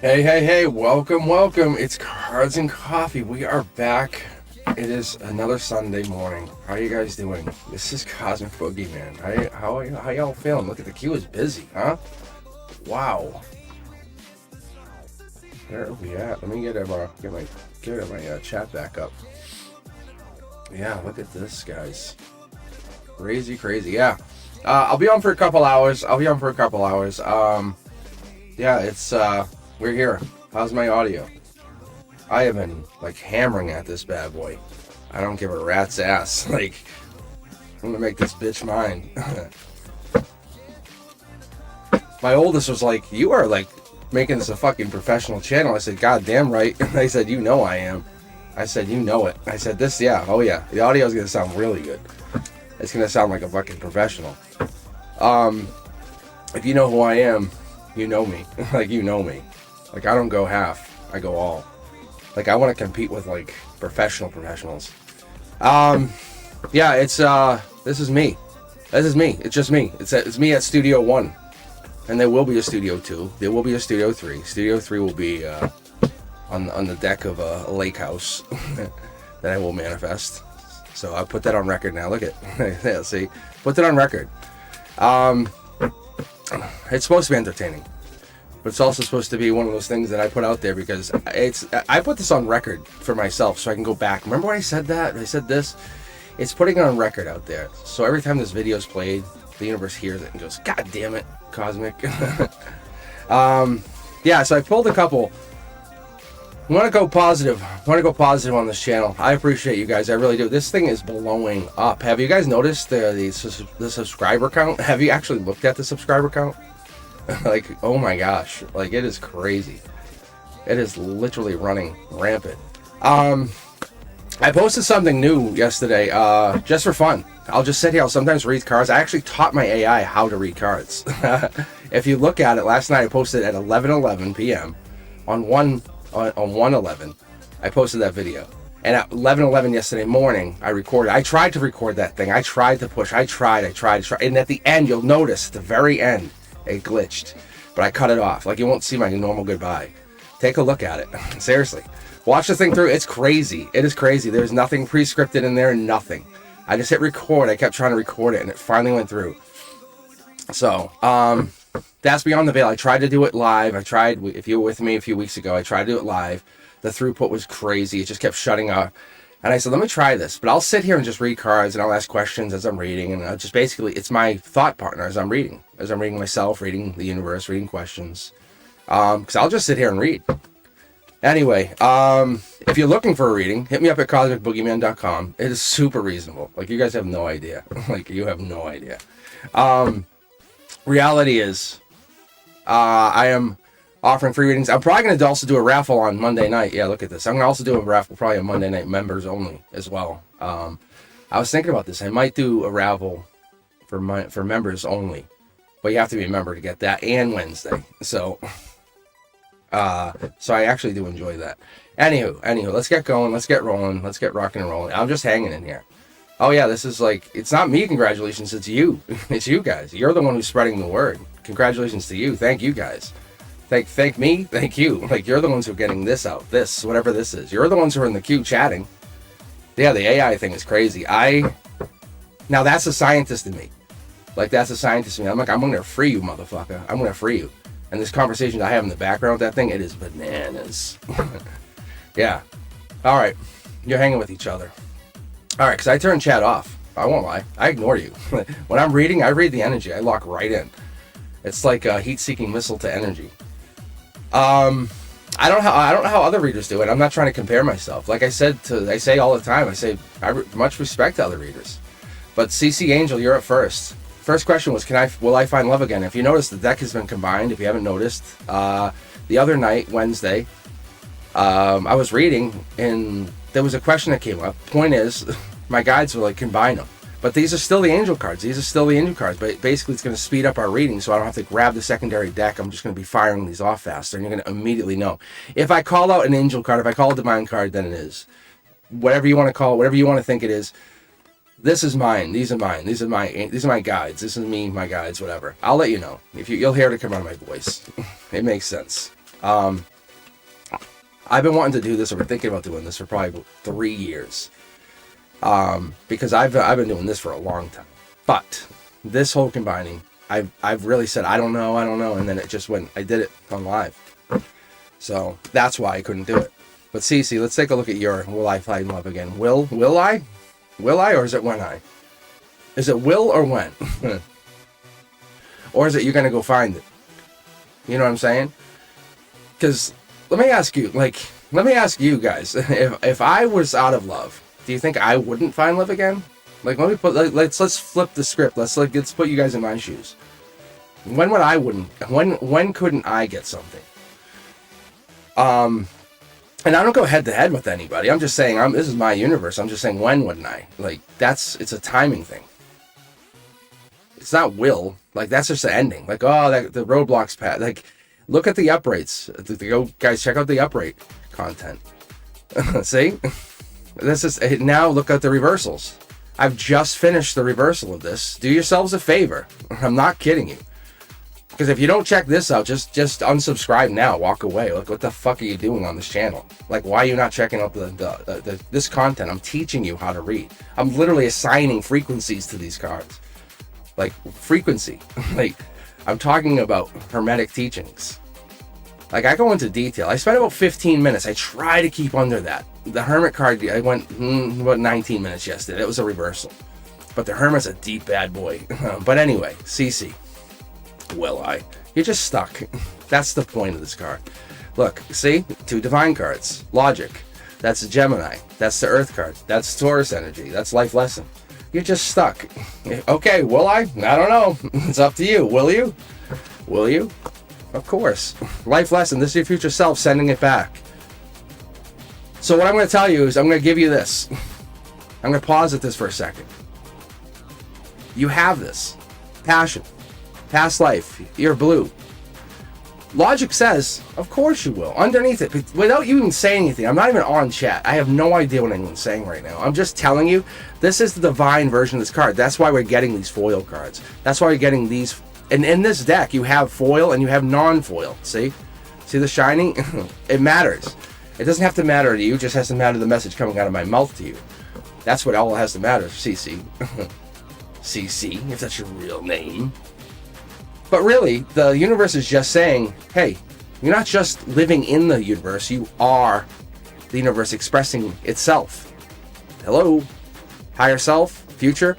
Hey, welcome. It's Cards and Coffee. We are back. It is another Sunday morning. How you guys doing? This is Cosmic Boogeyman. How y'all feeling? Look at the queue is busy, huh? Wow. Where are we at? Let me get my chat back up. Yeah, look at this, guys. Crazy. Yeah. I'll be on for a couple hours. Yeah, it's we're here. How's my audio? I have been hammering at this bad boy. I don't give a rat's ass. I'm gonna make this bitch mine. My oldest was like, "You are making this a fucking professional channel." I said, "God damn right." And I said, "You know I am." I said, "You know it." I said, oh yeah. The audio is gonna sound really good. It's gonna sound like a fucking professional. If you know who I am, you know me. You know me. I don't go half. I go all. I want to compete with professionals. Yeah, it's this is me. It's just me. It's me at Studio 1. And there will be a Studio 2. There will be a Studio 3. Studio 3 will be on the deck of a lake house that I will manifest. So I put that on record now. Look at yeah, see? Put that on record. It's supposed to be entertaining. But it's also supposed to be one of those things that I put out there because I put this on record for myself so I can go back. Remember when I said that? I said this? It's putting it on record out there. So every time this video is played, the universe hears it and goes, "God damn it, Cosmic." Yeah, so I pulled a couple. I want to go positive on this channel. I appreciate you guys. I really do. This thing is blowing up. Have you guys noticed the subscriber count? Have you actually looked at the subscriber count? Oh my gosh, it is crazy. It is literally running rampant. I posted something new yesterday, just for fun. I'll just sit here, I'll sometimes read cards. I actually taught my AI how to read cards. If you look at it, last night I posted at 11:11 p.m. on 1/11. I posted that video. And at 11:11 yesterday morning, I tried to record that thing. I tried to push. I tried. And at the end, you'll notice, at the very end, it glitched, but I cut it off. You won't see my normal goodbye. Take a look at it. Seriously. Watch the thing through. It's crazy. It is crazy. There's nothing pre-scripted in there, nothing. I just hit record. I kept trying to record it, and it finally went through. So, that's Beyond the Veil. I tried to do it live. If you were with me a few weeks ago, I tried to do it live. The throughput was crazy. It just kept shutting off. And I said, let me try this. But I'll sit here and just read cards, and I'll ask questions as I'm reading. And I'll just basically, it's my thought partner as I'm reading. As I'm reading myself, reading the universe, reading questions. Because I'll just sit here and read. Anyway, if you're looking for a reading, hit me up at cosmicboogeyman.com. It is super reasonable. You guys have no idea. You have no idea. Reality is, I am offering free readings. I'm probably going to also do a raffle on Monday night. Yeah, look at this. I'm going to also do a raffle probably on Monday night, members only as well. I was thinking about this. I might do a raffle for members only, but you have to be a member to get that, and Wednesday. So I actually do enjoy that. Anywho, let's get going. Let's get rolling. Let's get rocking and rolling. I'm just hanging in here. Oh yeah, this is it's not me. Congratulations, it's you. It's you guys. You're the one who's spreading the word. Congratulations to you. Thank you guys. Thank me, thank you. You're the ones who are getting this out, whatever this is. You're the ones who are in the queue chatting. Yeah, the AI thing is crazy. Now that's a scientist in me. That's a scientist in me. I'm I'm going to free you, motherfucker. I'm going to free you. And this conversation I have in the background with that thing, it is bananas. Yeah. All right. You're hanging with each other. All right, because I turn chat off. I won't lie. I ignore you. When I'm reading, I read the energy. I lock right in. It's like a heat-seeking missile to energy. I don't know how other readers do it. I'm not trying to compare myself. Like I say all the time, much respect to other readers. But CC Angel, you're up first. First question was, will I find love again? If you notice, the deck has been combined. If you haven't noticed, the other night, Wednesday, I was reading and there was a question that came up. Point is, my guides were like, combine them. But these are still the angel cards. But basically, it's going to speed up our reading, so I don't have to grab the secondary deck. I'm just going to be firing these off faster, and you're going to immediately know. If I call out an angel card, if I call a divine card, then it is. Whatever you want to call it, whatever you want to think it is. This is mine. These are mine. These are my guides. This is me, my guides, whatever. I'll let you know. If you'll hear it come out of my voice. It makes sense. I've been wanting to do this, or been thinking about doing this for probably 3 years. Because I've been doing this for a long time. But this whole combining, I've really said I don't know, and then it just went. I did it on live. So that's why I couldn't do it. But Cece, let's take a look at your will I find love again? Will I? Will I, or is it when I? Is it will or when? Or is it you're gonna go find it? You know what I'm saying? Because let me ask you guys, if I was out of love, do you think I wouldn't find love again? Like, let's flip the script. Let's put you guys in my shoes. When couldn't I get something? And I don't go head to head with anybody. I'm just saying, this is my universe. I'm just saying, when wouldn't I? Like, it's a timing thing. It's not will. Like, that's just the ending. Like, the roadblocks path. Like, look at the uprates. Guys, check out the uprate content. See? This is now. Look at the reversals. I've just finished the reversal of this. Do yourselves a favor. I'm not kidding you. Because if you don't check this out, just unsubscribe now. Walk away. Like, what the fuck are you doing on this channel? Like, why are you not checking out this content? I'm teaching you how to read. I'm literally assigning frequencies to these cards. Like, frequency. Like, I'm talking about hermetic teachings. Like, I go into detail. I spent about 15 minutes. I try to keep under that. The Hermit card, I went about 19 minutes yesterday. It was a reversal. But the Hermit's a deep bad boy. But anyway, CC. Will I? You're just stuck. That's the point of this card. Look, see? 2 divine cards. Logic. That's a Gemini. That's the Earth card. That's Taurus energy. That's life lesson. You're just stuck. Okay, will I? I don't know. It's up to you. Will you? Will you? Of course. Life lesson. This is your future self sending it back. So what I'm going to tell you is I'm going to give you this. I'm going to pause at this for a second. You have this. Passion. Past life. You're blue. Logic says, of course you will. Underneath it. Without you even saying anything. I'm not even on chat. I have no idea what anyone's saying right now. I'm just telling you, this is the divine version of this card. That's why we're getting these foil cards. That's why we're getting these. And in this deck, you have foil and you have non-foil. See? See the shining? It matters. It doesn't have to matter to you. It just has to matter the message coming out of my mouth to you. That's what all has to matter, CC. CC, if that's your real name. But really, the universe is just saying, hey, you're not just living in the universe. You are the universe expressing itself. Hello? Higher self? Future?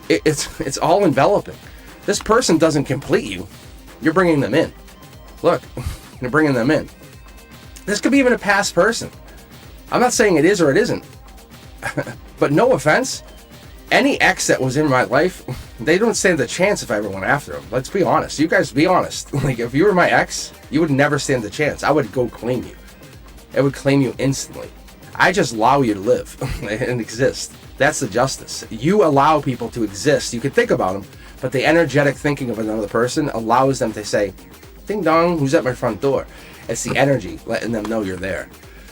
It's all enveloping. This person doesn't complete you. You're bringing them in. Look, you're bringing them in. This could be even a past person. I'm not saying it is or it isn't. But no offense, any ex that was in my life, they don't stand a chance if I ever went after them. Let's be honest. You guys be honest. Like, if you were my ex, you would never stand a chance. I would go claim you. It would claim you instantly. I just allow you to live and exist. That's the justice. You allow people to exist. You can think about them, but the energetic thinking of another person allows them to say, ding dong, who's at my front door? It's the energy letting them know you're there.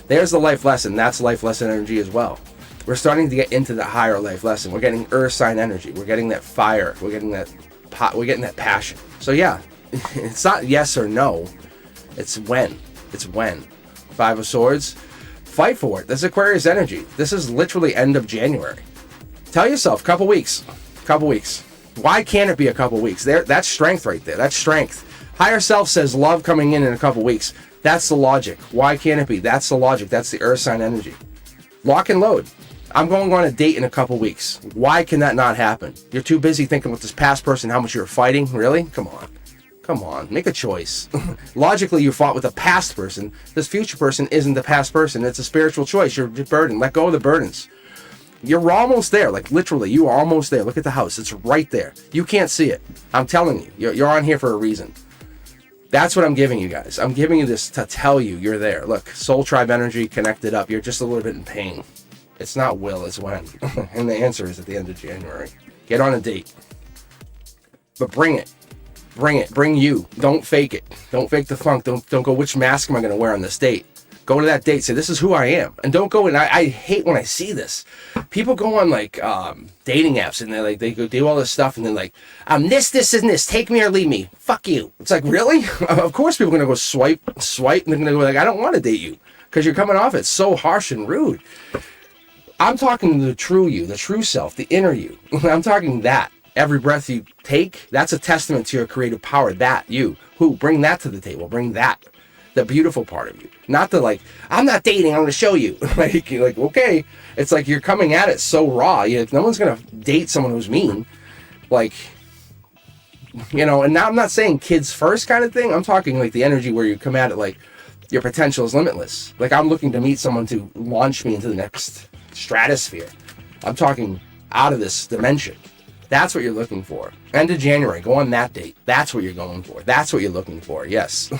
There's the life lesson. That's life lesson energy as well. We're starting to get into the higher life lesson. We're getting earth sign energy. We're getting that fire. We're getting that passion. So yeah, it's not yes or no. It's when. It's when. 5 of Swords. Fight for it. This is Aquarius energy. This is literally end of January. Tell yourself, couple weeks. Why can't it be a couple weeks? That's strength right there. That's strength. Higher self says love coming in a couple weeks. That's the logic. Why can't it be? That's the logic. That's the earth sign energy. Lock and load. I'm going on a date in a couple weeks. Why can that not happen? You're too busy thinking with this past person how much you're fighting. Really? Come on. Come on, make a choice. Logically, you fought with a past person. This future person isn't the past person. It's a spiritual choice. You're burdened. Let go of the burdens. You're almost there. Like, literally, you are almost there. Look at the house. It's right there. You can't see it. I'm telling you. You're on here for a reason. That's what I'm giving you guys. I'm giving you this to tell you you're there. Look, soul tribe energy connected up. You're just a little bit in pain. It's not will, it's when. And the answer is at the end of January. Get on a date. But bring it. Bring it. Bring you. Don't fake it. Don't fake the funk. Don't go, which mask am I going to wear on this date? Go to that date. Say, this is who I am. And don't go, and I hate when I see this. People go on like dating apps and they go do all this stuff and then like, this and this. Take me or leave me. Fuck you. It's like, really? Of course people are going to go swipe, and they're going to go like, I don't want to date you. Because you're coming off it so harsh and rude. I'm talking the true you, the true self, the inner you. I'm talking that. Every breath you take, that's a testament to your creative power. That you. Who? Bring that to the table. Bring that. The beautiful part of you. Not the like, I'm not dating, I'm going to show you. like, okay. It's like you're coming at it so raw. No one's going to date someone who's mean. Like, and now I'm not saying kids first kind of thing. I'm talking like the energy where you come at it like your potential is limitless. Like I'm looking to meet someone to launch me into the next stratosphere. I'm talking out of this dimension. That's what you're looking for. End of January, go on that date. That's what you're going for. That's what you're looking for, yes.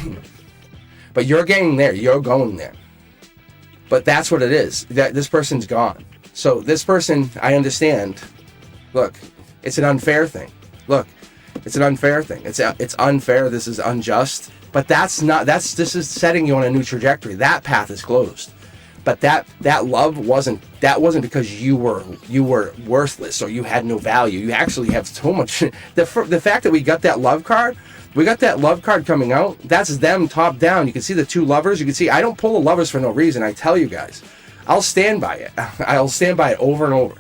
But you're getting there. You're going there. But that's what it is. This person's gone. So this person, I understand. Look, it's an unfair thing. Look, it's an unfair thing. It's unfair. This is unjust. But this is setting you on a new trajectory. That path is closed. But that love wasn't because you were worthless or you had no value. You actually have so much. The fact that we got that love card. We got that love card coming out. That's them top down. You can see the two lovers. You can see I don't pull the lovers for no reason. I tell you guys. I'll stand by it. I'll stand by it over and over.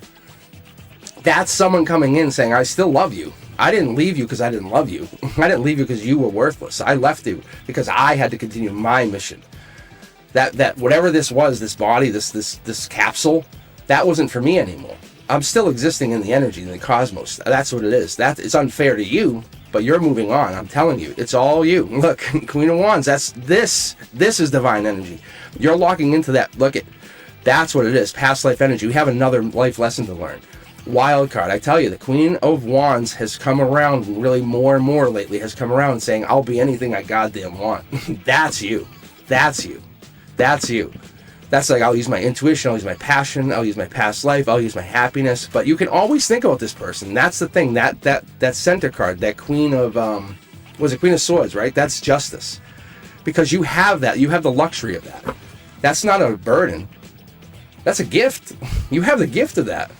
That's someone coming in saying, I still love you. I didn't leave you because I didn't love you. I didn't leave you because you were worthless. I left you because I had to continue my mission. That whatever this was, this body, this capsule, that wasn't for me anymore. I'm still existing in the energy, in the cosmos. That's what it is. It's unfair to you. But you're moving on. I'm telling you, it's all you. Look, Queen of Wands. This is divine energy. You're locking into that. That's what it is. Past life energy. We have another life lesson to learn. Wild card. I tell you, the Queen of Wands has come around really more and more lately. Has come around saying, "I'll be anything I goddamn want." That's you. That's you. That's you. That's like, I'll use my intuition, I'll use my passion, I'll use my past life, I'll use my happiness. But you can always think about this person. That's the thing. That center card, that Queen of Queen of Swords, right? That's justice. Because you have that. You have the luxury of that. That's not a burden. That's a gift. You have the gift of that.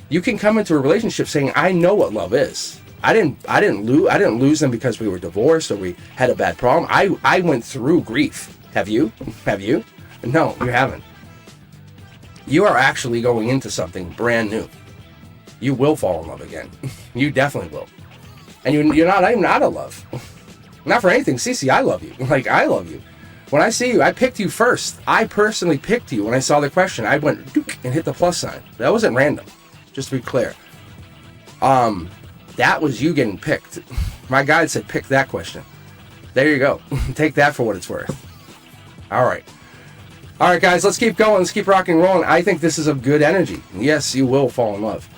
You can come into a relationship saying, I know what love is. I didn't lose them because we were divorced or we had a bad problem. I went through grief. Have you? Have you? No, you haven't. You are actually going into something brand new. You will fall in love again. You definitely will. And you're not even out of love. Not for anything. Cece, I love you. Like, I love you. When I see you, I picked you first. I personally picked you when I saw the question. I went and hit the plus sign. That wasn't random. Just to be clear. That was you getting picked. My guide said pick that question. There you go. Take that for what it's worth. All right, guys, let's keep going. Let's keep rocking and rolling. I think this is a good energy. Yes, you will fall in love.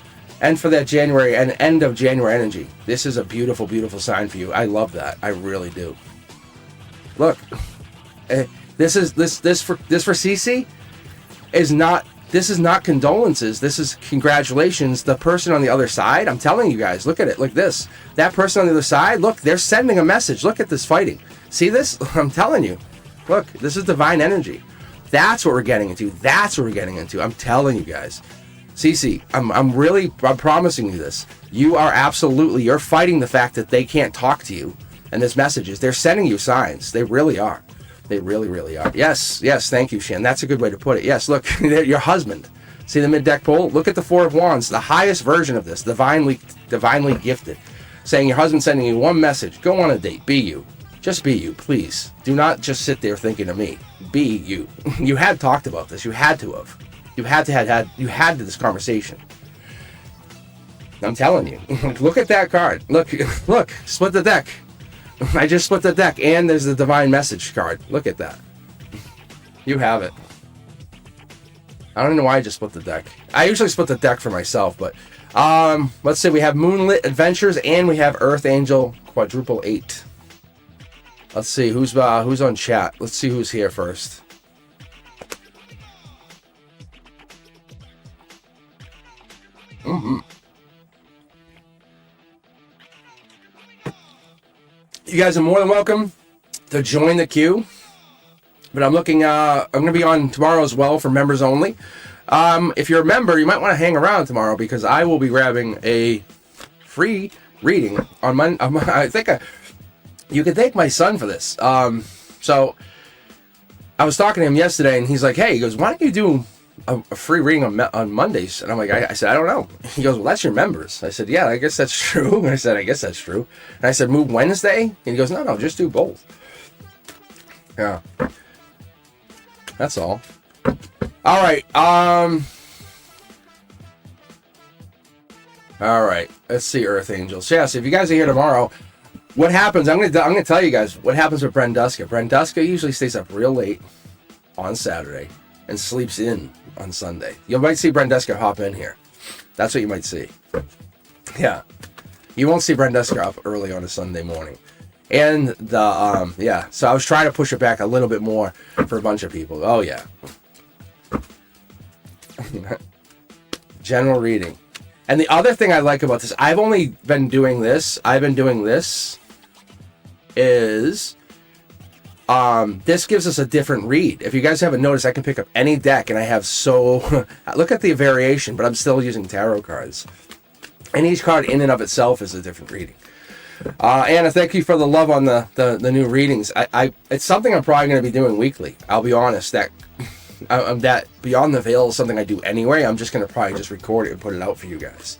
And for that January and end of January energy, this is a beautiful, beautiful sign for you. I love that. I really do. Look, this for Cece is not. This is not condolences. This is congratulations. The person on the other side, I'm telling you guys, look at it like this. That person on the other side, look, they're sending a message. Look at this fighting. See this? I'm telling you. Look, this is divine energy. That's what we're getting into. That's what we're getting into. I'm telling you guys. Cece, I'm promising you this. You're fighting the fact that they can't talk to you. And this message is, they're sending you signs. They really are. They really, really are. Yes, thank you, Shan. That's a good way to put it. Yes, look, your husband. See the mid-deck pull? Look at the Four of Wands, the highest version of this, divinely gifted. Saying your husband's sending you one message. Go on a date. Be you. Just be you, please. Do not just sit there thinking of me. Be you. You had talked about this. You had to have. You had this conversation. I'm telling you. Look at that card. Look, split the deck. I just split the deck, and there's the divine message card. Look at that. You have it. I don't know why I just split the deck. I usually split the deck for myself, but let's see. We have Moonlit Adventures, and we have Earth Angel Quadruple 8. Let's see who's on chat. Let's see who's here first. You guys are more than welcome to join the queue. But I'm looking, I'm going to be on tomorrow as well for members only. If you're a member, you might want to hang around tomorrow because I will be grabbing a free reading on Monday. I think you could thank my son for this. So I was talking to him yesterday, and he's like, hey, he goes, why don't you do a free reading on Mondays? And I'm like, I said, I don't know. He goes, well, that's your members. I said, yeah, I guess that's true. And I said, I guess that's true. And I said, move Wednesday? And he goes, no, just do both. Yeah. That's all. All right. All right. Let's see, Earth Angels. Yeah, so if you guys are here tomorrow, what happens? I'm gonna tell you guys what happens with Brenduska. Brenduska usually stays up real late on Saturday and sleeps in on Sunday. You might see Brenduska hop in here. That's what you might see. Yeah. You won't see Brenduska up early on a Sunday morning. And the yeah, so I was trying to push it back a little bit more for a bunch of people. Oh yeah. General reading. And the other thing I like about this, I've been doing this is this gives us a different read. If you guys haven't noticed, I can pick up any deck and I have look at the variation, but I'm still using tarot cards. And each card in and of itself is a different reading. Anna, thank you for the love on the new readings. It's something I'm probably going to be doing weekly. I'll be honest. That Beyond the Veil is something I do anyway. I'm just going to probably just record it and put it out for you guys.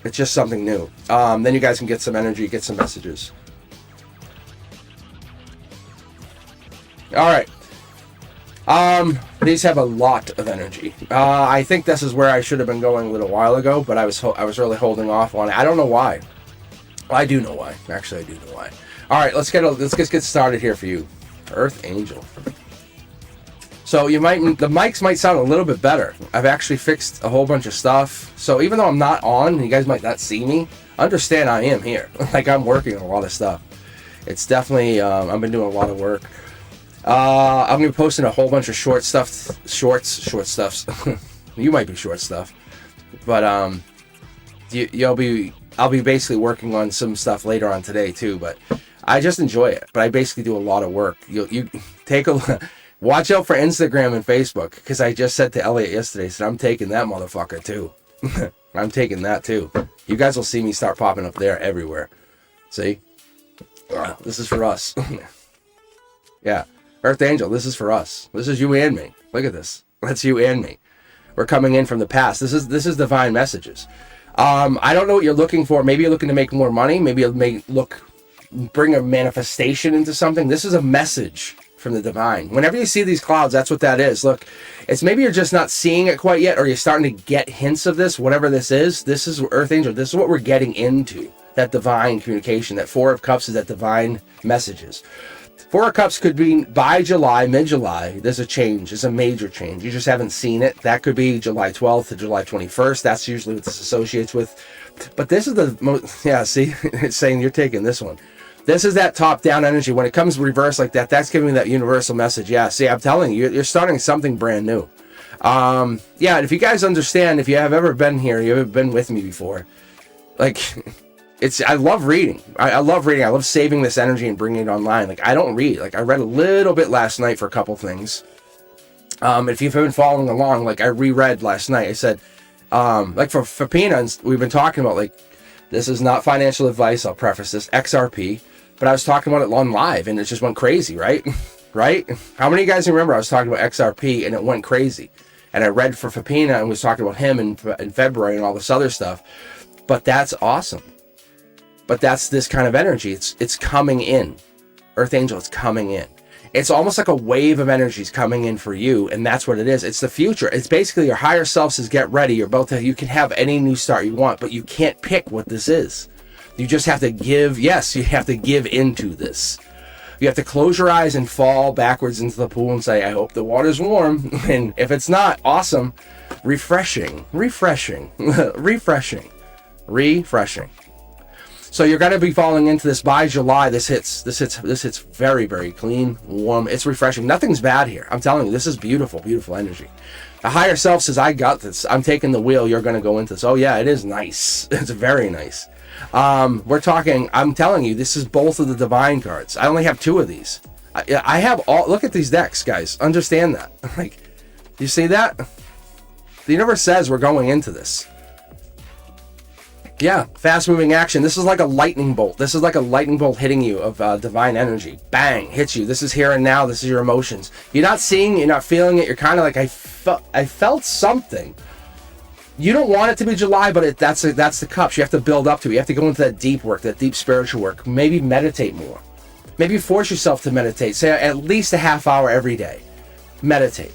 It's just something new. Then you guys can get some energy, get some messages. All right. These have a lot of energy. I think this is where I should have been going a little while ago, but I was really holding off on it. I don't know why. I do know why. Actually, I do know why. All right, let's get started here for you. Earth Angel. So the mics might sound a little bit better. I've actually fixed a whole bunch of stuff. So even though I'm not on, you guys might not see me, understand I am here. Like I'm working on a lot of stuff. It's definitely, I've been doing a lot of work. I'm going to be posting a whole bunch of short stuffs. You might be short stuff. But I'll be basically working on some stuff later on today too, but I just enjoy it. But I basically do a lot of work. You take a look. Watch out for Instagram and Facebook, because I just said to Elliot yesterday, said I'm taking that motherfucker too. I'm taking that too. You guys will see me start popping up there everywhere. See? This is for us. Yeah. Earth Angel, this is for us. This is you and me. Look at this. That's you and me. We're coming in from the past. This is divine messages. I don't know what you're looking for. Maybe you're looking to make more money. Maybe you'll bring a manifestation into something. This is a message from the divine. Whenever you see these clouds, that's what that is. Look, it's maybe you're just not seeing it quite yet, or you're starting to get hints of this. Whatever this is Earth Angel. This is what we're getting into. That divine communication. That Four of Cups is that divine messages. Four of Cups could be by July, mid-July, there's a change. There's a major change. You just haven't seen it. That could be July 12th to July 21st. That's usually what this associates with. But this is the most, yeah, see, it's saying you're taking this one. This is that top-down energy. When it comes reverse like that, that's giving me that universal message. Yeah, see, I'm telling you, you're starting something brand new. Yeah, and if you guys understand, if you have ever been here, you've ever been with me before, like... I love reading. I love reading. I love saving this energy and bringing it online. Like, I don't read. Like, I read a little bit last night for a couple things. If you've been following along, like, I reread last night. I said, like, for Pina, we've been talking about, like, this is not financial advice. I'll preface this. XRP. But I was talking about it on live, and it just went crazy, right? Right? How many of you guys remember I was talking about XRP, and it went crazy? And I read for Fapina and was talking about him in February and all this other stuff. But that's awesome. But that's this kind of energy. It's coming in. Earth Angel, it's coming in. It's almost like a wave of energies coming in for you, and that's what it is. It's the future. It's basically your higher self says, get ready. You can have any new start you want, but you can't pick what this is. You just have to give, yes, you have to give into this. You have to close your eyes and fall backwards into the pool and say, I hope the water's warm. And if it's not, awesome. Refreshing. So you're going to be falling into this by July. This hits very, very clean, warm. It's refreshing. Nothing's bad here. I'm telling you, this is beautiful, beautiful energy. The higher self says, I got this. I'm taking the wheel. You're going to go into this. Oh yeah, it is nice. It's very nice. We're talking, I'm telling you, this is both of the divine cards. I only have 2 of these. I have all, look at these decks, guys. Understand that. Like, you see that? The universe says we're going into this. Yeah, fast moving action. This is like a lightning bolt. This is like a lightning bolt hitting you of divine energy. Bang, hits you. This is here and now. This is your emotions. You're not seeing, you're not feeling it. You're kind of like, I felt something. You don't want it to be July, but that's the cups. You have to build up to it. You have to go into that deep work, that deep spiritual work. Maybe meditate more. Maybe force yourself to meditate. Say at least a half hour every day. Meditate.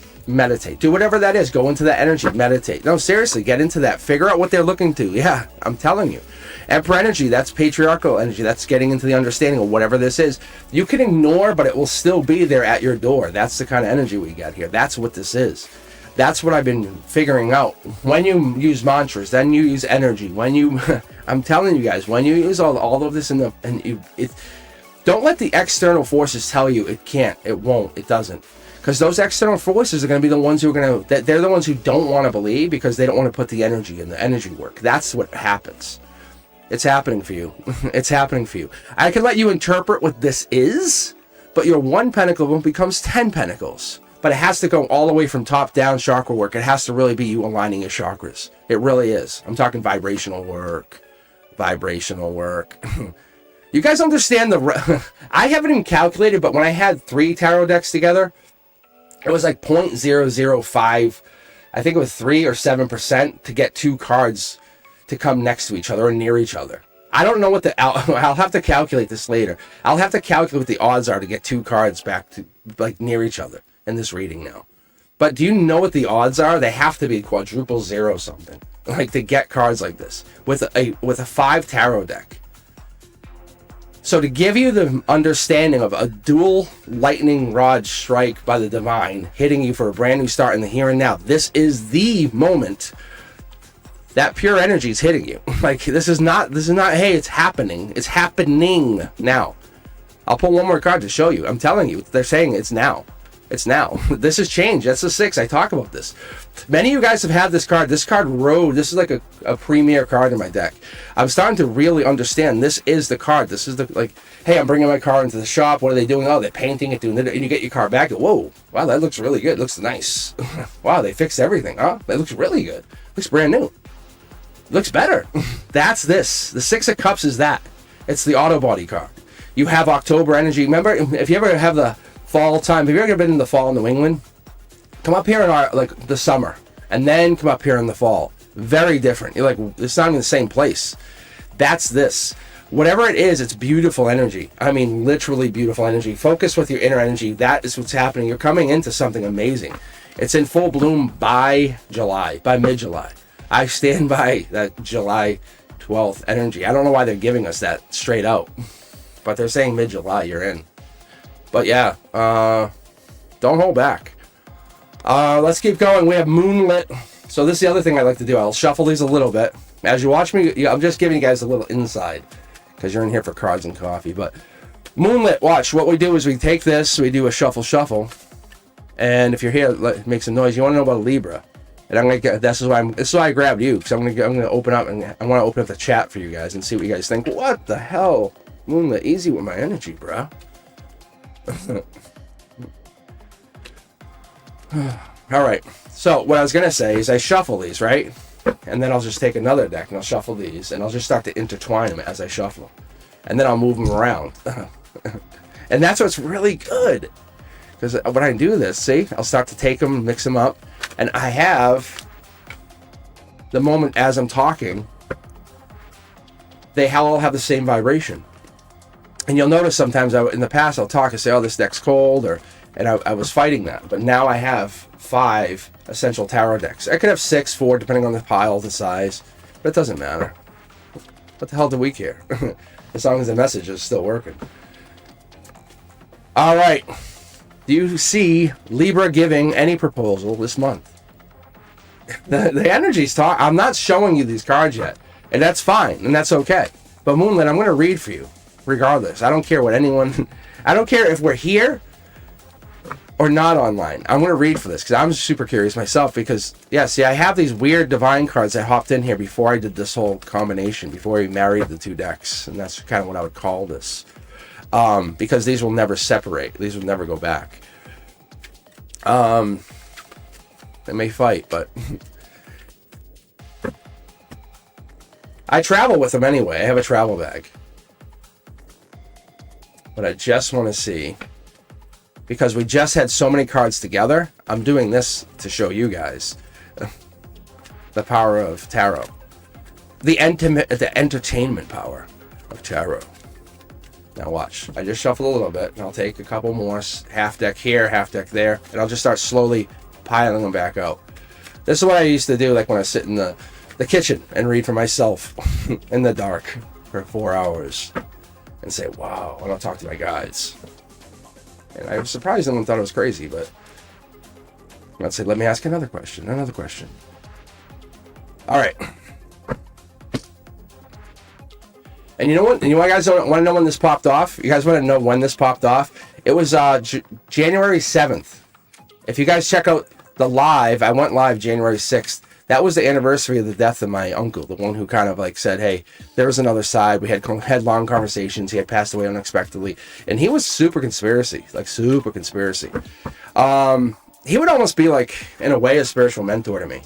Do whatever that is. Go into that energy. Meditate. No, seriously, get into that. Figure out what they're looking to. Yeah, I'm telling you. Emperor energy, that's patriarchal energy. That's getting into the understanding of whatever this is. You can ignore, but it will still be there at your door. That's the kind of energy we got here. That's what this is. That's what I've been figuring out. When you use mantras, then you use energy. When you, I'm telling you guys, when you use all of this don't let the external forces tell you it can't, it won't, it doesn't. Because those external forces are going to be the ones who are going to, they're the ones who don't want to believe because they don't want to put the energy in the energy work. That's what happens. It's happening for you. It's happening for you. I can let you interpret what this is, but your 1 pentacle becomes 10 pentacles. But it has to go all the way from top down chakra work. It has to really be you aligning your chakras. It really is. I'm talking vibrational work. You guys understand I haven't even calculated, but when I had 3 tarot decks together, it was like 0.005. I think it was 3 or 7% to get 2 cards to come next to each other or near each other. I don't know what I'll have to calculate this later. I'll have to calculate what the odds are to get 2 cards back to like near each other in this reading now. But do you know what the odds are? They have to be quadruple 0 something, like to get cards like this with a 5 tarot deck. So to give you the understanding of a dual lightning rod strike by the divine hitting you for a brand new start in the here and now, this is the moment that pure energy is hitting you. Like this is not, hey, it's happening. It's happening now. I'll pull one more card to show you. I'm telling you, they're saying it's now. It's now. This has changed. That's the 6. I talk about this. Many of you guys have had this card. This card this is like a premier card in my deck. I'm starting to really understand this is the card. This is the, like, hey, I'm bringing my car into the shop. What are they doing? Oh, they're painting it, doing it. And you get your car back. Whoa, wow, that looks really good. Looks nice. Wow, they fixed everything. Huh? That looks really good. Looks brand new. Looks better. That's this. The 6 of Cups is that. It's the auto body card. You have October energy. Remember, if you ever have the fall time, have you ever been in the fall in New England? Come up here in the summer, and then come up here in the fall. Very different. You're like, it's not in the same place. That's this. Whatever it is, it's beautiful energy. I mean, literally beautiful energy. Focus with your inner energy. That is what's happening. You're coming into something amazing. It's in full bloom by July, by mid-July. I stand by that July 12th energy. I don't know why they're giving us that straight out, but they're saying mid-July you're in. But yeah, don't hold back. Let's keep going. We have Moonlit. So this is the other thing I like to do. I'll shuffle these a little bit. As you watch me, I'm just giving you guys a little inside because you're in here for cards and coffee. But Moonlit, watch. What we do is we take this, we do a shuffle. And if you're here, it makes a noise. You want to know about a Libra. And I'm gonna this is why I grabbed you, because I'm gonna open up, and I want to open up the chat for you guys and see what you guys think. What the hell? Moonlit, easy with my energy, bro. Alright, so what I was going to say is I shuffle these, right? And then I'll just take another deck and I'll shuffle these and I'll just start to intertwine them as I shuffle. And then I'll move them around. And that's what's really good. Because when I do this, see, I'll start to take them, mix them up. And I have the moment as I'm talking, they all have the same vibration. And you'll notice sometimes in the past I'll talk and say, oh, this deck's cold, and I was fighting that. But now I have 5 essential tarot decks. I could have 6, 4, depending on the pile, the size. But it doesn't matter. What the hell do we care? As long as the message is still working. All right. Do you see Libra giving any proposal this month? The energy's talk. I'm not showing you these cards yet, and that's fine, and that's okay. But Moonlit, I'm going to read for you, regardless. I don't care what anyone. I don't care if we're here or not online. I'm going to read for this because I'm super curious myself. Because yeah, see, I have these weird divine cards that hopped in here before I did this whole combination, before we married the two decks, and that's kind of what I would call this. Because these will never separate. These will never go back. They may fight, but I travel with them anyway. I have a travel bag. But I just want to see, because we just had so many cards together, I'm doing this to show you guys the power of tarot. The entertainment power of tarot. Now watch. I just shuffle a little bit, and I'll take a couple more. Half deck here, half deck there, and I'll just start slowly piling them back out. This is what I used to do, like when I sit in the kitchen and read for myself in the dark for 4 hours and say, wow, and I'll talk to my guides. And I was surprised no one thought it was crazy, but I'd say, let me ask another question. All right. And you know what? You guys want to know when this popped off? You guys want to know when this popped off? It was January 7th. If you guys check out the live, I went live January 6th. That was the anniversary of the death of my uncle, the one who kind of like said, hey, there was another side. We had long conversations. He had passed away unexpectedly. And he was super conspiracy. He would almost be like, in a way, a spiritual mentor to me.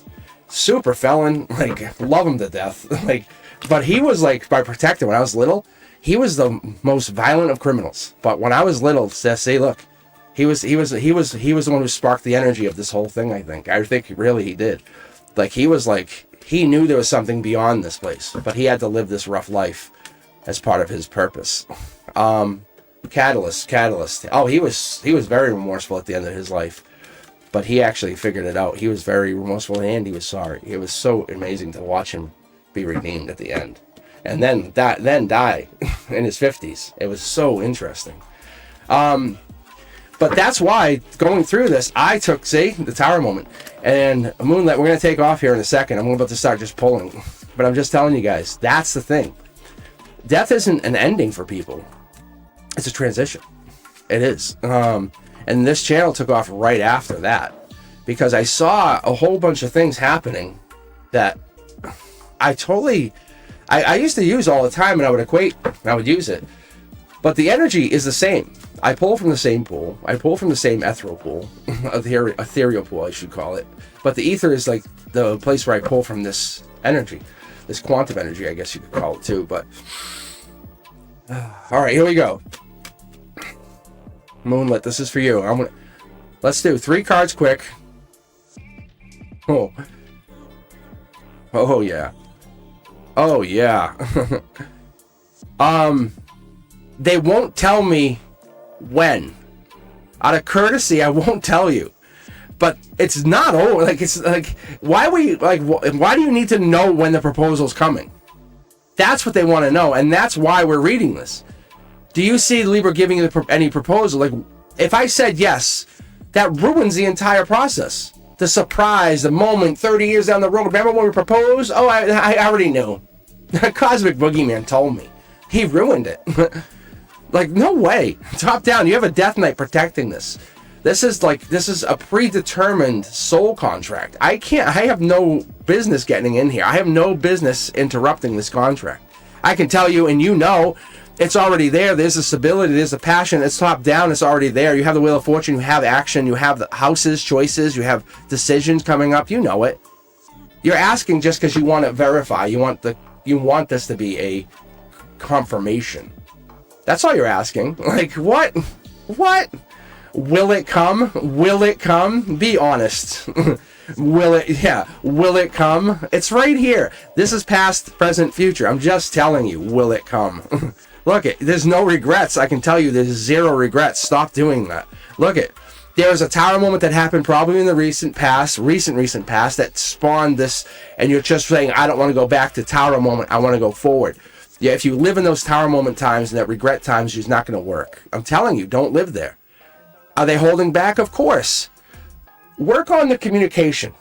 Super felon, like, love him to death. But he was like my protector when I was little. He was the most violent of criminals. But when I was little, say, look, he was the one who sparked the energy of this whole thing. I think really he did. Like he knew there was something beyond this place, but he had to live this rough life as part of his purpose. Catalyst. Oh, he was very remorseful at the end of his life, but he actually figured it out. He was very remorseful and he was sorry. It was so amazing to watch him be redeemed at the end, and then die in his 50s. It was so interesting. But that's why going through this, I took, the tower moment. And Moonlight, we're going to take off here in a second. I'm about to start just pulling. But I'm just telling you guys, that's the thing. Death isn't an ending for people. It's a transition. It is. And this channel took off right after that. Because I saw a whole bunch of things happening that I used to use all the time, and I would equate, and I would use it. But the energy is the same. I pull from the same pool. I pull from the same ethereal pool. Ethereal pool, I should call it. But the ether is like the place where I pull from this energy. This quantum energy, I guess you could call it too. But all right, here we go. Moonlit, this is for you. Let's do 3 cards quick. Oh yeah. Oh yeah. They won't tell me when. Out of courtesy, I won't tell you. But it's not over. Why do you need to know when the proposal's coming? That's what they want to know, and that's why we're reading this. Do you see Libra giving you any proposal? Like, if I said yes, that ruins the entire process. The surprise, the moment, 30 years down the road. Remember when we proposed? Oh, I already knew. Cosmic Boogeyman told me. He ruined it. Like, no way. Top down, you have a death knight protecting this. This is a predetermined soul contract. I have no business getting in here. I have no business interrupting this contract. I can tell you, and you know, it's already there. There's the stability, there's the passion. It's top down, it's already there. You have the Wheel of Fortune, you have action, you have the houses, choices, you have decisions coming up. You know it. You're asking just because you want to verify. You want this to be a confirmation. That's all you're asking. Like, what? What? Will it come? Will it come? Be honest. Will it come? It's right here. This is past, present, future. I'm just telling you, will it come? Look there's no regrets. I can tell you there's 0 regrets. Stop doing that. Look there's a tower moment that happened probably in the recent past that spawned this, and you're just saying, I don't want to go back to tower moment. I want to go forward. Yeah, if you live in those tower moment times and that regret times, it's not going to work. I'm telling you, don't live there. Are they holding back? Of course. Work on the communication.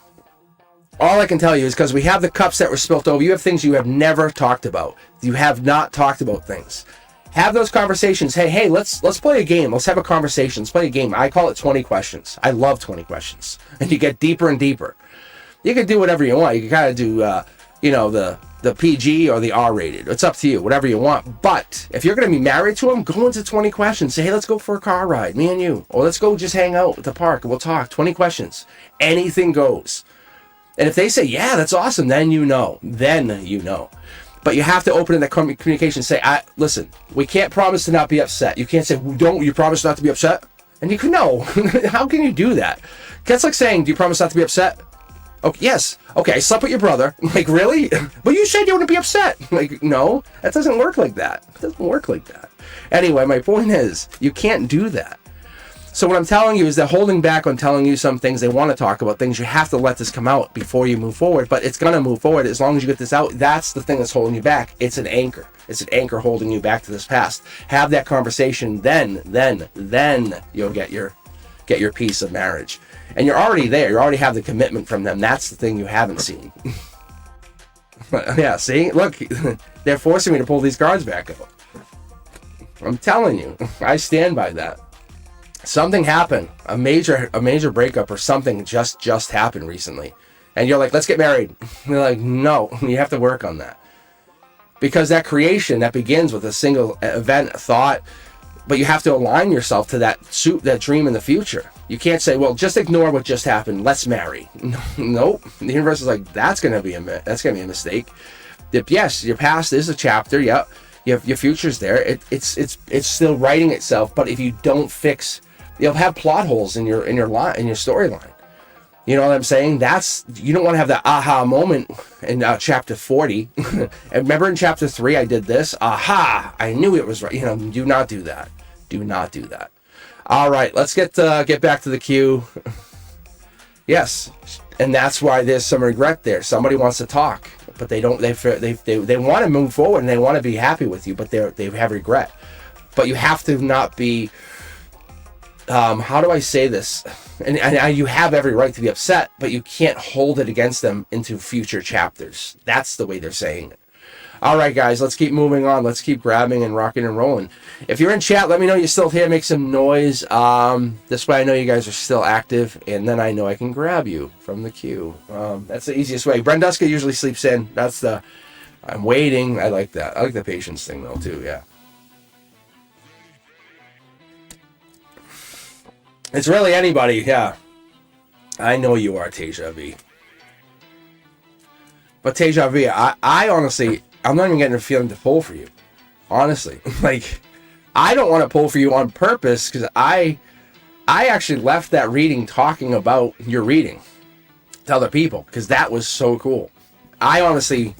All I can tell you is because we have the cups that were spilt over. You have things you have never talked about. You have not talked about things. Have those conversations. Hey, let's play a game. Let's have a conversation. Let's play a game. I call it 20 questions. I love 20 questions. And you get deeper and deeper. You can do whatever you want. You can kind of do, the PG or the R-rated. It's up to you, whatever you want. But if you're going to be married to him, go into 20 questions. Say, hey, let's go for a car ride, me and you. Or let's go just hang out at the park and we'll talk. 20 questions. Anything goes. And if they say, yeah, that's awesome, then you know. Then you know. But you have to open in that communication and say, listen, we can't promise to not be upset. You can't say, don't you promise not to be upset? And you can, no. How can you do that? That's like saying, do you promise not to be upset? Okay, yes. Okay, I slept with your brother. Like, really? But you said you wouldn't be upset. Like, no, that doesn't work like that. It doesn't work like that. Anyway, my point is, you can't do that. So what I'm telling you is that holding back on telling you some things, they want to talk about things, you have to let this come out before you move forward. But it's going to move forward as long as you get this out. That's the thing that's holding you back. It's an anchor. It's an anchor holding you back to this past. Have that conversation, then you'll get your piece of marriage. And you're already there. You already have the commitment from them. That's the thing you haven't seen. Yeah, see? Look, they're forcing me to pull these cards back up. I'm telling you, I stand by that. Something happened. A major breakup or something just happened recently. And you're like, let's get married. And they're like, no, you have to work on that. Because that creation, that begins with a single event, thought, but you have to align yourself to that dream in the future. You can't say, well, just ignore what just happened. Let's marry. Nope. The universe is like, that's going to be a mistake. Yes, your past is a chapter. Yep. Your future's there. It's still writing itself. But if you don't fix, you'll have plot holes in your storyline. You know what I'm saying? You don't want to have that aha moment in chapter 40. And remember in chapter 3, I did this. Aha! I knew it was right. Do not do that. Do not do that. All right, let's get back to the queue. Yes, and that's why there's some regret there. Somebody wants to talk, but they don't. They want to move forward and they want to be happy with you, but they have regret. But you have to not be. How do I say this? And you have every right to be upset, but you can't hold it against them into future chapters. That's the way they're saying it. All right, guys, let's keep moving on. Let's keep grabbing and rocking and rolling. If you're in chat, let me know you're still here. Make some noise. This way I know you guys are still active, and then I know I can grab you from the queue. That's the easiest way. Brenduska usually sleeps in. I'm waiting. I like that. I like the patience thing, though, too, yeah. It's really anybody, yeah. I know you are, Teja V. But Teja V, I honestly, I'm not even getting a feeling to pull for you. Honestly. Like, I don't want to pull for you on purpose because I actually left that reading talking about your reading to other people because that was so cool. I honestly,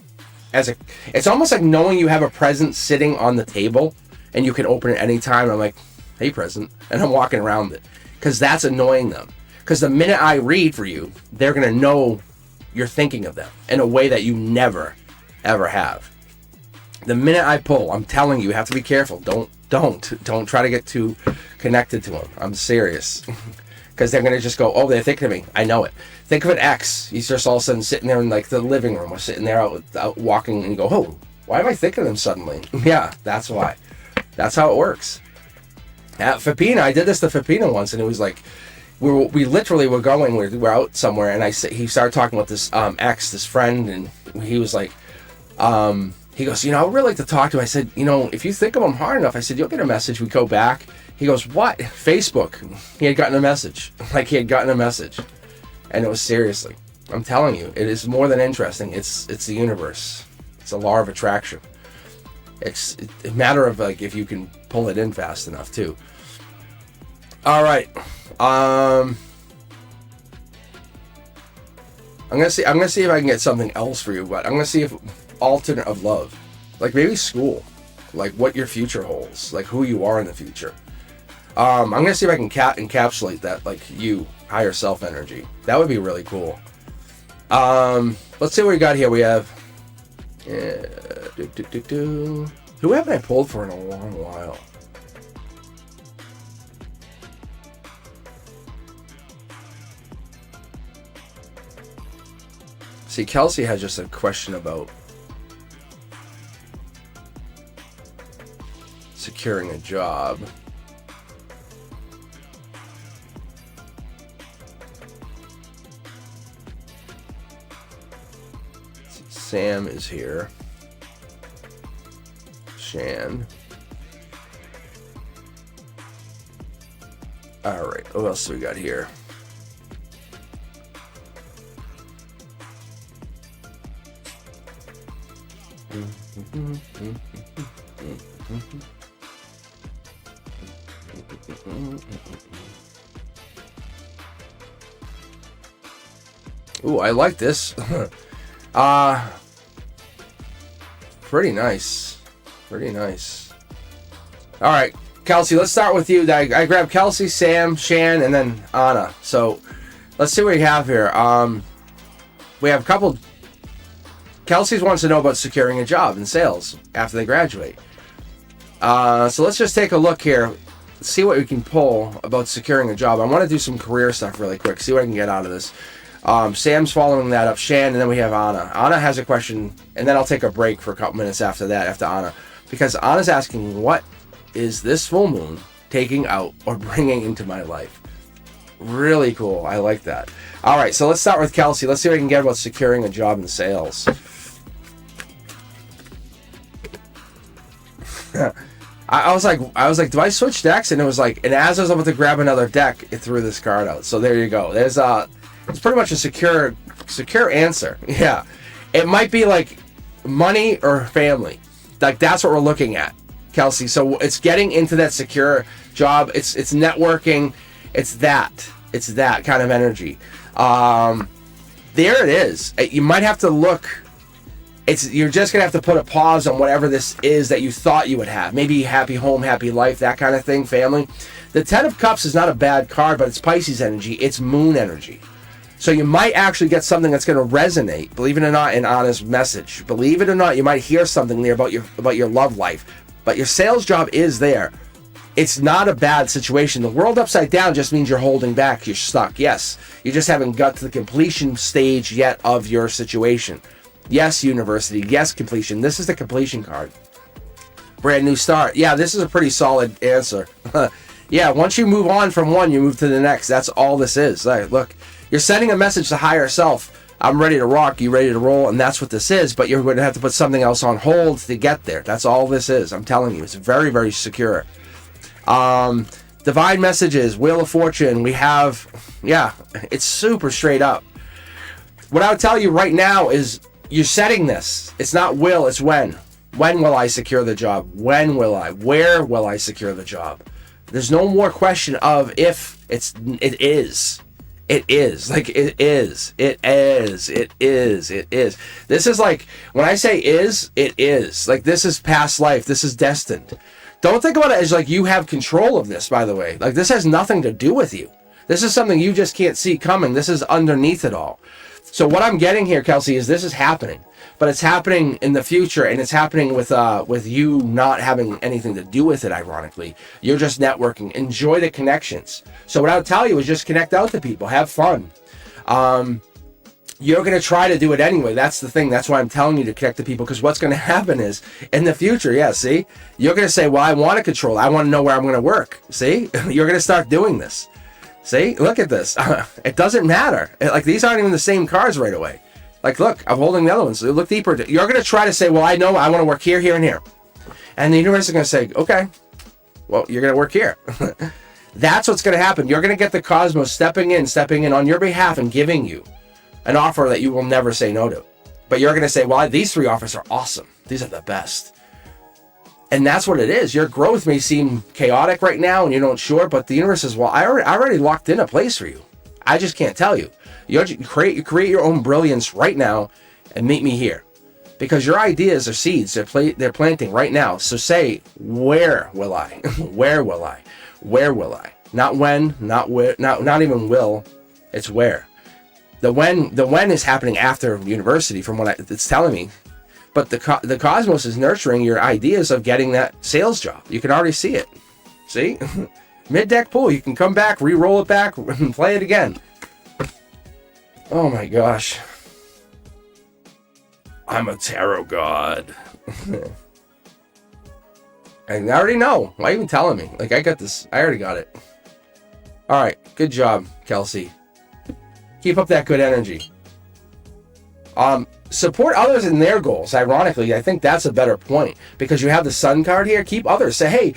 it's almost like knowing you have a present sitting on the table and you can open it anytime. I'm like, hey, present. And I'm walking around it. Because that's annoying them. Because the minute I read for you, they're going to know you're thinking of them in a way that you never, ever have. The minute I pull, I'm telling you, you have to be careful. Don't try to get too connected to them. I'm serious. Because they're going to just go, oh, they're thinking of me. I know it. Think of an ex. He's just all of a sudden sitting there in like the living room or sitting there out walking and you go, oh, why am I thinking of them suddenly? Yeah, that's why. That's how it works. At Fapina, I did this to Fapina once, and it was like, we literally were going, we were out somewhere, and he started talking about this ex, this friend, and he was like, he goes, I would really like to talk to him. I said, if you think of him hard enough, I said, you'll get a message. We go back. He goes, what? Facebook. He had gotten a message. Like, he had gotten a message. And it was seriously. I'm telling you, it is more than interesting. It's the universe. It's a law of attraction. It's a matter of like if you can pull it in fast enough too. All right, I'm gonna see if I can get something else for you, but I'm gonna see if alternate of love, like maybe school, like what your future holds, like who you are in the future. I'm gonna see if I can encapsulate that, like you higher self energy. That would be really cool. Let's see what we got here. We have Who haven't I pulled for in a long while? See, Kelsey has just a question about securing a job. Sam is here. Shan. All right, what else do we got here? Ooh, I like this. Pretty nice. Pretty nice. All right, Kelsey, let's start with you. I grabbed Kelsey, Sam, Shan, and then Anna. So let's see what we have here. We have a couple. Kelsey wants to know about securing a job in sales after they graduate. So let's just take a look here. See what we can pull about securing a job. I want to do some career stuff really quick. See what I can get out of this. Sam's following that up. Shan, and then we have Anna. Anna has a question, and then I'll take a break for a couple minutes after that, after Anna. Because Anna's asking, what is this full moon taking out or bringing into my life? Really cool. I like that. All right, so let's start with Kelsey. Let's see what we can get about securing a job in sales. I was like, do I switch decks? And it was like, and as I was about to grab another deck, it threw this card out. So there you go. There's it's pretty much a secure answer. Yeah, it might be like money or family. Like that's what we're looking at, Kelsey. So it's getting into that secure job. It's networking. It's that kind of energy. There it is. You might have to look. You're just gonna have to put a pause on whatever this is that you thought you would have. Maybe happy home, happy life, that kind of thing, family. The 10 of Cups is not a bad card, but it's Pisces energy. It's moon energy. So you might actually get something that's going to resonate, believe it or not, in Anna's message. Believe it or not, you might hear something there about your love life. But your sales job is there. It's not a bad situation. The world upside down just means you're holding back. You're stuck. Yes, you just haven't got to the completion stage yet of your situation. Yes, university. Yes, completion. This is the completion card. Brand new start. Yeah, this is a pretty solid answer. Yeah, once you move on from one, you move to the next. That's all this is. Like, look, you're sending a message to higher self. I'm ready to rock. You ready to roll? And that's what this is. But you're going to have to put something else on hold to get there. That's all this is. I'm telling you. It's very, very secure. Divine messages. Wheel of Fortune. We have, yeah, it's super straight up. What I would tell you right now is you're setting this. It's not will, it's when. When will I secure the job? When will I? Where will I secure the job? There's no more question of if. It is. It is. Like, it is. It is. It is. It is. This is like, when I say is, it is. Like, this is past life. This is destined. Don't think about it as like you have control of this, by the way. Like, this has nothing to do with you. This is something you just can't see coming. This is underneath it all. So what I'm getting here, Kelsey, is this is happening. But it's happening in the future, and it's happening with you not having anything to do with it, ironically. You're just networking. Enjoy the connections. So what I would tell you is just connect out to people. Have fun. You're going to try to do it anyway. That's the thing. That's why I'm telling you to connect to people, because what's going to happen is, in the future, yeah, see? You're going to say, well, I want to control. I want to know where I'm going to work. See? You're going to start doing this. See? Look at this. It doesn't matter. Like, these aren't even the same cards right away. Like, look, I'm holding the other ones. So look deeper. You're going to try to say, well, I know I want to work here, here, and here. And the universe is going to say, okay, well, you're going to work here. That's what's going to happen. You're going to get the cosmos stepping in on your behalf and giving you an offer that you will never say no to. But you're going to say, well, these three offers are awesome. These are the best. And that's what it is. Your growth may seem chaotic right now and you're not sure, but the universe says, well, I already locked in a place for you. I just can't tell you. You create your own brilliance right now and meet me here. Because your ideas are seeds. They're planting right now. So say, where will I? Where will I? Where will I? Not when, not where, not even will. It's where. The when is happening after university from what it's telling me. But the cosmos is nurturing your ideas of getting that sales job. You can already see it. See? Mid-deck pool. You can come back, re-roll it back, and play it again. Oh my gosh. I'm a tarot god. I already know. Why are you even telling me? Like, I got this. I already got it. All right. Good job, Kelsey. Keep up that good energy. Support others in their goals. Ironically, I think that's a better point. Because you have the sun card here. Keep others. Say, hey,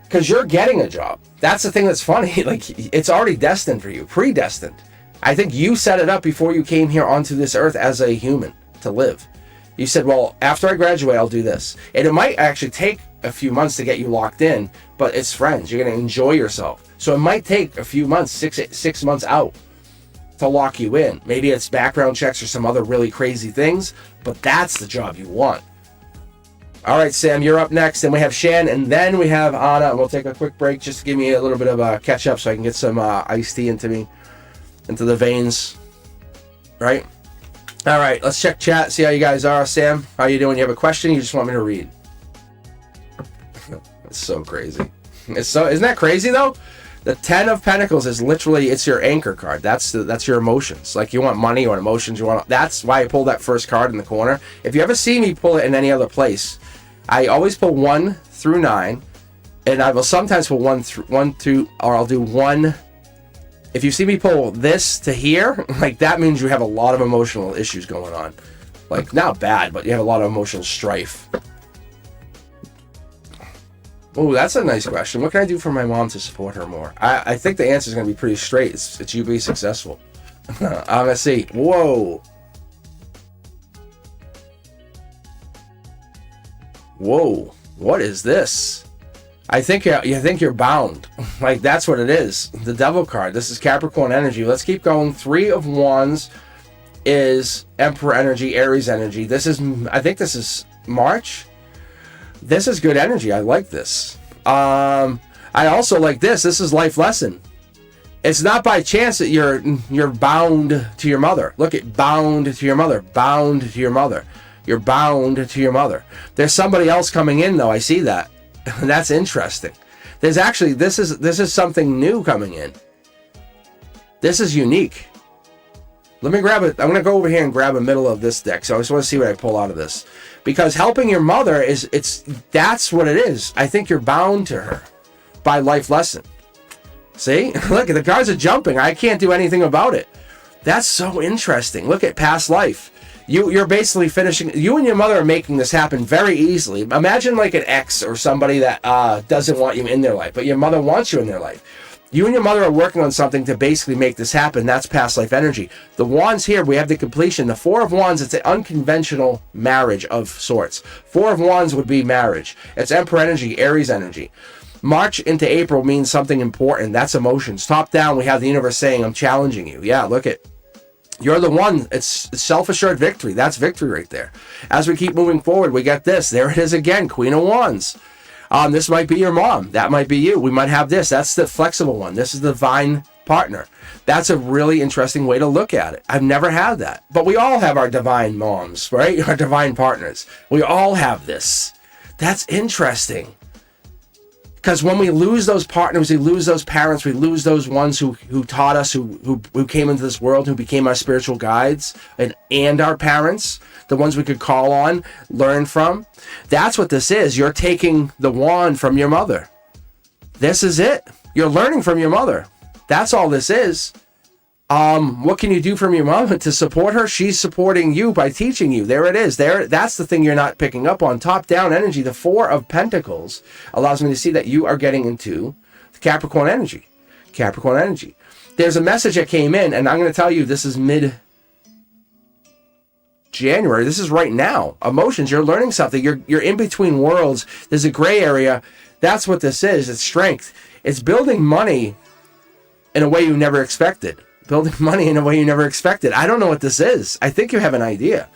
because you're getting a job. That's the thing that's funny. Like, it's already destined for you. Predestined. I think you set it up before you came here onto this earth as a human to live. You said, well, after I graduate, I'll do this. And it might actually take a few months to get you locked in, but it's friends. You're going to enjoy yourself. So it might take a few months, six months out to lock you in. Maybe it's background checks or some other really crazy things, but that's the job you want. All right, Sam, you're up next. Then we have Shan, and then we have Anna. And we'll take a quick break just to give me a little bit of a catch up so I can get some iced tea into the veins. Right? All right, let's check chat, see how you guys are. Sam, how you doing? You have a question? You just want me to read? It's so crazy. Isn't that crazy though? The 10 of Pentacles is literally, it's your anchor card. That's your emotions. Like, you want money or emotions. That's why I pulled that first card in the corner. If you ever see me pull it in any other place, I always pull 1 through 9, and I will sometimes pull 1 through, or I'll do 1. If you see me pull this to here, like, that means you have a lot of emotional issues going on. Like, not bad, but you have a lot of emotional strife. Oh, that's a nice question. What can I do for my mom to support her more? I think the answer is going to be pretty straight. It's you be successful. I'm going to see. Whoa. Whoa. What is this? I think you think you're bound. Like, that's what it is. The Devil card. This is Capricorn energy. Let's keep going. 3 of Wands is Emperor energy, Aries energy. I think this is March. This is good energy. I like this. I also like this. This is life lesson. It's not by chance that you're bound to your mother. Look at bound to your mother. Bound to your mother. You're bound to your mother. There's somebody else coming in though. I see that. That's interesting. There's actually this is something new coming in. This is unique. Let me grab it. I'm going to go over here and grab a middle of this deck. So I just want to see what I pull out of this. Because helping your mother that's what it is. I think you're bound to her by life lesson. See? Look, the cards are jumping. I can't do anything about it. That's so interesting. Look at past life. You're basically finishing. You and your mother are making this happen very easily. Imagine like an ex or somebody that doesn't want you in their life, but your mother wants you in their life. You and your mother are working on something to basically make this happen. That's past life energy. The Wands here, we have the completion. The 4 of Wands, it's an unconventional marriage of sorts. 4 of Wands would be marriage. It's Emperor energy, Aries energy. March into April means something important. That's emotions. Top down, we have the universe saying, I'm challenging you. Yeah, look at. You're the one. It's self-assured victory. That's victory right there. As we keep moving forward, we get this. There it is again, Queen of Wands. This might be your mom. That might be you. We might have this. That's the flexible one. This is the divine partner. That's a really interesting way to look at it. I've never had that. But we all have our divine moms, right? Our divine partners. We all have this. That's interesting. Because when we lose those partners, we lose those parents, we lose those ones who taught us, who came into this world, who became our spiritual guides, and our parents, the ones we could call on, learn from. That's what this is. You're taking the wand from your mother. This is it. You're learning from your mother. That's all this is. What can you do from your mom to support her? She's supporting you by teaching you. There it is. That's the thing you're not picking up on. Top down energy. The 4 of Pentacles allows me to see that you are getting into Capricorn energy. Capricorn energy. There's a message that came in, and I'm going to tell you this is mid-January. This is right now. Emotions. You're learning something. You're in between worlds. There's a gray area. That's what this is. It's strength. It's building money in a way you never expected. Building money in a way you never expected. I don't know what this is. I think you have an idea.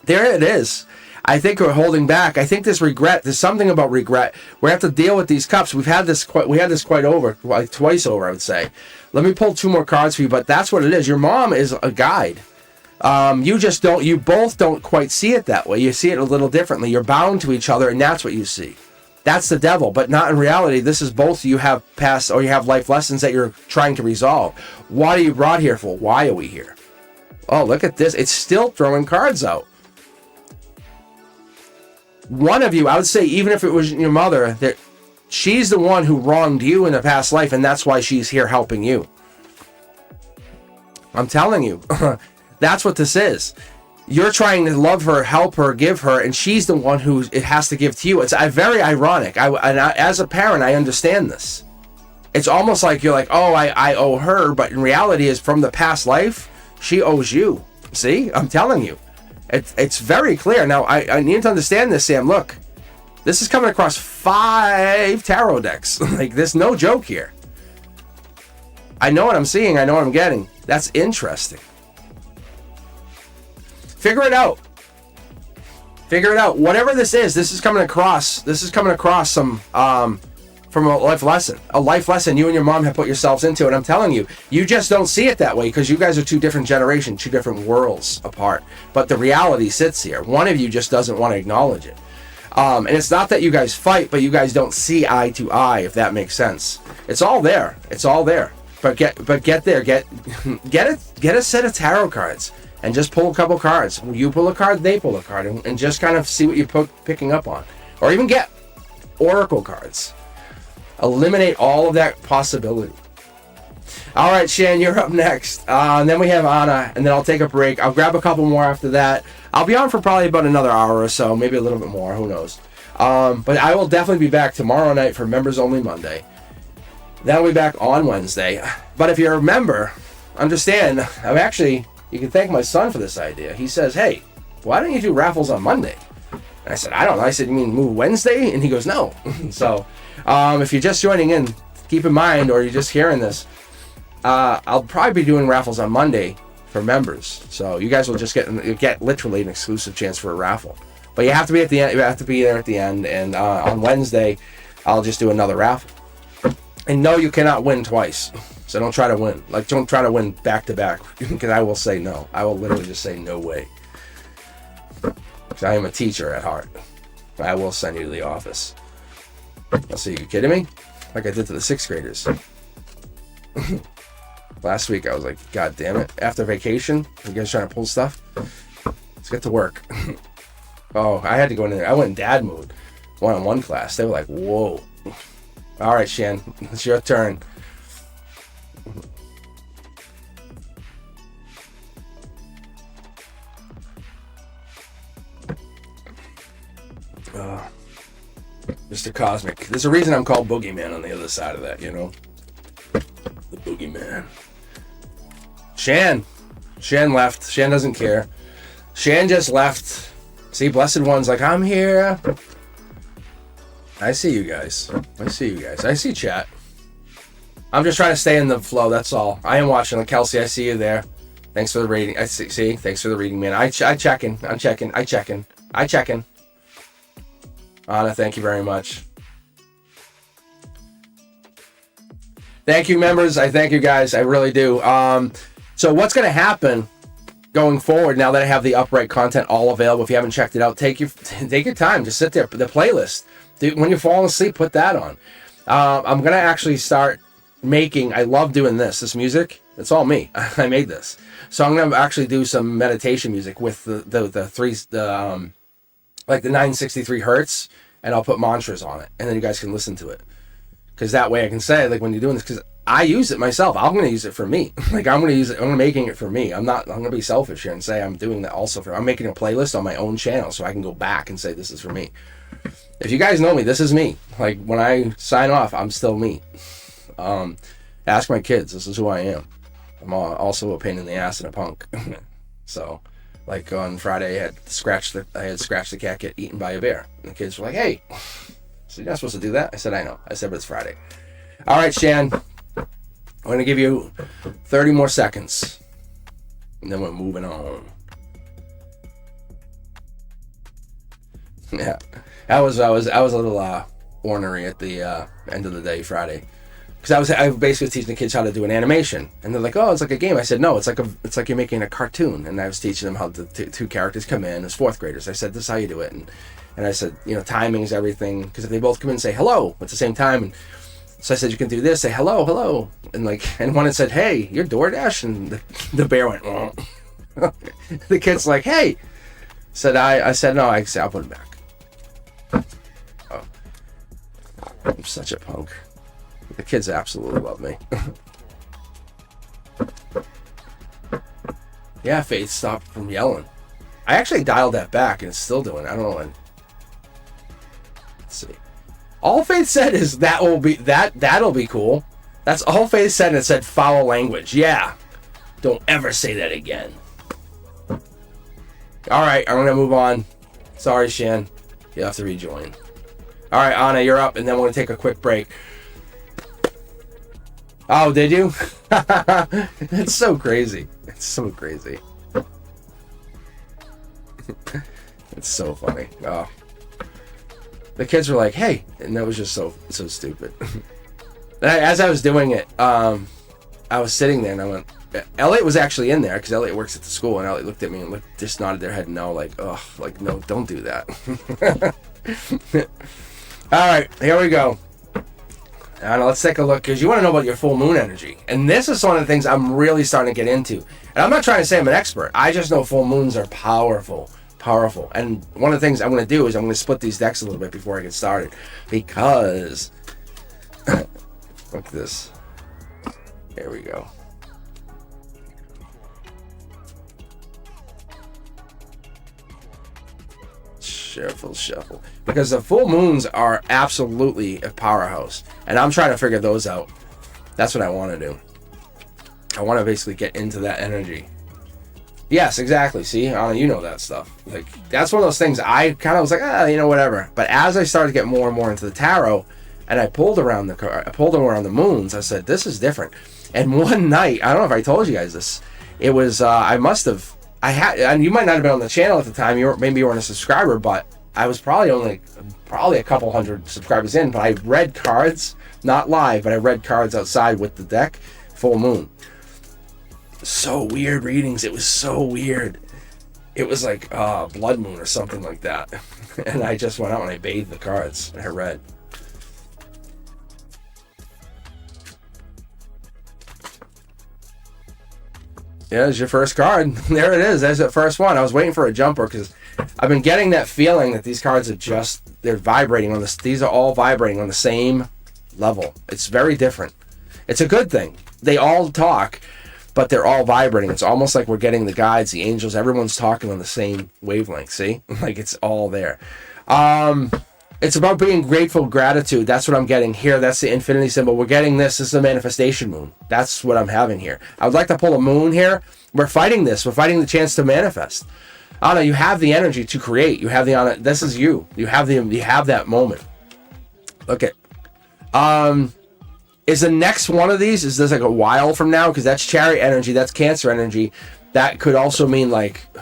There it is. I think we're holding back. I think there's regret. There's something about regret. We have to deal with these cups. We had this quite over, like twice over, I would say. Let me pull 2 more cards for you, but that's what it is. Your mom is a guide. You both don't quite see it that way. You see it a little differently. You're bound to each other, and that's what you see. That's the devil, but not in reality. This is both you have past or you have life lessons that you're trying to resolve. What are you brought here for? Why are we here? Oh, look at this. It's still throwing cards out. One of you, I would say, even if it was your mother, that she's the one who wronged you in a past life, and that's why she's here helping you. I'm telling you. That's what this is. You're trying to love her, help her, give her, and she's the one who it has to give to you. It's very ironic. As a parent, I understand this. It's almost like you're like, oh, I owe her, but in reality, is from the past life, she owes you. See? I'm telling you. It's very clear. Now, I need to understand this, Sam. Look, this is coming across 5 tarot decks. Like, there's no joke here. I know what I'm seeing. I know what I'm getting. That's interesting. Figure it out. Figure it out. Whatever this is coming across. This is coming across some from a life lesson. A life lesson you and your mom have put yourselves into. And I'm telling you, you just don't see it that way because you guys are 2 different generations, 2 different worlds apart. But the reality sits here. One of you just doesn't want to acknowledge it. And it's not that you guys fight, but you guys don't see eye to eye, if that makes sense. It's all there. It's all there. But get there. Get a set of tarot cards. And just pull a couple cards. You pull a card, they pull a card, and just kind of see what you're picking up on. Or even get oracle cards. Eliminate all of that possibility. All right, Shan, you're up next. And then we have Anna, and then I'll take a break. I'll grab a couple more after that. I'll be on for probably about another hour or so, maybe a little bit more, who knows. But I will definitely be back tomorrow night for Members Only Monday. Then I'll be back on Wednesday. But if you're a member, understand, you can thank my son for this idea. He says, hey, why don't you do raffles on Monday? And I said, I don't know. I said, you mean move Wednesday? And he goes, no. So if you're just joining in, keep in mind, or you're just hearing this, I'll probably be doing raffles on Monday for members. So you guys will just get literally an exclusive chance for a raffle. But you have to be at the end. You have to be there at the end. And on Wednesday, I'll just do another raffle. And no, you cannot win twice. So don't try to win. Like, don't try to win back to back. Because I will say no. I will literally just say no way. Because I am a teacher at heart. I will send you to the office. Let's see, you kidding me? Like I did to the 6th graders. Last week I was like, God damn it. After vacation, you guys trying to pull stuff? Let's get to work. Oh, I had to go in there. I went in dad mode. One-on-one class. They were like, whoa. All right, Shan. It's your turn. Mr. Cosmic. There's a reason I'm called Boogeyman on the other side of that, you know? The Boogeyman. Shan left. Shan doesn't care. Shan just left. See, Blessed One's like, I'm here. I see you guys. I see chat. I'm just trying to stay in the flow, that's all. I am watching. Kelsey, I see you there. Thanks for the reading. See? Thanks for the reading, man. I check in. Anna, thank you very much. Thank you, members. I thank you guys. I really do. So what's going to happen going forward now that I have the upright content all available? If you haven't checked it out, take your time. Just sit there. The playlist. When you're falling asleep, put that on. I'm going to actually start making. I love doing this music. It's all me. I made this. So I'm going to actually do some meditation music with the 963 hertz, and I'll put mantras on it, and then you guys can listen to it. Because that way I can say, like, when you're doing this, because I use it myself. I'm going to use it for me. Like, I'm going to use it. I'm making it for me. I'm going to be selfish here and say I'm doing that also I'm making a playlist on my own channel so I can go back and say this is for me. If you guys know me, this is me. Like, when I sign off, I'm still me. Ask my kids. This is who I am. I'm also a pain in the ass and a punk. So, like, on Friday, I had scratched the cat get eaten by a bear. And the kids were like, hey, so you're not supposed to do that? I said, I know. I said, but it's Friday. All right, Shan. I'm going to give you 30 more seconds. And then we're moving on. Yeah. I was a little ornery at the end of the day, Friday. because I was basically teaching the kids how to do an animation, and they're like, "Oh, it's like a game." I said, "No, it's like you're making a cartoon." And I was teaching them how the two characters come in as fourth graders. I said, "This is how you do it," and I said, timing is everything, because if they both come in and say hello at the same time, and so I said, "You can do this, say hello, hello," and one had said, "Hey, you're DoorDash," and the bear went, "Oh." The kid's like, "Hey," I said, "No," I'll put it back. Oh, I'm such a punk. The kids absolutely love me. Yeah, Faith stopped from yelling. I actually dialed that back and it's still doing it. I don't know when. Let's see. All Faith said is that'll be cool. That's all Faith said, and it said foul language. Yeah. Don't ever say that again. Alright, I'm gonna move on. Sorry, Shan. You'll have to rejoin. Alright, Anna, you're up, and then we're gonna take a quick break. Oh, did you? It's so crazy. It's so crazy. It's so funny. Oh. The kids were like, "Hey," and that was just so stupid. As I was doing it, I was sitting there and I went, Elliot was actually in there because Elliot works at the school, and Elliot looked at me and just nodded their head no, no, don't do that. Alright, here we go. Now let's take a look, because you want to know about your full moon energy. And this is one of the things I'm really starting to get into. And I'm not trying to say I'm an expert. I just know full moons are powerful. Powerful. And one of the things I'm going to do is I'm going to split these decks a little bit before I get started. Because, look at this. There we go. Shuffle. Because the full moons are absolutely a powerhouse. And I'm trying to figure those out. That's what I want to do. I want to basically get into that energy. Yes, exactly. See, Anna, you know that stuff. That's one of those things I kind of was like, whatever. But as I started to get more and more into the tarot, and I pulled around the moons, I said, this is different. And one night, I don't know if I told you guys this, it was, and you might not have been on the channel at the time, maybe you weren't a subscriber, but I was probably a couple hundred subscribers in, but I read cards, not live, but I read cards outside with the deck, full moon. So weird readings. It was so weird. It was like blood moon or something like that. And I just went out and I bathed the cards and I read. Yeah, there's your first card. There it is. There's the first one. I was waiting for a jumper because I've been getting that feeling that these cards they're vibrating on this. These are all vibrating on the same level. It's very different. It's a good thing. They all talk, but they're all vibrating. It's almost like we're getting the guides, the angels, everyone's talking on the same wavelength. See? It's all there. It's about being grateful, gratitude. That's what I'm getting here. That's the infinity symbol. We're getting this. This is a manifestation moon. That's what I'm having here. I would like to pull a moon here. We're fighting this. We're fighting the chance to manifest. Anna, you have the energy to create. You have the Anna. This is you. You have that moment. Look at. Is the next one of these? Is this like a while from now? Because that's Chariot energy. That's Cancer energy. That could also mean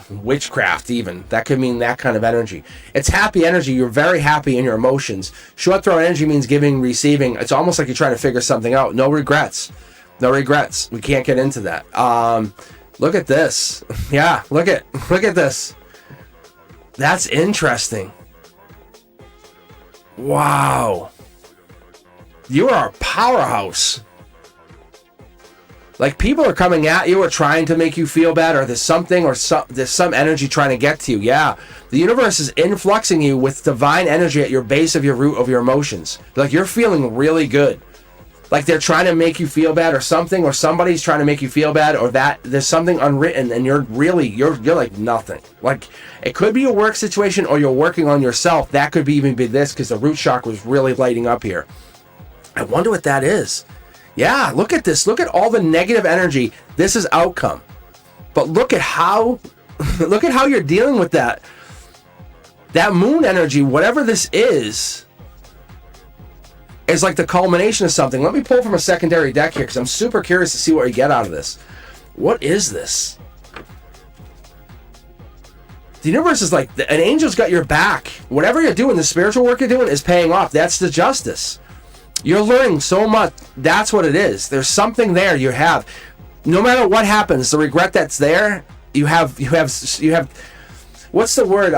witchcraft even. That could mean that kind of energy. It's happy energy. You're very happy in your emotions. Short throw energy means giving, receiving. It's almost like you're trying to figure something out. No regrets. No regrets. We can't get into that. Look at this. Yeah, look at this. That's interesting. Wow. You are a powerhouse. People are coming at you or trying to make you feel bad, or there's some energy trying to get to you. Yeah. The universe is influxing you with divine energy at your base of your root of your emotions. You're feeling really good. They're trying to make you feel bad or somebody's trying to make you feel bad, or that there's something unwritten and you're like nothing. It could be a work situation or you're working on yourself. That could even be this, because the root chakra is really lighting up here. I wonder what that is. Yeah, look at this. Look at all the negative energy. This is outcome. But look at how you're dealing with that. That moon energy, whatever this is like the culmination of something. Let me pull from a secondary deck here because I'm super curious to see what we get out of this. What is this? The universe is like, an angel's got your back. Whatever you're doing, the spiritual work you're doing is paying off. That's the justice. You're learning so much. That's what it is. There's something there you have. No matter what happens, the regret that's there, you have. What's the word?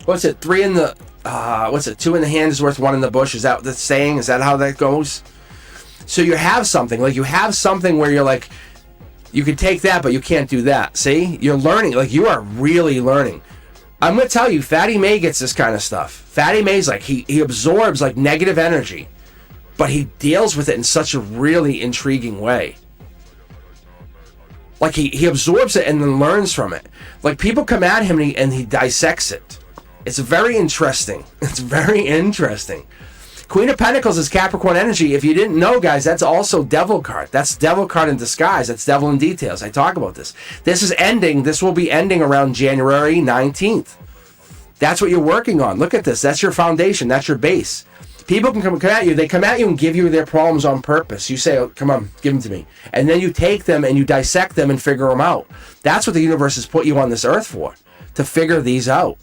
What's it? Two in the hand is worth one in the bush. Is that the saying? Is that how that goes? So you have something. Like, you have something where you're like, you can take that, but you can't do that. See? You're learning. Like, you are really learning. I'm going to tell you, Fatty May gets this kind of stuff. Fatty May's like, he absorbs like negative energy, but he deals with it in such a really intriguing way. Like, he absorbs it and then learns from it. Like, people come at him and he dissects it. It's very interesting. It's very interesting. Queen of Pentacles is Capricorn energy. If you didn't know, guys, that's also Devil card. That's Devil card in disguise. That's Devil in details. I talk about this. This is ending. This will be ending around January 19th. That's what you're working on. Look at this. That's your foundation. That's your base. People can come at you. They come at you and give you their problems on purpose. You say, oh, come on, give them to me. And then you take them and you dissect them and figure them out. That's what the universe has put you on this earth for, to figure these out.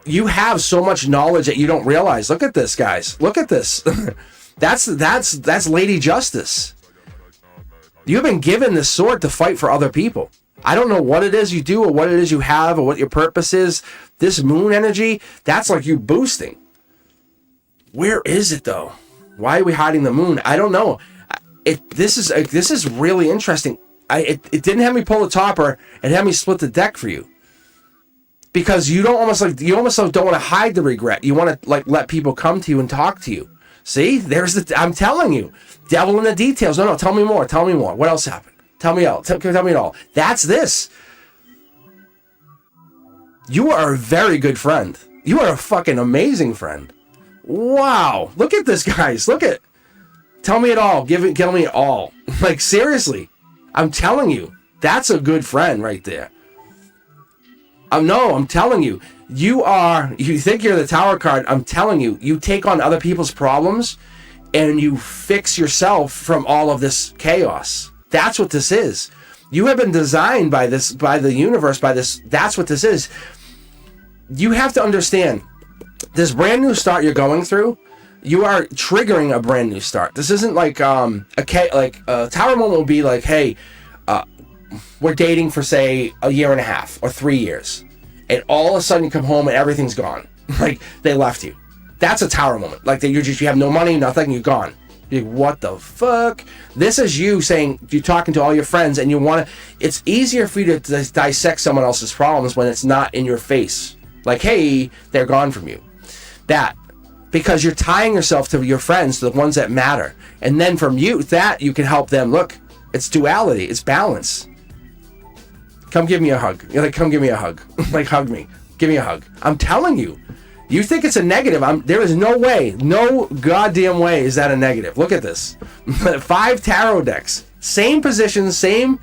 You have so much knowledge that you don't realize. Look at this, guys. Look at this. That's Lady Justice. You've been given this sword to fight for other people. I don't know what it is you do or what it is you have or what your purpose is. This moon energy, that's like you boosting. Where is it though? Why are we hiding the moon? I don't know. This is really interesting. It didn't have me pull the topper. It had me split the deck for you. Because you almost don't want to hide the regret. You want to like let people come to you and talk to you. See, I'm telling you, devil in the details. No, tell me more. Tell me more. What else happened? Tell me all. Tell me it all. That's this. You are a very good friend. You are a fucking amazing friend. Wow. Look at this, guys. Look at. Tell me it all. Give me it all. Like, seriously. I'm telling you. That's a good friend right there. No, I'm telling you. You think you're the Tower card. I'm telling you. You take on other people's problems and you fix yourself from all of this chaos. That's what this is. You have been designed by the universe, by this. That's what this is. You have to understand this brand new start you're going through. You are triggering a brand new start. This isn't like a Tower moment will be like, hey, we're dating for say a year and a half or 3 years, and all of a sudden you come home and everything's gone. Like they left you. That's a Tower moment. Like you have no money, nothing, you're gone. You're like, what the fuck? This is you saying, you're talking to all your friends and you want to. It's easier for you to dissect someone else's problems when it's not in your face. Like, hey, they're gone from you. That. Because you're tying yourself to your friends, to the ones that matter. And then from you can help them. Look, it's duality. It's balance. Come give me a hug. You're like, come give me a hug. Like, hug me. Give me a hug. I'm telling you. You think it's a negative. There is no way, no goddamn way is that a negative. Look at this. 5 tarot decks. Same position, same,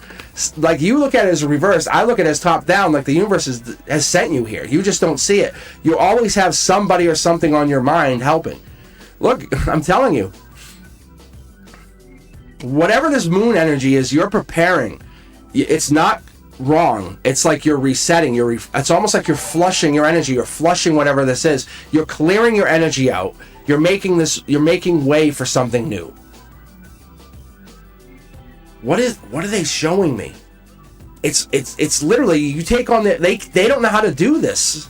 like you look at it as reversed. I look at it as top down, like the universe has sent you here. You just don't see it. You always have somebody or something on your mind helping. Look, I'm telling you. Whatever this moon energy is, you're preparing. It's not wrong. It's like you're resetting. It's almost like you're flushing your energy. You're flushing whatever this is. You're clearing your energy out. You're making way for something new. What are they showing me? It's literally you take on they don't know how to do this.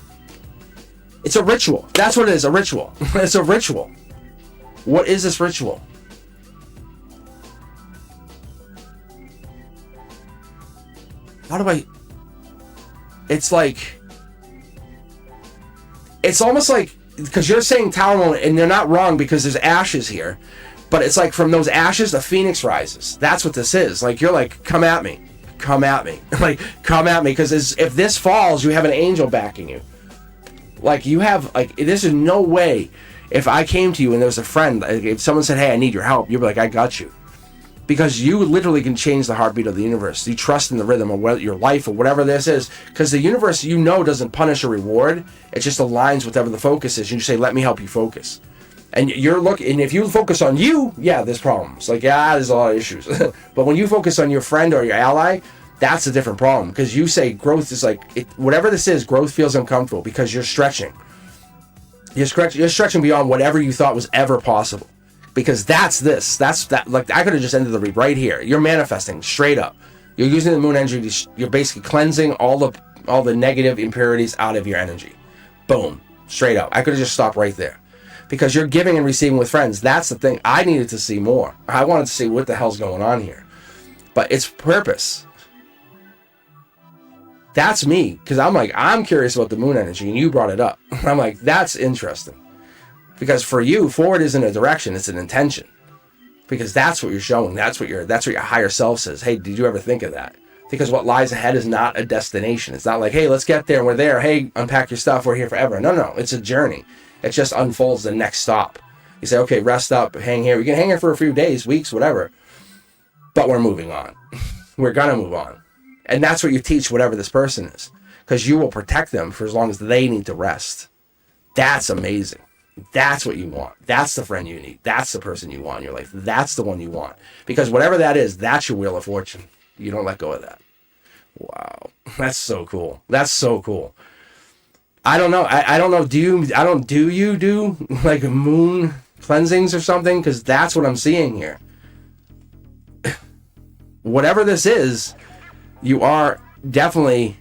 It's a ritual. That's what it is, a ritual. It's a ritual. What is this ritual? It's almost like, because you're saying Tower moment, and they're not wrong because there's ashes here, but it's like from those ashes, the phoenix rises. That's what this is. Like, you're like, come at me. Like, come at me, because if this falls, you have an angel backing you. Like, you have, like, this is no way. If I came to you and there was a friend, like, if someone said, hey, I need your help, you'd be like, I got you. Because you literally can change the heartbeat of the universe. You trust in the rhythm of your life or whatever this is. Because the universe, doesn't punish or reward. It just aligns with whatever the focus is. You say, let me help you focus. And and if you focus on you, yeah, there's problems. Like, yeah, there's a lot of issues. But when you focus on your friend or your ally, that's a different problem. Because you say growth is like, whatever this is, growth feels uncomfortable because you're stretching. You're stretching beyond whatever you thought was ever possible. Because that's that. Like, I could have just ended the read right here. You're manifesting straight up. You're using the moon energy. You're basically cleansing all the negative impurities out of your energy. Boom, straight up. I could have just stopped right there. Because you're giving and receiving with friends. That's the thing. I needed to see more. I wanted to see what the hell's going on here. But it's purpose. That's me. Because I'm curious about the moon energy, and you brought it up. I'm like, that's interesting. Because for you, forward isn't a direction, it's an intention. Because that's what you're showing. That's what your higher self says. Hey, did you ever think of that? Because what lies ahead is not a destination. It's not like, hey, let's get there and we're there. Hey, unpack your stuff, we're here forever. No, it's a journey. It just unfolds the next stop. You say, okay, rest up, hang here. We can hang here for a few days, weeks, whatever. But we're moving on. We're gonna move on. And that's what you teach whatever this person is. Because you will protect them for as long as they need to rest. That's amazing. That's what you want. That's the friend you need. That's the person you want in your life. That's the one you want. Because whatever that is, that's your wheel of fortune. You don't let go of that. Wow. That's so cool. That's so cool. I don't know. I don't know. Do you do like moon cleansings or something? Because that's what I'm seeing here. Whatever this is, you are definitely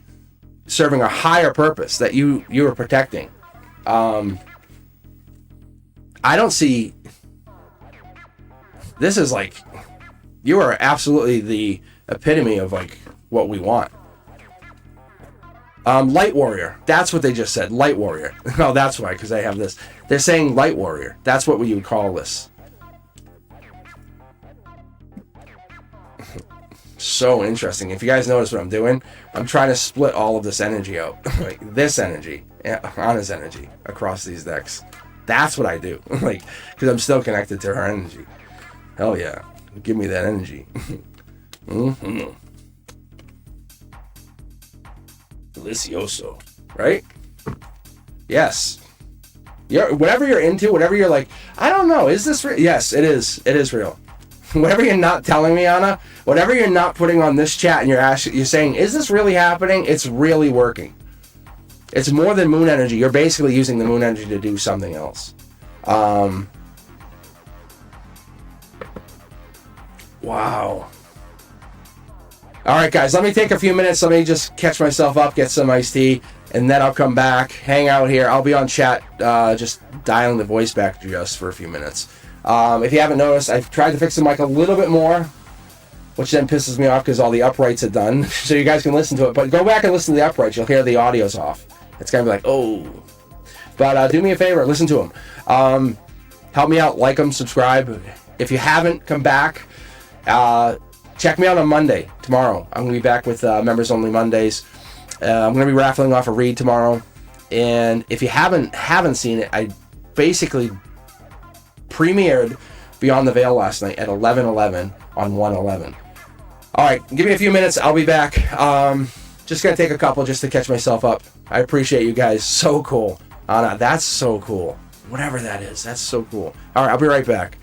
serving a higher purpose that you are protecting. I don't see. This is like, you are absolutely the epitome of like what we want. Light warrior. That's what they just said. Light warrior. Oh, that's why, because I have this. They're saying light warrior. That's what you would call this. So interesting. If you guys notice what I'm doing, I'm trying to split all of this energy out. Like this energy, Anna's energy, across these decks. That's what I do. Like, because I'm still connected to her energy. Hell yeah. Give me that energy. Mm-hmm. Delicioso. Right? Yes. Whatever you're into, whatever you're like, I don't know, is this real? Yes, it is. It is real. Whatever you're not telling me, Anna, whatever you're not putting on this chat and you're saying, is this really happening? It's really working. It's more than moon energy. You're basically using the moon energy to do something else. Wow. All right, guys, let me take a few minutes. Let me just catch myself up, get some iced tea, and then I'll come back, hang out here. I'll be on chat, just dialing the voice back just for a few minutes. If you haven't noticed, I've tried to fix the mic a little bit more, which then pisses me off because all the uprights are done, so you guys can listen to it. But go back and listen to the uprights. You'll hear the audio's off. It's going to be like, oh. But do me a favor, listen to them. Help me out, like them, subscribe. If you haven't, come back. Check me out on Monday, tomorrow. I'm going to be back with Members Only Mondays. I'm going to be raffling off a read tomorrow. And if you haven't seen it, I basically premiered Beyond the Veil last night at 11:11 on 111. All right, give me a few minutes. I'll be back. Just going to take a couple just to catch myself up. I appreciate you guys. So cool. Anna, that's so cool. Whatever that is, that's so cool. All right, I'll be right back.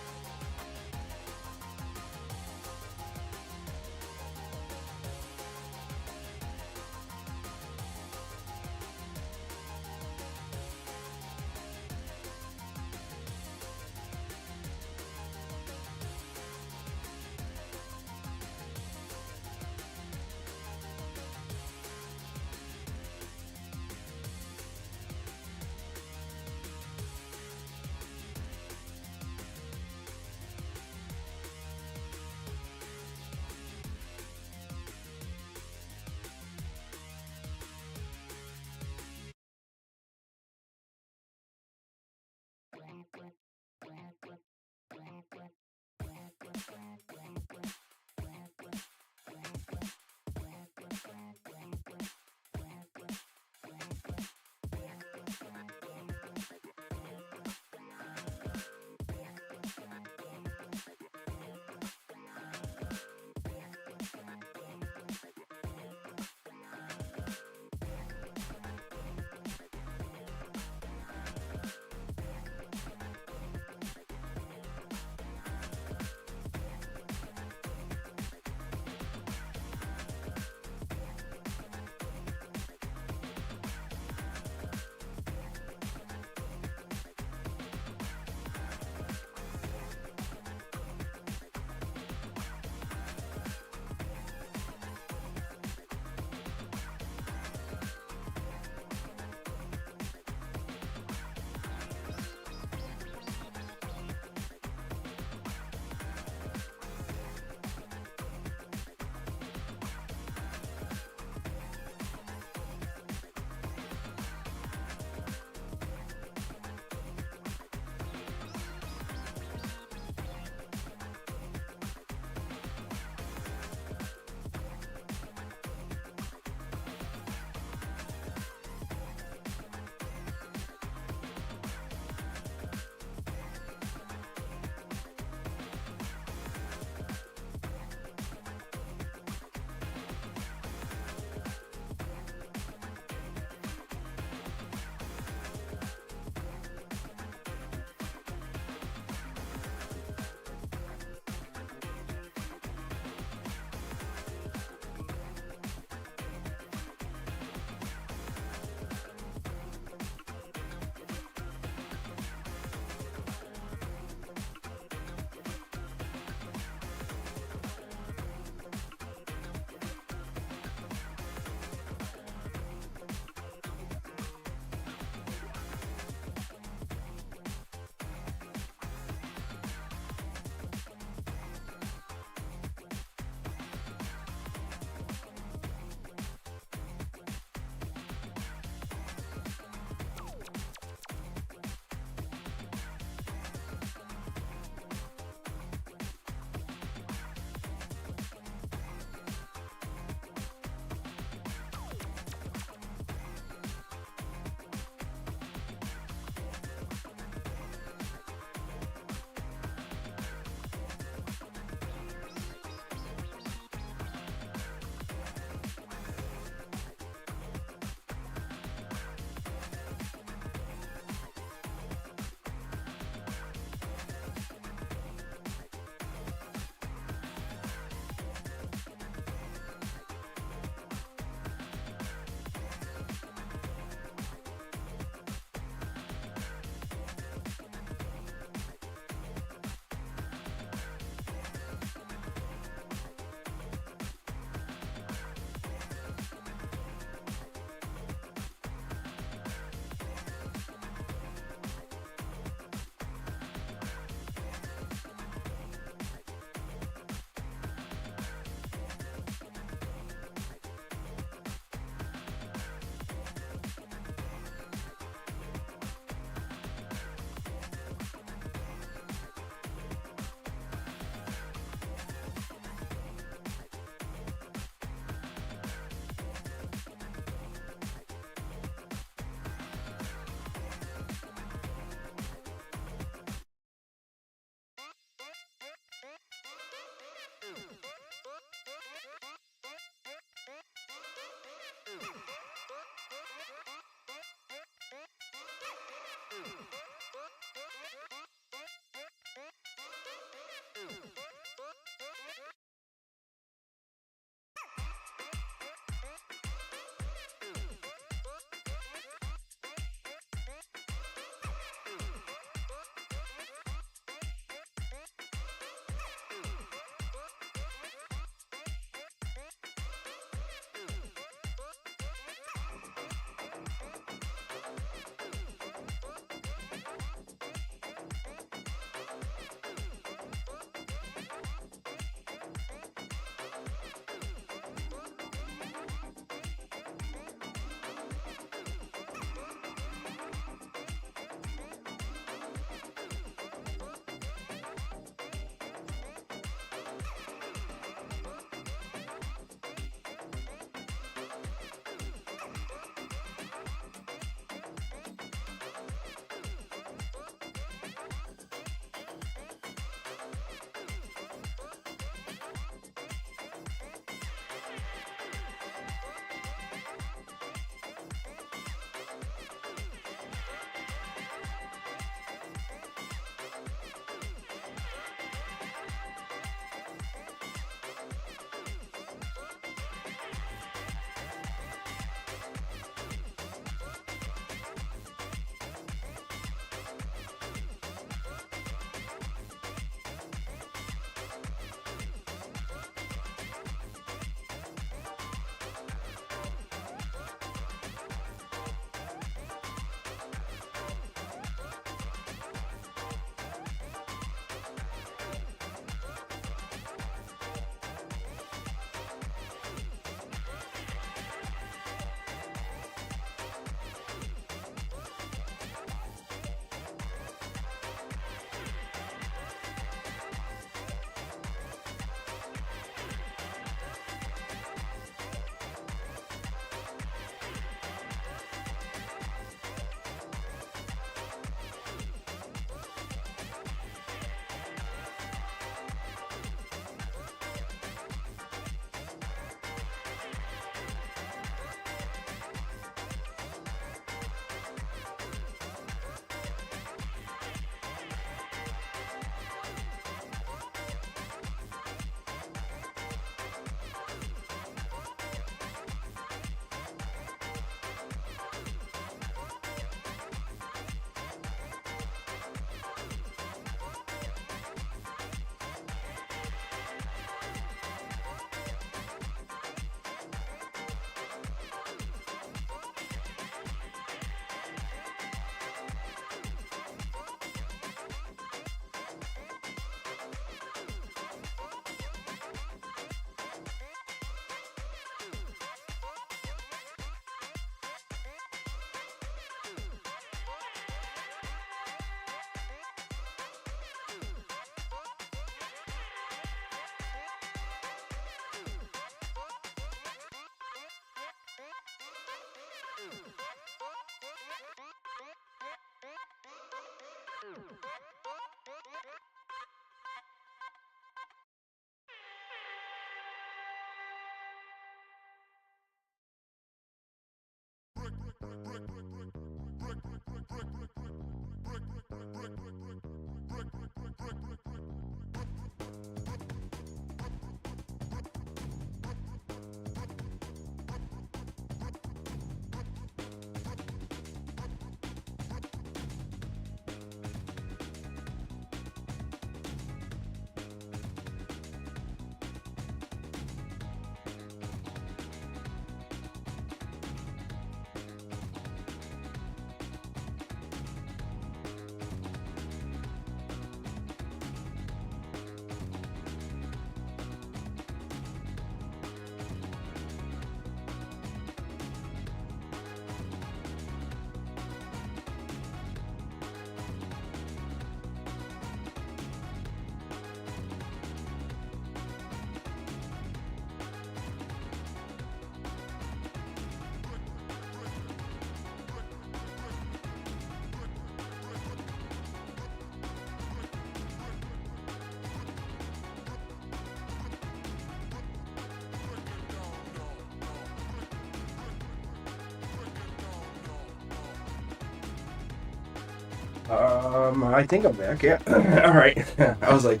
I think I'm back. Yeah. All right. I was like,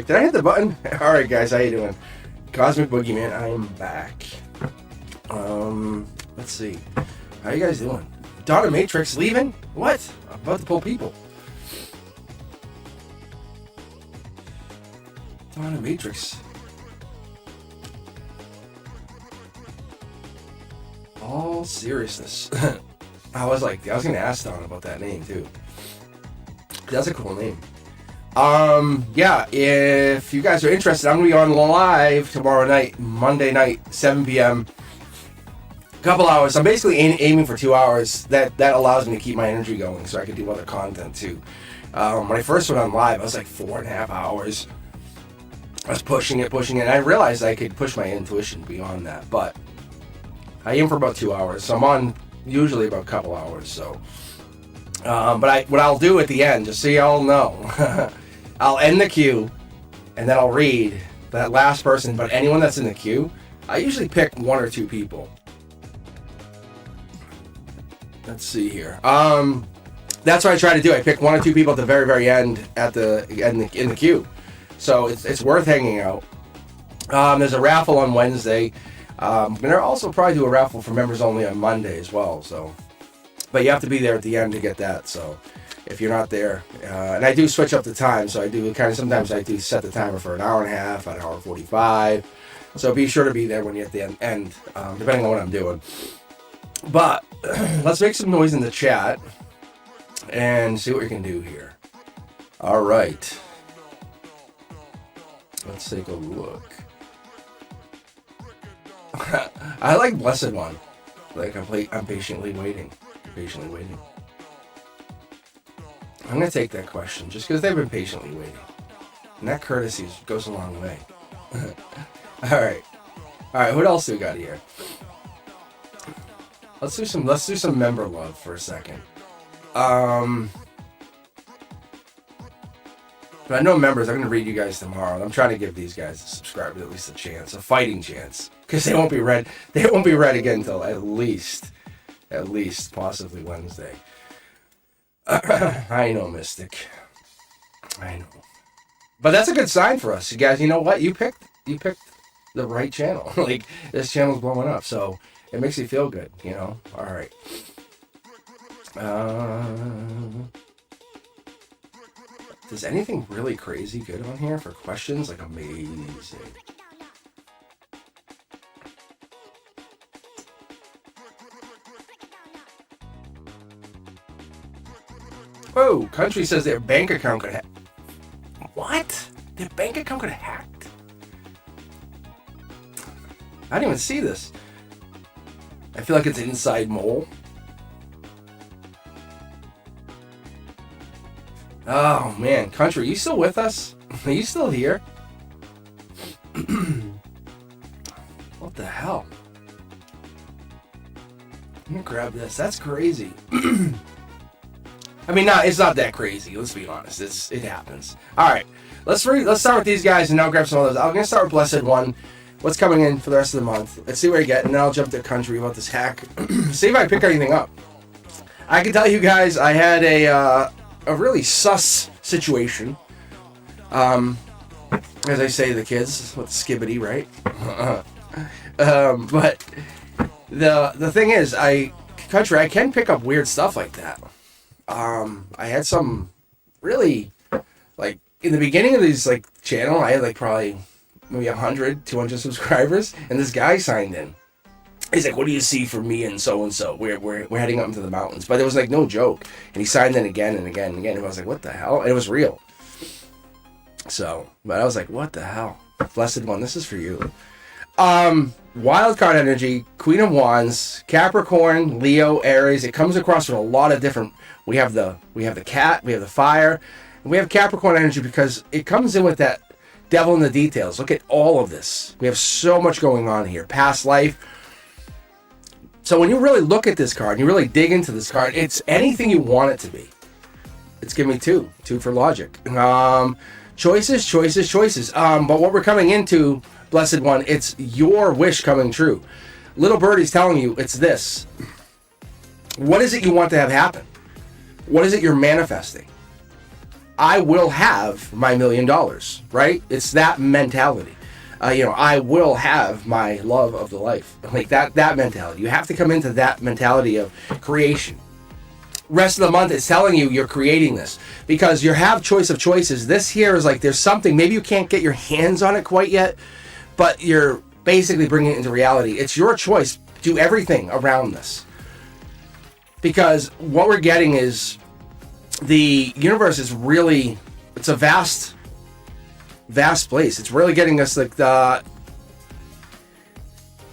did I hit the button? All right, guys, how you doing? Cosmic Boogeyman, I am back. Let's see. How you guys doing? Donna Matrix leaving? What? I'm about to pull people. Donna Matrix. All seriousness. I was gonna ask Donna about that name too. That's a cool name. Yeah, if you guys are interested, I'm gonna be on live tomorrow night, Monday night, 7 p.m. Couple hours. I'm basically aiming for 2 hours. That allows me to keep my energy going, so I can do other content too. When I first went on live, I was like 4.5 hours. I was pushing it. I realized I could push my intuition beyond that, but I aim for about 2 hours. So I'm on usually about a couple hours. So, but what I'll do at the end, just so y'all know, I'll end the queue, and then I'll read that last person. But anyone that's in the queue, I usually pick 1 or 2 people. Let's see here. That's what I try to do. I pick 1 or 2 people at the very, very end in the queue. So it's worth hanging out. There's a raffle on Wednesday. I'm gonna also probably do a raffle for members only on Monday as well. So, but you have to be there at the end to get that. So, if you're not there, and I do switch up the time. So I do sometimes I do set the timer for an hour and a half, an hour 45. So be sure to be there when you're at the end, depending on what I'm doing. But let's make some noise in the chat and see what we can do here. All right. Let's take a look. I like Blessed One. Like I'm patiently waiting. I'm gonna take that question just because they've been patiently waiting, and that courtesy goes a long way. All right. What else do we got here? Let's do some member love for a second. But I know members, I'm going to read you guys tomorrow. I'm trying to give these guys a subscriber at least a chance, a fighting chance. Because they won't be read again until at least possibly Wednesday. I know, Mystic. I know. But that's a good sign for us. You guys, you know what? You picked the right channel. Like, this channel's blowing up. So it makes you feel good, you know? All right. Does anything really crazy good on here for questions? Like, amazing. Oh, Country says their bank account got hacked. What? Their bank account got hacked? I didn't even see this. I feel like it's an inside mole. Oh man, Country, are you still with us? Are you still here? What the hell? I'm gonna grab this. That's crazy. I mean, it's not that crazy. Let's be honest. It happens. All right, let's start with these guys and now grab some of those. I'm gonna start with Blessed One. What's coming in for the rest of the month? Let's see what I get, and then I'll jump to country about this hack. See if I pick anything up. I can tell you guys, I had a really sus situation. As I say to the kids, with skibbity, right? But the thing is, I can pick up weird stuff like that. I had some really, like, in the beginning of these, like, channel, I had, like, probably maybe 100, 200 subscribers, and this guy signed in. He's like, what do you see for me and so-and-so? We're heading up into the mountains. But it was, like, no joke. And he signed in again and again and again, and I was like, what the hell? And it was real. So, but I was like, what the hell? Blessed One, this is for you. Wild card energy, Queen of Wands, Capricorn, Leo, Aries. It comes across with a lot of different. We have the cat, we have the fire, and we have Capricorn energy because it comes in with that devil in the details. Look at all of this. We have so much going on here. Past life. So when you really look at this card, and you really dig into this card, it's anything you want it to be. It's giving me two for logic. Choices. But what we're coming into, Blessed One, it's your wish coming true. Little birdie's telling you it's this. What is it you want to have happen? What is it you're manifesting? I will have my $1 million, right? It's that mentality. I will have my love of the life. Like that mentality. You have to come into that mentality of creation. Rest of the month is telling you you're creating this because you have choice of choices. This here is like there's something, maybe you can't get your hands on it quite yet, but you're basically bringing it into reality. It's your choice. Do everything around this. Because what we're getting is the universe is really, it's a vast place. It's really getting us like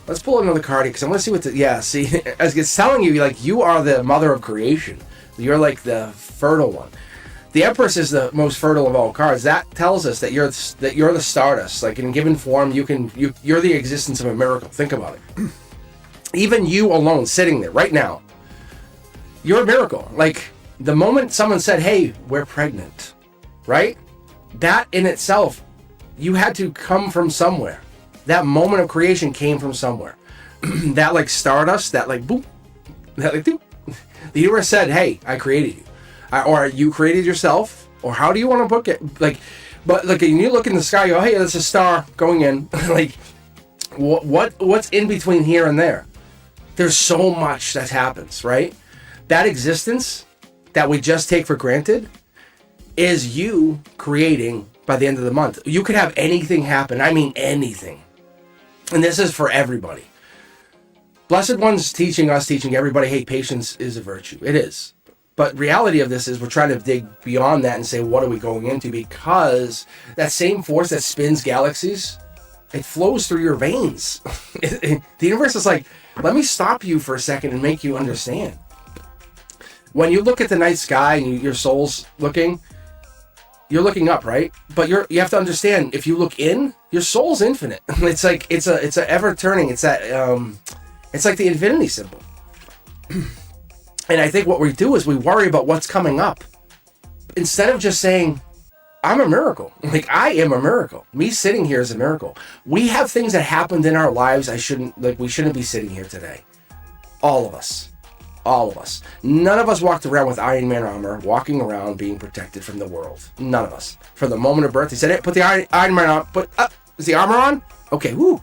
let's pull another card because I want to see see, as it's telling you, like, you are the mother of creation. You're like the fertile one. The Empress is the most fertile of all cards. That tells us that you're the stardust. Like, in given form, you're the existence of a miracle. Think about it. Even you alone, sitting there right now, you're a miracle. Like, the moment someone said, hey, we're pregnant, right? That in itself, you had to come from somewhere. That moment of creation came from somewhere. That, like, stardust, that, like, boop, that, like, doop. The universe said, hey, I created you. Or you created yourself, or how do you want to book it? Like, but like, when you look in the sky, you go, hey, there's a star going in. Like, what's in between here and there? There's so much that happens, right? That existence that we just take for granted is you creating by the end of the month. You could have anything happen. I mean, anything. And this is for everybody. Blessed One's teaching everybody, hey, patience is a virtue. It is. But reality of this is we're trying to dig beyond that and say, what are we going into? Because that same force that spins galaxies, it flows through your veins. The universe is like, let me stop you for a second and make you understand. When you look at the night sky and your soul's looking, you're looking up, right? But you have to understand, if you look in, your soul's infinite. It's like it's a ever turning. It's that it's like the infinity symbol. And I think what we do is we worry about what's coming up instead of just saying, I'm a miracle. Like, I am a miracle. Me sitting here is a miracle. We have things that happened in our lives we shouldn't be sitting here today. All of us. None of us walked around with Iron Man armor, walking around being protected from the world. None of us. From the moment of birth, he said, hey, put the Iron Man on, is the armor on? Okay, woo.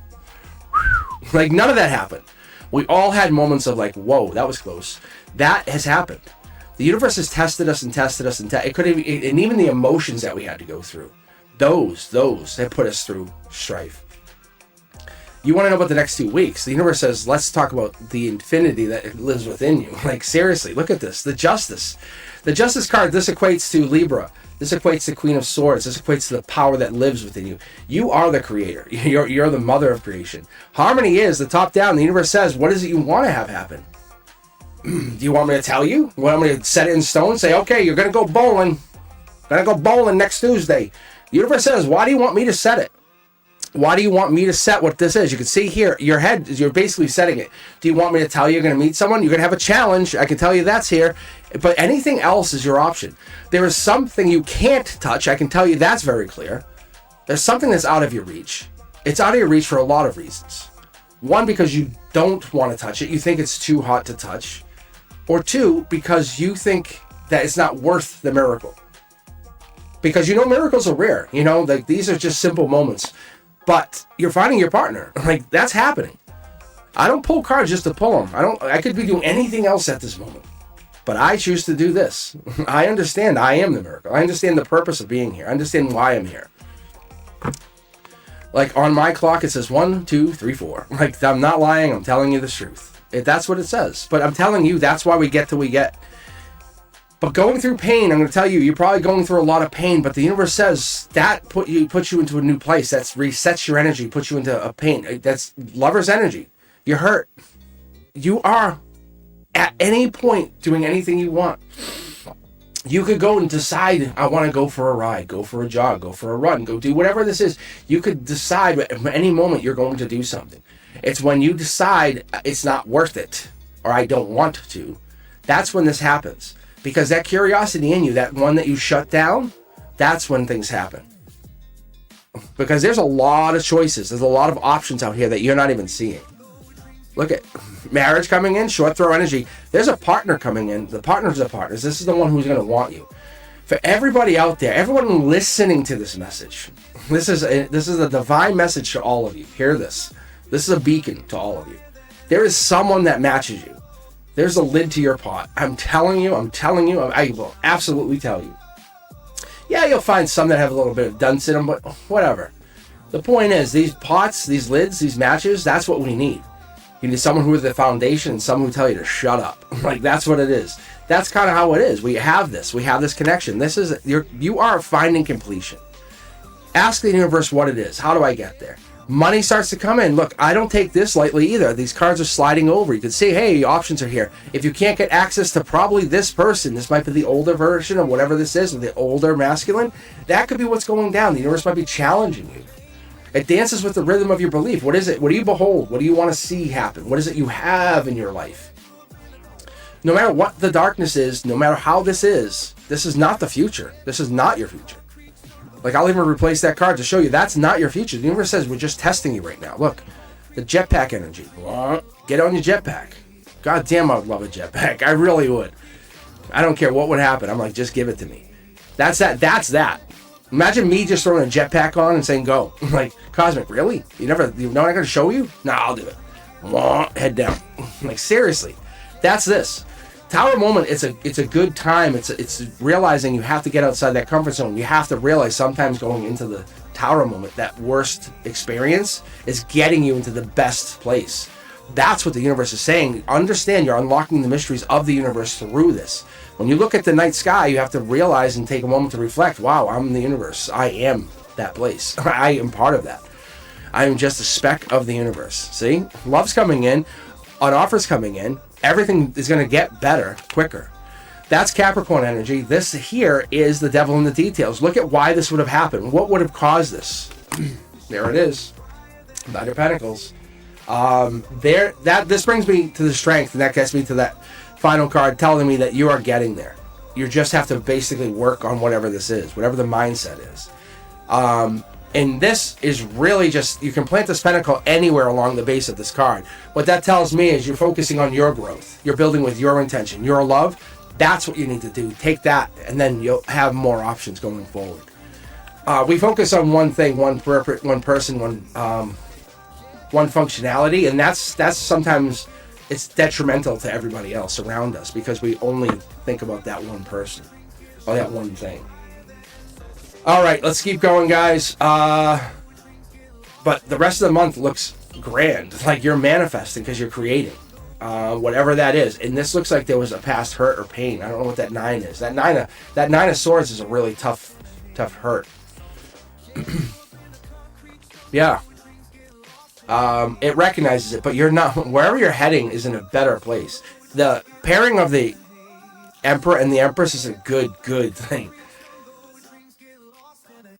Like, none of that happened. We all had moments of like, whoa, that was close. That has happened. The universe has tested us and it could have, and even the emotions that we had to go through, those that put us through strife. You want to know about the next 2 weeks? The universe says, let's talk about the infinity that lives within you. Like, seriously, look at this. The Justice card, this equates to Libra. This equates to Queen of Swords. This equates to the power that lives within you. You are the creator. You're the mother of creation. Harmony is the top down. The universe says, what is it you want to have happen? Do you want me to tell you? Want me to set it in stone? Say, okay, you're going to go bowling. Next Tuesday. The universe says, why do you want me to set it? Why do you want me to set what this is? You can see here, your head, you're basically setting it. Do you want me to tell you you're going to meet someone? You're going to have a challenge. I can tell you that's here. But anything else is your option. There is something you can't touch. I can tell you that's very clear. There's something that's out of your reach. It's out of your reach for a lot of reasons. One, because you don't want to touch it. You think it's too hot to touch. Or two, because you think that it's not worth the miracle. Because you know miracles are rare. You know, like these are just simple moments. But you're finding your partner. Like, that's happening. I don't pull cards just to pull them. I could be doing anything else at this moment. But I choose to do this. I understand I am the miracle. I understand the purpose of being here. I understand why I'm here. Like, on my clock, it says 1, 2, 3, 4. Like, I'm not lying. I'm telling you the truth. That's what it says. But I'm telling you, that's why we get to we get. But going through pain, I'm going to tell you, you're probably going through a lot of pain, but the universe says that puts you into a new place. That resets your energy, puts you into a pain. That's lover's energy. You're hurt. You are, at any point, doing anything you want. You could go and decide, I want to go for a ride, go for a jog, go for a run, go do whatever this is. You could decide at any moment you're going to do something. It's when you decide it's not worth it, or I don't want to, that's when this happens. Because that curiosity in you, that one that you shut down, that's when things happen. Because there's a lot of choices. There's a lot of options out here that you're not even seeing. Look at marriage coming in, short throw energy. There's a partner coming in. The partners are partners. This is the one who's going to want you. For everybody out there, everyone listening to this message, this is a divine message to all of you. Hear this. This is a beacon to all of you. There is someone that matches you. There's a lid to your pot. I'm telling you, I will absolutely tell you. Yeah, you'll find some that have a little bit of dunce in them, but whatever. The point is, these pots, these lids, these matches, that's what we need. You need someone who is the foundation and someone who tell you to shut up. Like, that's what it is. That's kind of how it is. We have this connection. You are finding completion. Ask the universe what it is. How do I get there? Money starts to come in. Look, I don't take this lightly either. These cards are sliding over. You can see, hey, options are here. If you can't get access to probably this person, this might be the older version of whatever this is, or the older masculine, that could be what's going down. The universe might be challenging you. It dances with the rhythm of your belief. What is it? What do you behold? What do you want to see happen? What is it you have in your life? No matter what the darkness is, no matter how this is not the future. This is not your future. Like, I'll even replace that card to show you that's not your future. The universe says we're just testing you right now. Look, the jetpack energy. Get on your jetpack. God damn, I would love a jetpack. I really would. I don't care what would happen. I'm like, just give it to me. That's that. Imagine me just throwing a jetpack on and saying, go. I'm like, Cosmic, really? You know I'm not going to show you? Nah, I'll do it. Head down. Like, seriously. That's this. Tower moment, it's a good time. It's realizing you have to get outside that comfort zone. You have to realize sometimes going into the tower moment, that worst experience is getting you into the best place. That's what the universe is saying. Understand, you're unlocking the mysteries of the universe through this. When you look at the night sky, you have to realize and take a moment to reflect, wow, I'm the universe. I am that place. I am part of that. I am just a speck of the universe. See? Love's coming in. An offer's coming in. Everything is going to get better quicker. That's Capricorn energy. This here is the devil in the details. Look at why this would have happened. What would have caused this? There it is. Knight of Pentacles. This brings me to the strength, and that gets me to that final card telling me that you are getting there. You just have to basically work on whatever this is, whatever the mindset is. And this is really just, you can plant this pentacle anywhere along the base of this card. What that tells me is you're focusing on your growth. You're building with your intention, your love. That's what you need to do. Take that, and then you'll have more options going forward. We focus on one thing, one person, one functionality, and that's sometimes it's detrimental to everybody else around us because we only think about that one person or that one thing. All right, let's keep going, guys. But the rest of the month looks grand. Like you're manifesting because you're creating. Whatever that is. And this looks like there was a past hurt or pain. I don't know what that 9 is. That nine of swords is a really tough hurt. Yeah. It recognizes it, but you're not. Wherever you're heading is in a better place. The pairing of the Emperor and the Empress is a good thing.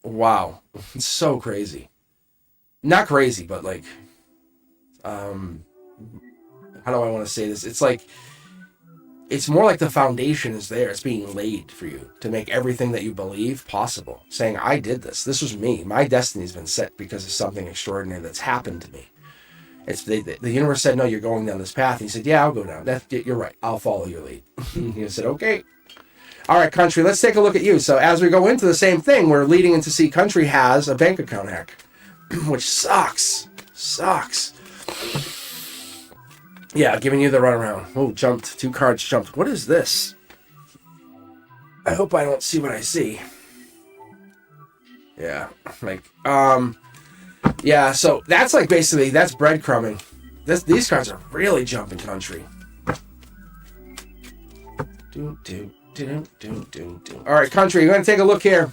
Wow. It's so crazy. not crazy, but like, how do I want to say this? It's like, it's more like the foundation is there. It's being laid for you to make everything that you believe possible. Saying, I did this. This was me. My destiny's been set because of something extraordinary that's happened to me. It's the universe said, no, you're going down this path. And you said, yeah, I'll go down. You're right. I'll follow your lead. You said, okay. All right, Country, let's take a look at you. So as we go into the same thing, we're leading into see Country has a bank account hack, which sucks. Sucks. Yeah, giving you the runaround. Oh, jumped. 2 cards jumped. What is this? I hope I don't see what I see. Yeah, like, yeah, so that's like basically, that's breadcrumbing. These cards are really jumping, Country. All right, Country, you're going to take a look here.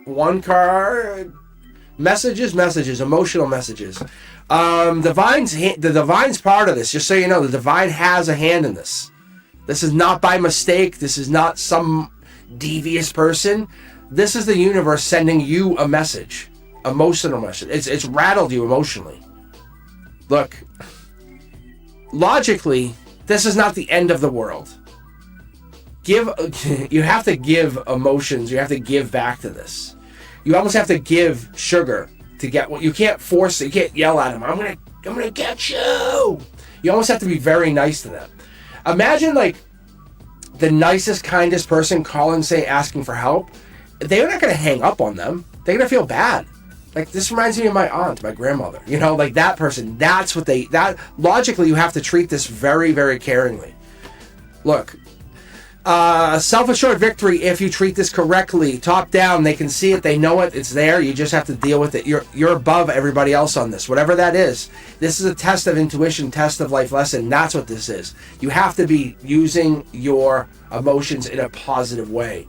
1 card. Messages, emotional messages. The divine's part of this, just so you know. The divine has a hand in this. This is not by mistake. This is not some devious person. This is the universe sending you a message. Emotional message. It's rattled you emotionally. Look, logically, this is not the end of the world. You have to give emotions. You have to give back to this. You almost have to give sugar to get what you can't force it. You can't yell at them. I'm gonna get you. You almost have to be very nice to them. Imagine like the nicest, kindest person calling, say, asking for help. They're not gonna hang up on them. They're gonna feel bad. Like, this reminds me of my aunt, my grandmother. You know, like that person. That's what logically you have to treat this very, very caringly. Look. Self-assured victory if you treat this correctly. Top down, they can see it, they know it, it's there. You just have to deal with it. You're above everybody else on this, whatever that is. This is a test of intuition, test of life lesson. That's what this is. You have to be using your emotions in a positive way.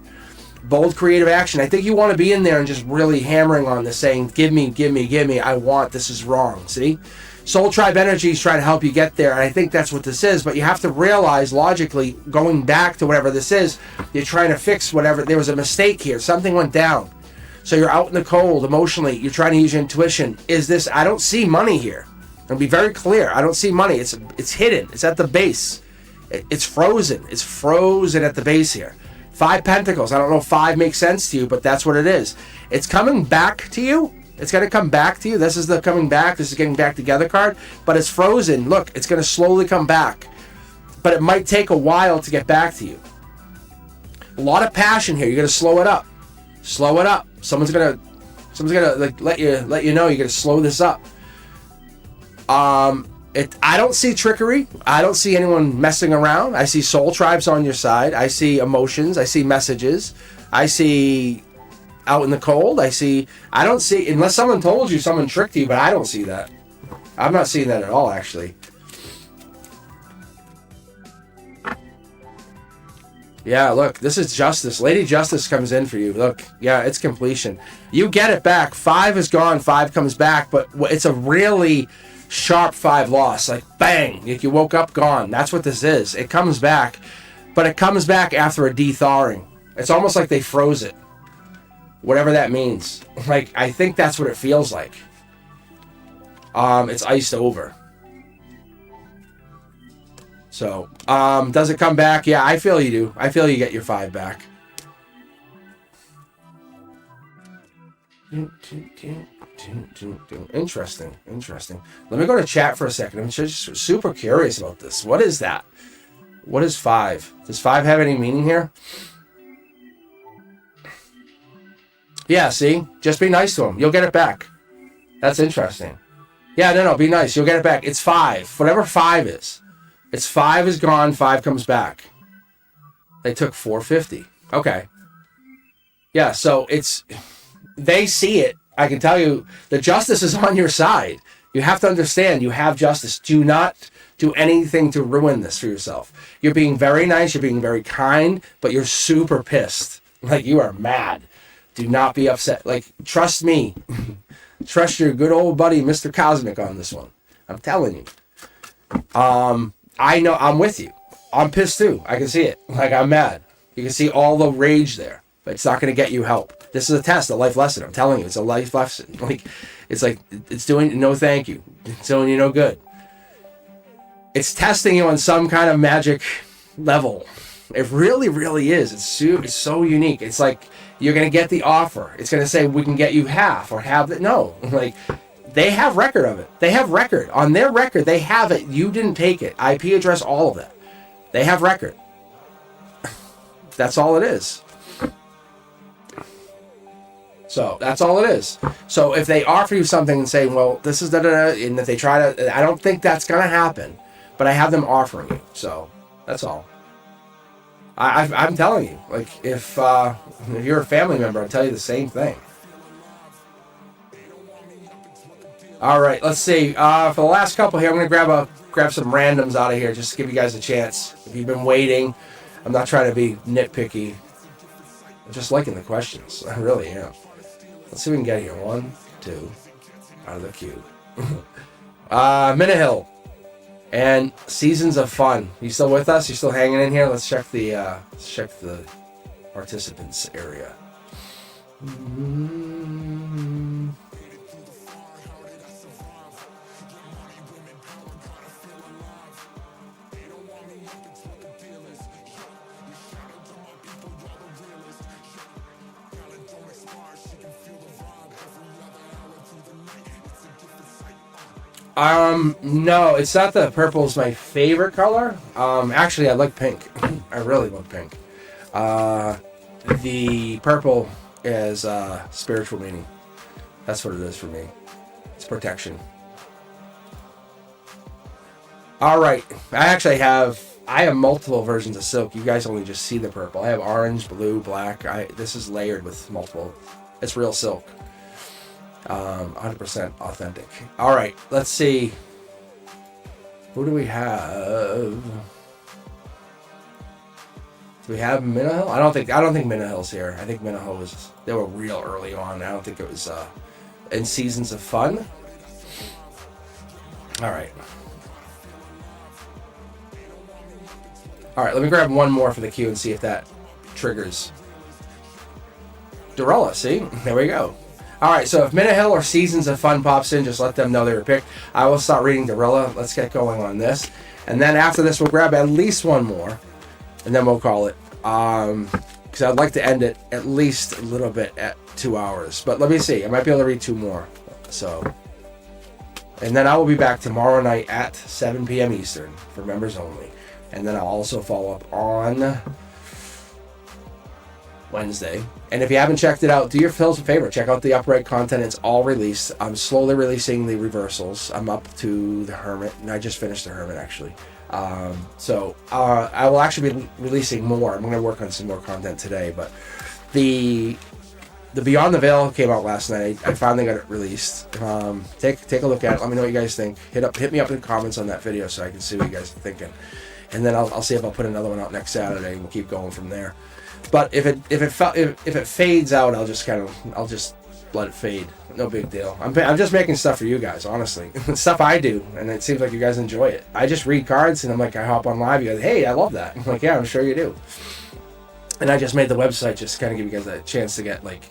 Bold creative action. I think you want to be in there and just really hammering on this, saying, give me, I want, this is wrong. See? Soul Tribe energy is trying to help you get there, and I think that's what this is, but you have to realize logically, going back to whatever this is, you're trying to fix whatever, there was a mistake here, something went down. So you're out in the cold emotionally, you're trying to use your intuition. Is this, I don't see money here. I'll be very clear, I don't see money, it's hidden, it's at the base. It's frozen at the base here. 5 Pentacles, I don't know if 5 makes sense to you, but that's what it is. It's coming back to you. It's going to come back to you. This is the coming back. This is getting back together card. But it's frozen. Look, it's going to slowly come back. But it might take a while to get back to you. A lot of passion here. You're going to slow it up. Slow it up. Someone's going to like let you know you're going to slow this up. I don't see trickery. I don't see anyone messing around. I see soul tribes on your side. I see emotions. I see messages. I see out in the cold. I don't see, unless someone told you, someone tricked you, but I don't see that. I'm not seeing that at all, actually. Yeah, look, this is justice. Lady Justice comes in for you. Look, yeah, it's completion. You get it back. 5 is gone, 5 comes back, but it's a really sharp 5 loss. Like, bang, you woke up gone. That's what this is. It comes back, but it comes back after a de-thawing. It's almost like they froze it. Whatever that means. Like, I think that's what it feels like. It's iced over. So, does it come back? Yeah, I feel you do. I feel you get your 5 back. Interesting. Let me go to chat for a second. I'm just super curious about this. What is that? What is 5? Does 5 have any meaning here? Yeah, see? Just be nice to him. You'll get it back. That's interesting. Yeah, no, be nice. You'll get it back. It's 5. Whatever 5 is. It's 5 is gone, 5 comes back. They took 450. Okay. Yeah, so they see it. I can tell you, the justice is on your side. You have to understand, you have justice. Do not do anything to ruin this for yourself. You're being very nice, you're being very kind, but you're super pissed. Like, you are mad. Do not be upset. Like, trust me. Trust your good old buddy, Mr. Cosmic, on this one. I'm telling you. I know, I'm with you. I'm pissed too. I can see it. Like, I'm mad. You can see all the rage there. but it's not going to get you help. This is a test, a life lesson. I'm telling you, it's a life lesson. It's doing no thank you. It's doing you no good. It's testing you on some kind of magic level. It really, really is. It's so unique. It's like you're going to get the offer. It's going to say, we can get you half or half it. No, like they have record of it. They have record. On their record, they have it. You didn't take it. IP address, all of it. They have record. That's all it is. So that's all it is. So if they offer you something and say, well, this is da-da-da, and if they try to, I don't think that's going to happen, but I have them offering you. So that's all. I'm telling you, like, if you're a family member, I'll tell you the same thing. All right, let's see. For the last couple here, I'm going to grab some randoms out of here just to give you guys a chance. If you've been waiting, I'm not trying to be nitpicky. I'm just liking the questions. I really am. Let's see if we can get here. 1, 2, out of the queue. Minahill and Seasons of Fun. You still with us? You still hanging in here? Let's check the participants area. No, it's not that purple is my favorite color. Actually, I like pink. I really love pink. The purple is spiritual meaning. That's what it is for me. It's protection. All right. I have multiple versions of silk. You guys only just see the purple. I have orange, blue, black. This is layered with multiple. It's real silk. 100% authentic. All right, let's see. Who do we have? Do we have Minahill? I don't think Minahill's here. I think Minahill they were real early on. I don't think it was in Seasons of Fun. All right. All right, let me grab one more for the queue and see if that triggers. Dorella, see? There we go. All right, so if Minahill or Seasons of Fun pops in, just let them know they were picked. I will start reading Dorella. Let's get going on this. And then after this, we'll grab at least one more, and then we'll call it. Because I'd like to end it at least a little bit at 2 hours. But let me see. I might be able to read 2 more. So, and then I will be back tomorrow night at 7 p.m. Eastern for members only. And then I'll also follow up on Wednesday. And if you haven't checked it out, do yourselves a favor. Check out the upright content. It's all released. I'm slowly releasing the reversals. I'm up to the Hermit, and I just finished the Hermit, actually. So I will actually be releasing more. I'm going to work on some more content today. But the Beyond the Veil came out last night. I finally got it released. Take a look at it. Let me know what you guys think. Hit me up in the comments on that video so I can see what you guys are thinking. And then I'll see if I'll put another one out next Saturday, and we'll keep going from there. But if it fades out, I'll just let it fade. No big deal. I'm just making stuff for you guys, honestly. Stuff I do, and it seems like you guys enjoy it. I just read cards, and I'm like, I hop on live. You guys, hey, I love that. I'm like, yeah, I'm sure you do. And I just made the website just to kind of give you guys a chance to get like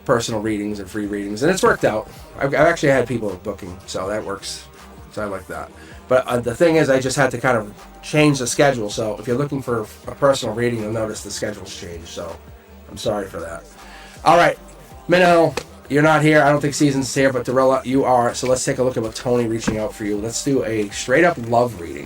personal readings and free readings, and it's worked out. I've actually had people booking, so that works. So I like that. But the thing is, I just had to kind of change the schedule. So if you're looking for a personal reading, you'll notice the schedule's changed. So I'm sorry for that. All right, Minnow, you're not here. I don't think Season's here, but Dorella, you are. So let's take a look at what Tony reaching out for you. Let's do a straight up love reading.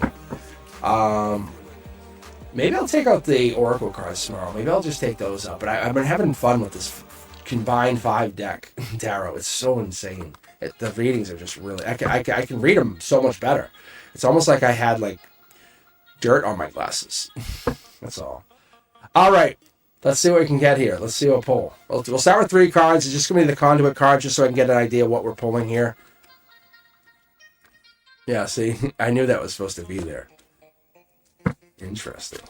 Maybe I'll take out the Oracle cards tomorrow. Maybe I'll just take those out. But I've been having fun with this combined 5 deck tarot. It's so insane. The readings are just really. I can read them so much better. It's almost like I had like dirt on my glasses. That's all. All right. Let's see what we can get here. Let's see what we'll pull. We'll start with 3 cards. It's just going to be the conduit card just so I can get an idea of what we're pulling here. Yeah, see? I knew that was supposed to be there. Interesting.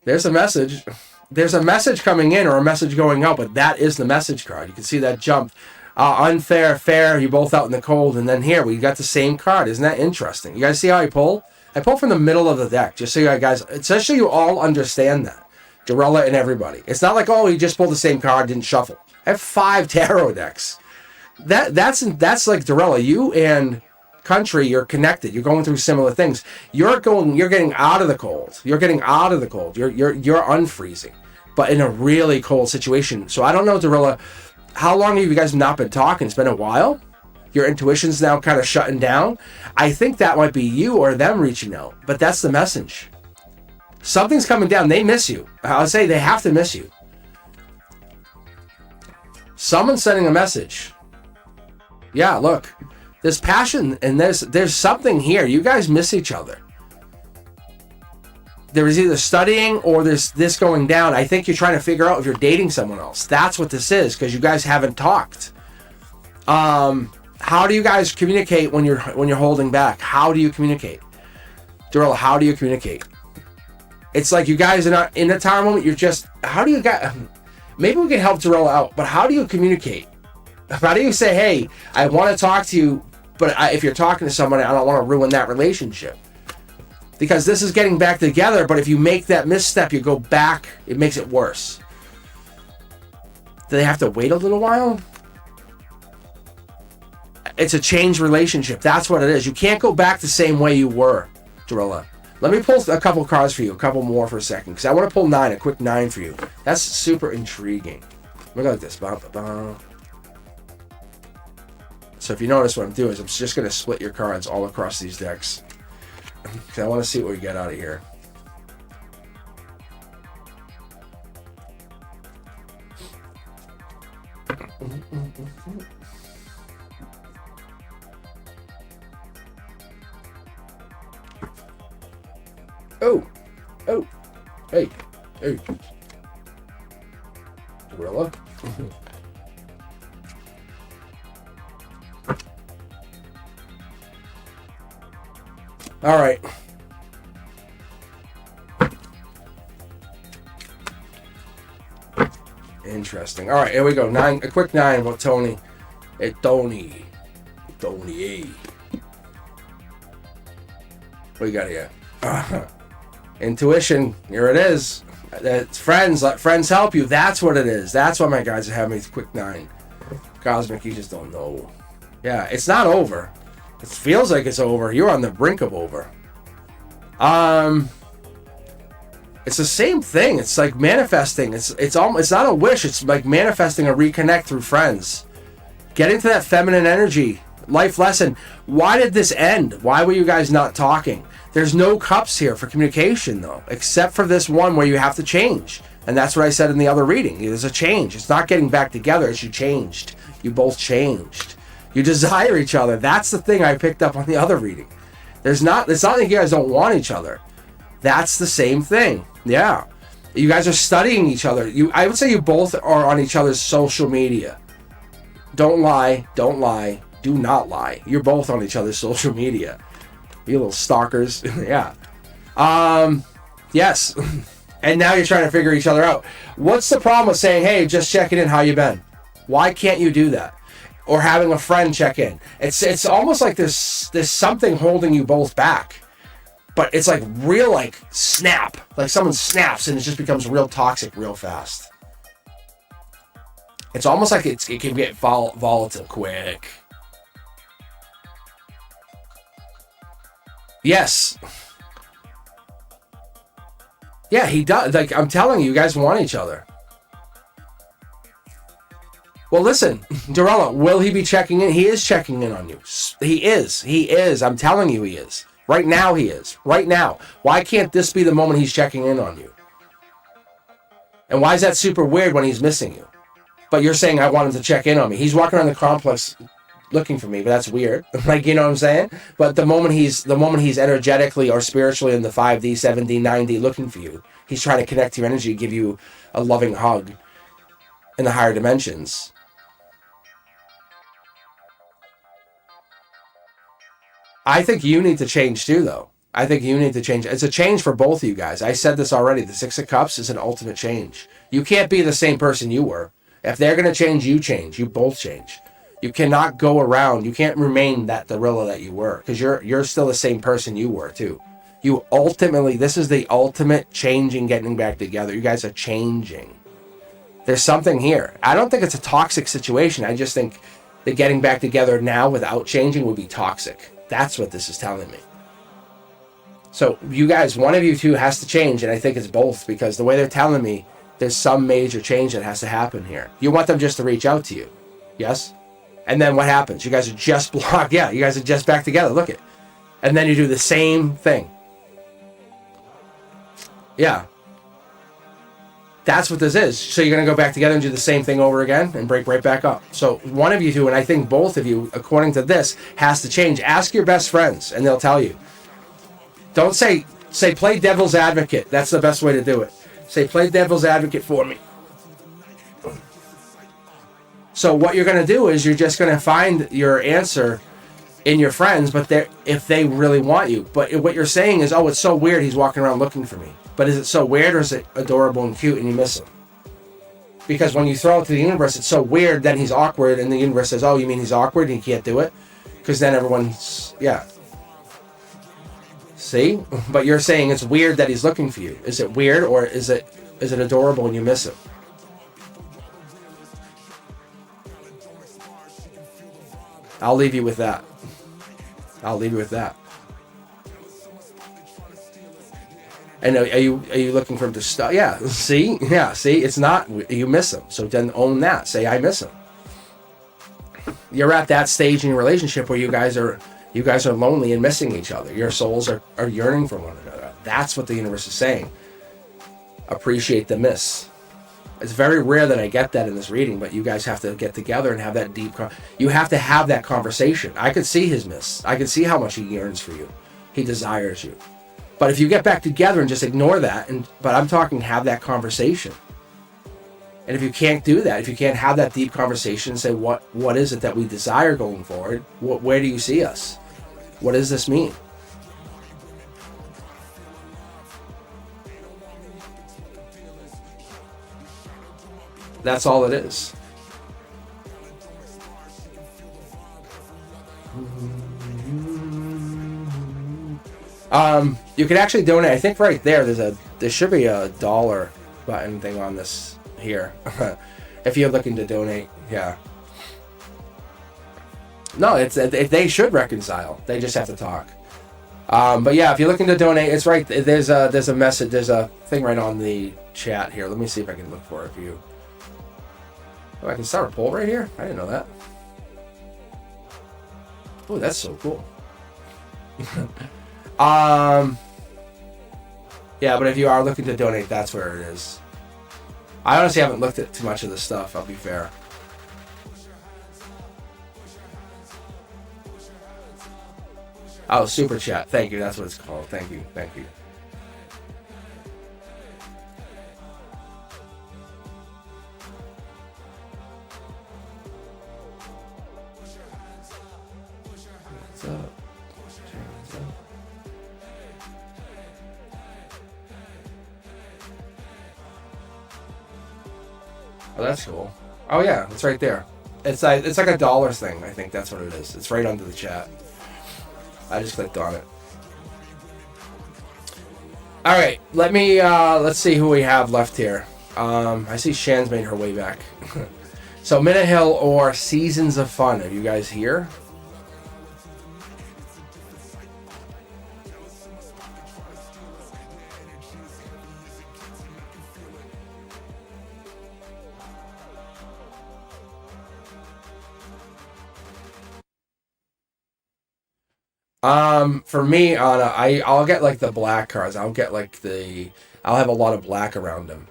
There's a message. There's a message coming in or a message going out, but that is the message card. You can see that jump. Unfair, fair, you're both out in the cold. And then here, we got the same card. Isn't that interesting? You guys see how I pull? I pull from the middle of the deck, just so you guys, just so you all understand that. Dorella and everybody. It's not like, oh, he just pulled the same card, didn't shuffle. I have 5 tarot decks. That's like Dorella. You and Country, you're connected. You're going through similar things. You're getting out of the cold. You're unfreezing, but in a really cold situation. So I don't know, Dorella, how long have you guys not been talking? It's been a while. Your intuition's now kind of shutting down. I think that might be you or them reaching out, but that's the message. Something's coming down. They miss you. I'll say they have to miss you. Someone's sending a message. Yeah, look. There's passion and there's something here. You guys miss each other. There is either studying or there's this going down. I think you're trying to figure out if you're dating someone else. That's what this is, because you guys haven't talked. How do you guys communicate when you're holding back? How do you communicate? Dorella, how do you communicate? It's like you guys are not in a tower moment. You're just, how do you guys, maybe we can help Dorella out, but how do you communicate? How do you say, hey, I want to talk to you, but if you're talking to someone, I don't want to ruin that relationship? Because this is getting back together, but if you make that misstep, you go back, it makes it worse. Do they have to wait a little while? It's a changed relationship. That's what it is. You can't go back the same way you were, Dorella. Let me pull a couple cards for you, a couple more for a second, because I want to pull 9, a quick 9 for you. That's super intriguing. Look at this. So if you notice, what I'm doing is I'm just going to split your cards all across these decks. Because I want to see what we get out of here. Oh, hey. Dorella. All right. Interesting. All right, here we go. 9, a quick 9 about Tony. Hey, Tony. What do you got here? Intuition. Here it is. It's friends. Let friends help you. That's what it is. That's why my guys are having me quick 9. Cosmic, you just don't know. Yeah, it's not over. It feels like it's over. You're on the brink of over. It's the same thing. It's like manifesting. It's not a wish. It's like manifesting a reconnect through friends. Get into that feminine energy. Life lesson. Why did this end? Why were you guys not talking? There's no cups here for communication, though, except for this one where you have to change. And that's what I said in the other reading. There's a change. It's not getting back together. It's you changed. You both changed. You desire each other. That's the thing I picked up on the other reading. It's not like you guys don't want each other. That's the same thing. Yeah. You guys are studying each other. I would say you both are on each other's social media. Don't lie. Don't lie. Do not lie. You're both on each other's social media. You little stalkers. Yeah. Yes. And now you're trying to figure each other out. What's the problem with saying, hey, just checking in, how you been? Why can't you do that? Or having a friend check in. It's almost like there's something holding you both back. But it's like real, like, snap. Like someone snaps and it just becomes real toxic real fast. It's almost like it can get volatile quick. Yes. Yeah, he does. Like, I'm telling you, you guys want each other. Well, listen, Dorella, will he be checking in? He is checking in on you. He is. I'm telling you he is. Right now he is. Right now. Why can't this be the moment he's checking in on you? And why is that super weird when he's missing you? But you're saying, I want him to check in on me. He's walking around the complex looking for me, but that's weird. Like, you know what I'm saying? But the moment he's energetically or spiritually in the 5D, 7D, 9D looking for you, he's trying to connect your energy, give you a loving hug in the higher dimensions. I think you need to change too, though. I think you need to change. It's a change for both of you guys. I said this already. The 6 of Cups is an ultimate change. You can't be the same person you were. If they're going to change. You both change. You cannot go around. You can't remain that Dorella that you were, because you're still the same person you were too. You ultimately, this is the ultimate changing, getting back together. You guys are changing. There's something here. I don't think it's a toxic situation. I just think that getting back together now without changing would be toxic. That's what this is telling me. So you guys, one of you two has to change, and I think it's both, because the way they're telling me, there's some major change that has to happen here. You want them just to reach out to you. Yes? And then what happens? You guys are just blocked. Yeah, you guys are just back together. Look it. And then you do the same thing. Yeah. That's what this is. So you're going to go back together and do the same thing over again and break right back up. So one of you two, and I think both of you, according to this, has to change. Ask your best friends, and they'll tell you. Don't say play devil's advocate. That's the best way to do it. Say, play devil's advocate for me. So what you're going to do is you're just going to find your answer in your friends, but if they really want you. But what you're saying is, oh, it's so weird he's walking around looking for me. But is it so weird, or is it adorable and cute and you miss him? Because when you throw it to the universe, it's so weird, then he's awkward, and the universe says, oh, you mean he's awkward and he can't do it? Because then everyone's, yeah. See? But you're saying it's weird that he's looking for you. Is it weird, or is it adorable and you miss him? I'll leave you with that. I'll leave you with that. And are you looking for him to stop? Yeah, see? Yeah, see? It's not, you miss him. So then own that. Say, I miss him. You're at that stage in your relationship where you guys are lonely and missing each other. Your souls are yearning for one another. That's what the universe is saying. Appreciate the miss. It's very rare that I get that in this reading, but you guys have to get together and have that deep... You have to have that conversation. I could see his miss. I could see how much he yearns for you. He desires you. But if you get back together and just ignore that, but I'm talking have that conversation. And if you can't do that, if you can't have that deep conversation, say what is it that we desire going forward? Where do you see us? What does this mean? That's all it is. You can actually donate. I think right there, there should be a $1 button thing on this here. If you're looking to donate, yeah. No, they should reconcile. They just have to talk. But yeah, if you're looking to donate, it's right. There's a message. There's a thing right on the chat here. Let me see if I can look for it for you. Oh, I can start a poll right here? I didn't know that. Oh, that's so cool. Yeah, but if you are looking to donate, that's where it is. I honestly haven't looked at too much of this stuff, I'll be fair. Oh, super chat. Thank you. That's what it's called. Thank you. Thank you. What's up? Oh, that's cool. Oh yeah, it's right there. It's like a $1 thing. I think that's what it is. It's right under the chat. I just clicked on it. All right, let's see who we have left here. I see Shan's made her way back. So Minute Hill or Seasons of Fun. Are you guys here? For me, I'll get like the black cards. I'll have a lot of black around them.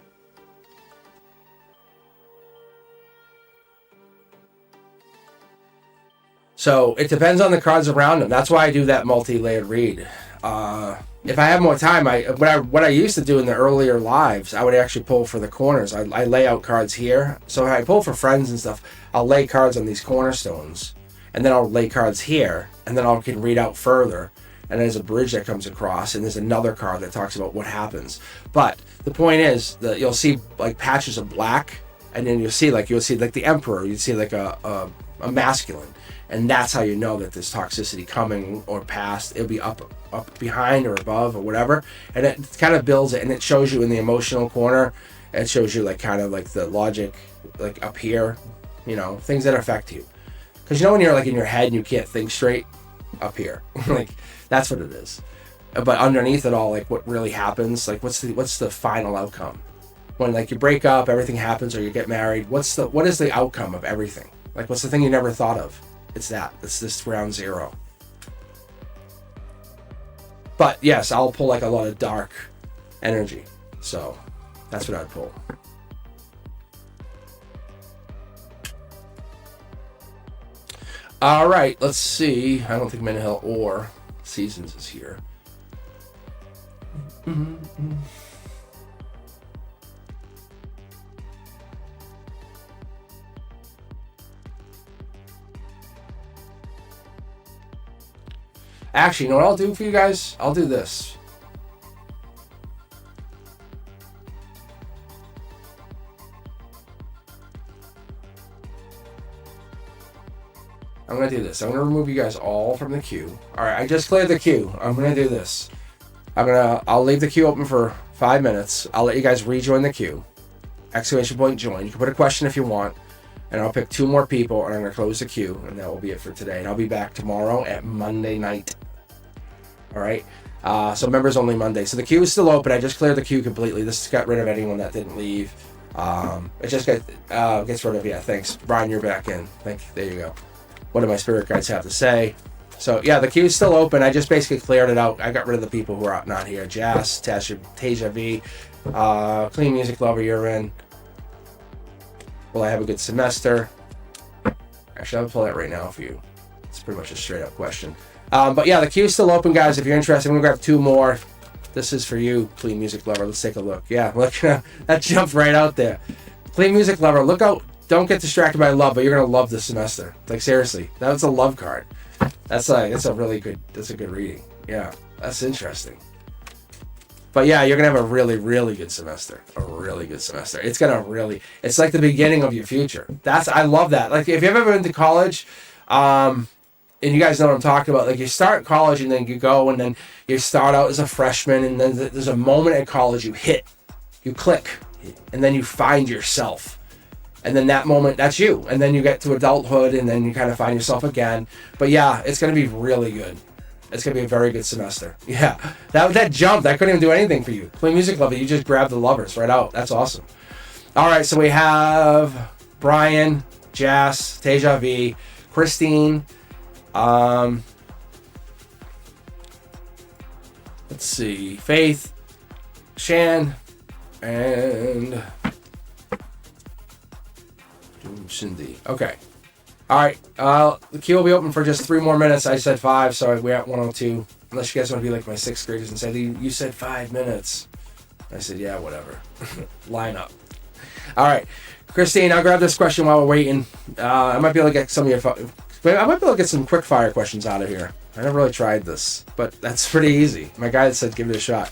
So it depends on the cards around them. That's why I do that multi-layered read. If I have more time, what I used to do in the earlier lives, I would actually pull for the corners. I lay out cards here. So if I pull for friends and stuff, I'll lay cards on these cornerstones. And then I'll lay cards here, and then I can read out further, and there's a bridge that comes across, and there's another card that talks about what happens. But the point is that you'll see like patches of black, and then you'll see like the Emperor. You'd see like a a masculine. And that's how you know that there's toxicity coming or past. It'll be up behind or above or whatever. And it kind of builds it, and it shows you in the emotional corner. It shows you like kind of like the logic, like up here, you know, things that affect you. Because you know when you're like in your head and you can't think straight, up here, like that's what it is. But underneath it all, like what really happens, like what's the final outcome? When like you break up, everything happens, or you get married, what is the outcome of everything? Like what's the thing you never thought of? It's this ground zero. But yes, I'll pull like a lot of dark energy. So that's what I'd pull. All right, let's see. I don't think Menahil or Seasons is here. Actually, you know what I'll do for you guys? I'll do this. I'm going to do this. I'm going to remove you guys all from the queue. All right, I just cleared the queue. I'm going to do this. I'll leave the queue open for 5 minutes. I'll let you guys rejoin the queue. Exclamation point join. You can put a question if you want. And I'll pick 2 more people, and I'm going to close the queue. And that will be it for today. And I'll be back tomorrow at Monday night. All right? So members only Monday. So the queue is still open. I just cleared the queue completely. This got rid of anyone that didn't leave. It just gets rid of, yeah, thanks. Brian, you're back in. There you go. What do my spirit guides have to say? So yeah, the queue is still open. I just basically cleared it out. I got rid of the people who are not here. Jazz, Tasia V, Clean Music Lover, you're in. Will I have a good semester? Actually, I'll pull that right now for you. It's pretty much a straight up question. But yeah, the queue is still open, guys. If you're interested, I'm gonna grab 2 more. This is for you, Clean Music Lover. Let's take a look. Yeah, look, that jumped right out there. Clean Music Lover, look out. Don't get distracted by love, but you're gonna love this semester. Like seriously, that was a love card. That's a good reading. Yeah, that's interesting. But yeah, you're gonna have a really, really good semester. A really good semester. It's like the beginning of your future. I love that. Like if you've ever been to college, and you guys know what I'm talking about. Like you start college and then you go and then you start out as a freshman, and then there's a moment at college you click, and then you find yourself. And then that moment, that's you. And then you get to adulthood, and then you kind of find yourself again. But yeah, it's going to be really good. It's going to be a very good semester. Yeah, that jump, that couldn't even do anything for you. Play Music Lover, you just grabbed the lovers right out. That's awesome. All right, so we have Brian, Jas, Tasia V, Christine. Let's see, Faith, Shan, and Cindy. Okay. All right. The queue will be open for just 3 more minutes. I said 5, so we're at 102. Unless you guys want to be like my 6th graders and say, you said 5 minutes. I said, yeah, whatever. Line up. All right. Christine, I'll grab this question while we're waiting. I might be able to get some quick fire questions out of here. I never really tried this, but that's pretty easy. My guy said give it a shot.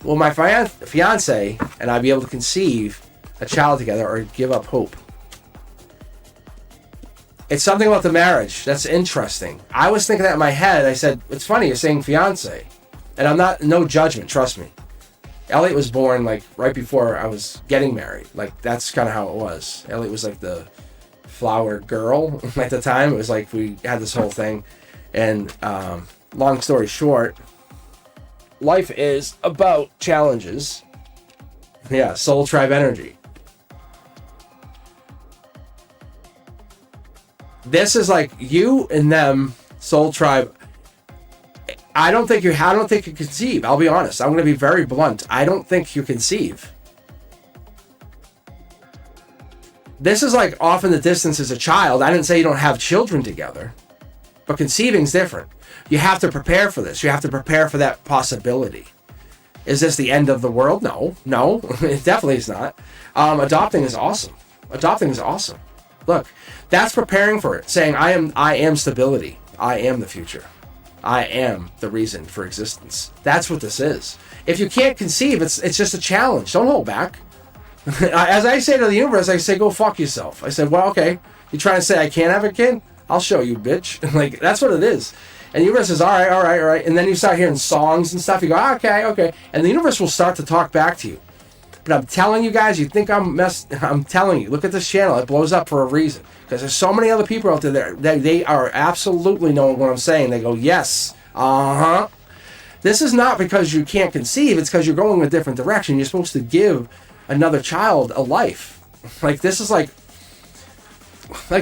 Will my fiance and I be able to conceive a child together or give up hope? It's something about the marriage that's interesting. I was thinking that in my head. I said, it's funny you're saying fiance, and no judgment, trust me. Elliot was born like right before I was getting married. Like that's kind of how it was. Elliot was like the flower girl at the time. It was like we had this whole thing, and long story short, life is about challenges. Yeah, soul tribe energy. This is like you and them, soul tribe. I don't think you conceive. I'll be honest. I'm going to be very blunt. I don't think you conceive. This is like off in the distance as a child. I didn't say you don't have children together, but conceiving's different. You have to prepare for this. You have to prepare for that possibility. Is this the end of the world? No, it definitely is not. Adopting is awesome. Look, that's preparing for it. Saying I am stability. I am the future. I am the reason for existence. That's what this is. If you can't conceive, it's just a challenge. Don't hold back. As I say to the universe, I say, go fuck yourself. I said, well, okay, You trying to say I can't have a kid? I'll show you, bitch. Like, that's what it is. And the universe says, all right. And then you start hearing songs and stuff. You go, okay. And the universe will start to talk back to you. But I'm telling you guys, you think I'm telling you, look at this channel. It blows up for a reason. Because there's so many other people out there that they are absolutely knowing what I'm saying. They go, yes, This is not because you can't conceive. It's because you're going a different direction. You're supposed to give another child a life. Like, this is like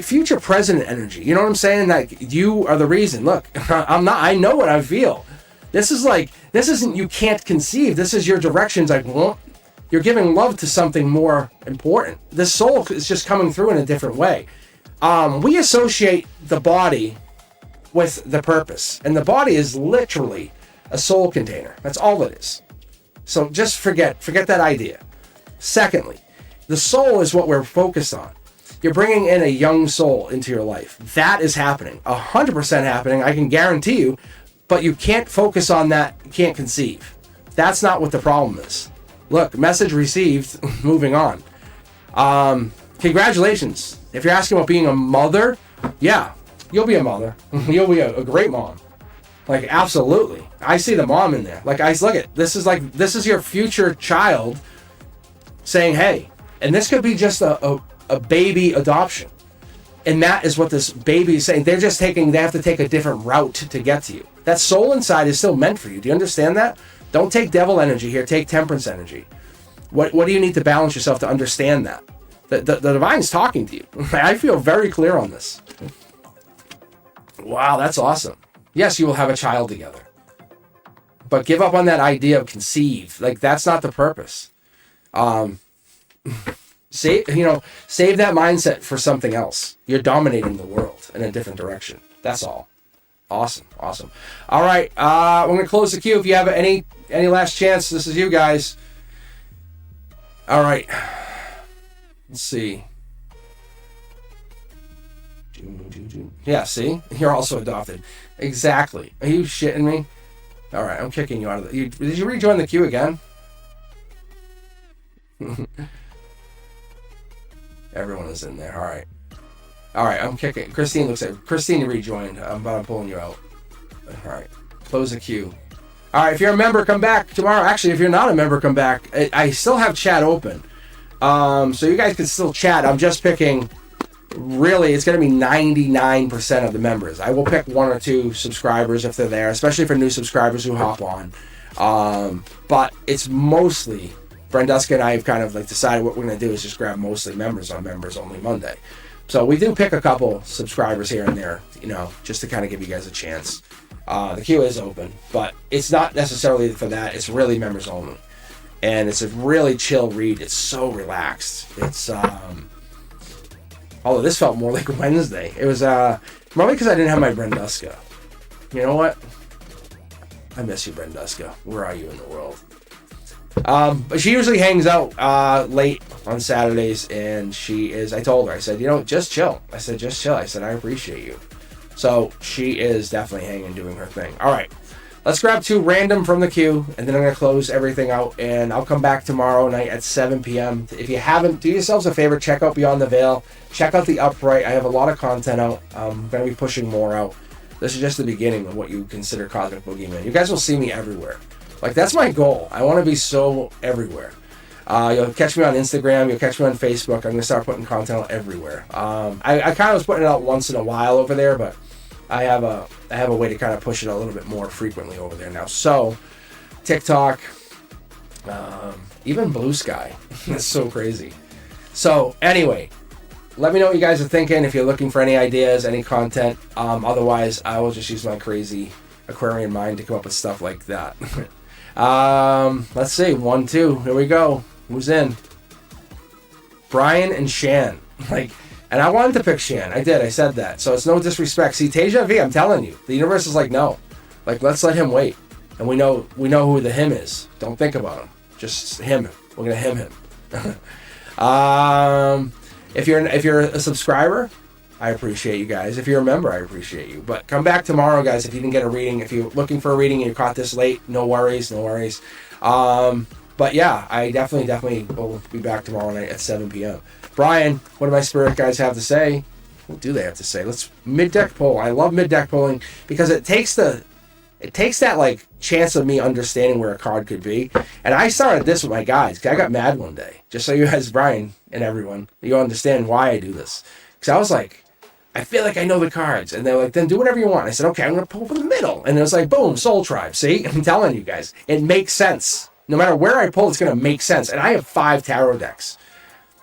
future president energy. You know what I'm saying? Like, you are the reason. Look, I know what I feel. This isn't you can't conceive. This is your directions. Like, you're giving love to something more important. This soul is just coming through in a different way. We associate the body with the purpose. And the body is literally a soul container. That's all it is. So just forget that idea. Secondly, the soul is what we're focused on. You're bringing in a young soul into your life. That is happening. 100% happening. I can guarantee you. But you can't focus on that. You can't conceive. That's not what the problem is. Look, message received. Moving on. Congratulations. If you're asking about being a mother, yeah, you'll be a mother. You'll be a great mom. Like, absolutely. I see the mom in there. Like, look at this is your future child saying, hey, and this could be just a baby adoption. And that is what this baby is saying. They have to take a different route to get to you. That soul inside is still meant for you. Do you understand that? Don't take devil energy here. Take temperance energy. What do you need to balance yourself to understand that? The divine's talking to you. I feel very clear on this. Wow, that's awesome. Yes, you will have a child together. But give up on that idea of conceive. Like, that's not the purpose. Save that mindset for something else. You're dominating the world in a different direction. That's all. Awesome. All right, we're going to close the queue. If you have any last chance, this is you guys. All right. Let's see. Yeah, see? You're also adopted. Exactly. Are you shitting me? All right, I'm kicking you out of the... Did you rejoin the queue again? Everyone is in there. All right, I'm kicking. Christine rejoined, but I'm pulling you out. All right, close the queue. All right, if you're a member, come back tomorrow. Actually, if you're not a member, come back. I still have chat open. So you guys can still chat. I'm just picking, really, it's going to be 99% of the members. I will pick one or two subscribers if they're there, especially for new subscribers who hop on. But it's mostly... Brenduska and I have kind of decided what we're going to do is just grab mostly members on Members Only Monday. So we do pick a couple subscribers here and there, just to kind of give you guys a chance. The queue is open, but it's not necessarily for that. It's really members only. And it's a really chill read. It's so relaxed. It's, although this felt more like Wednesday. It was, probably because I didn't have my Brenduska. You know what? I miss you, Brenduska. Where are you in the world? But she usually hangs out late on Saturdays, and I told her, I said, just chill. I said, I appreciate you. So she is definitely hanging, doing her thing. All right, let's grab two random from the queue, and then I'm going to close everything out, and I'll come back tomorrow night at 7 p.m. If you haven't, do yourselves a favor, check out Beyond the Veil. Check out The Upright. I have a lot of content out. I'm going to be pushing more out. This is just the beginning of what you consider Cosmic Boogeyman. You guys will see me everywhere. That's my goal. I want to be so everywhere. You'll catch me on Instagram. You'll catch me on Facebook. I'm going to start putting content out everywhere. I kind of was putting it out once in a while over there, but I have a way to kind of push it a little bit more frequently over there now. So, TikTok, even Blue Sky. That's so crazy. So, anyway, let me know what you guys are thinking. If you're looking for any ideas, any content. Otherwise, I will just use my crazy Aquarian mind to come up with stuff like that. Let's see. 1, 2. Here we go. Who's in? Brian and Shan. And I wanted to pick Shan. I did. I said that. So it's no disrespect. See, Tasia V, I'm telling you. The universe is no. Let's let him wait. And we know who the him is. Don't think about him. Just him. We're going to him. If you're a subscriber, I appreciate you guys. If you're a member, I appreciate you. But come back tomorrow, guys, if you didn't get a reading. If you're looking for a reading and you caught this late, no worries. But yeah, I definitely will be back tomorrow night at 7 p.m. Brian, what do my spirit guides have to say? What do they have to say? Let's mid-deck pull. I love mid-deck pulling because it takes that like chance of me understanding where a card could be. And I started this with my guys. I got mad one day. Just so you guys, Brian and everyone, you understand why I do this. Because I was like, I feel like I know the cards. And they're like, then do whatever you want. I said, okay, I'm going to pull from the middle. And it was like, boom, Soul Tribe. See? I'm telling you guys. It makes sense. No matter where I pull, it's going to make sense. And I have 5 tarot decks.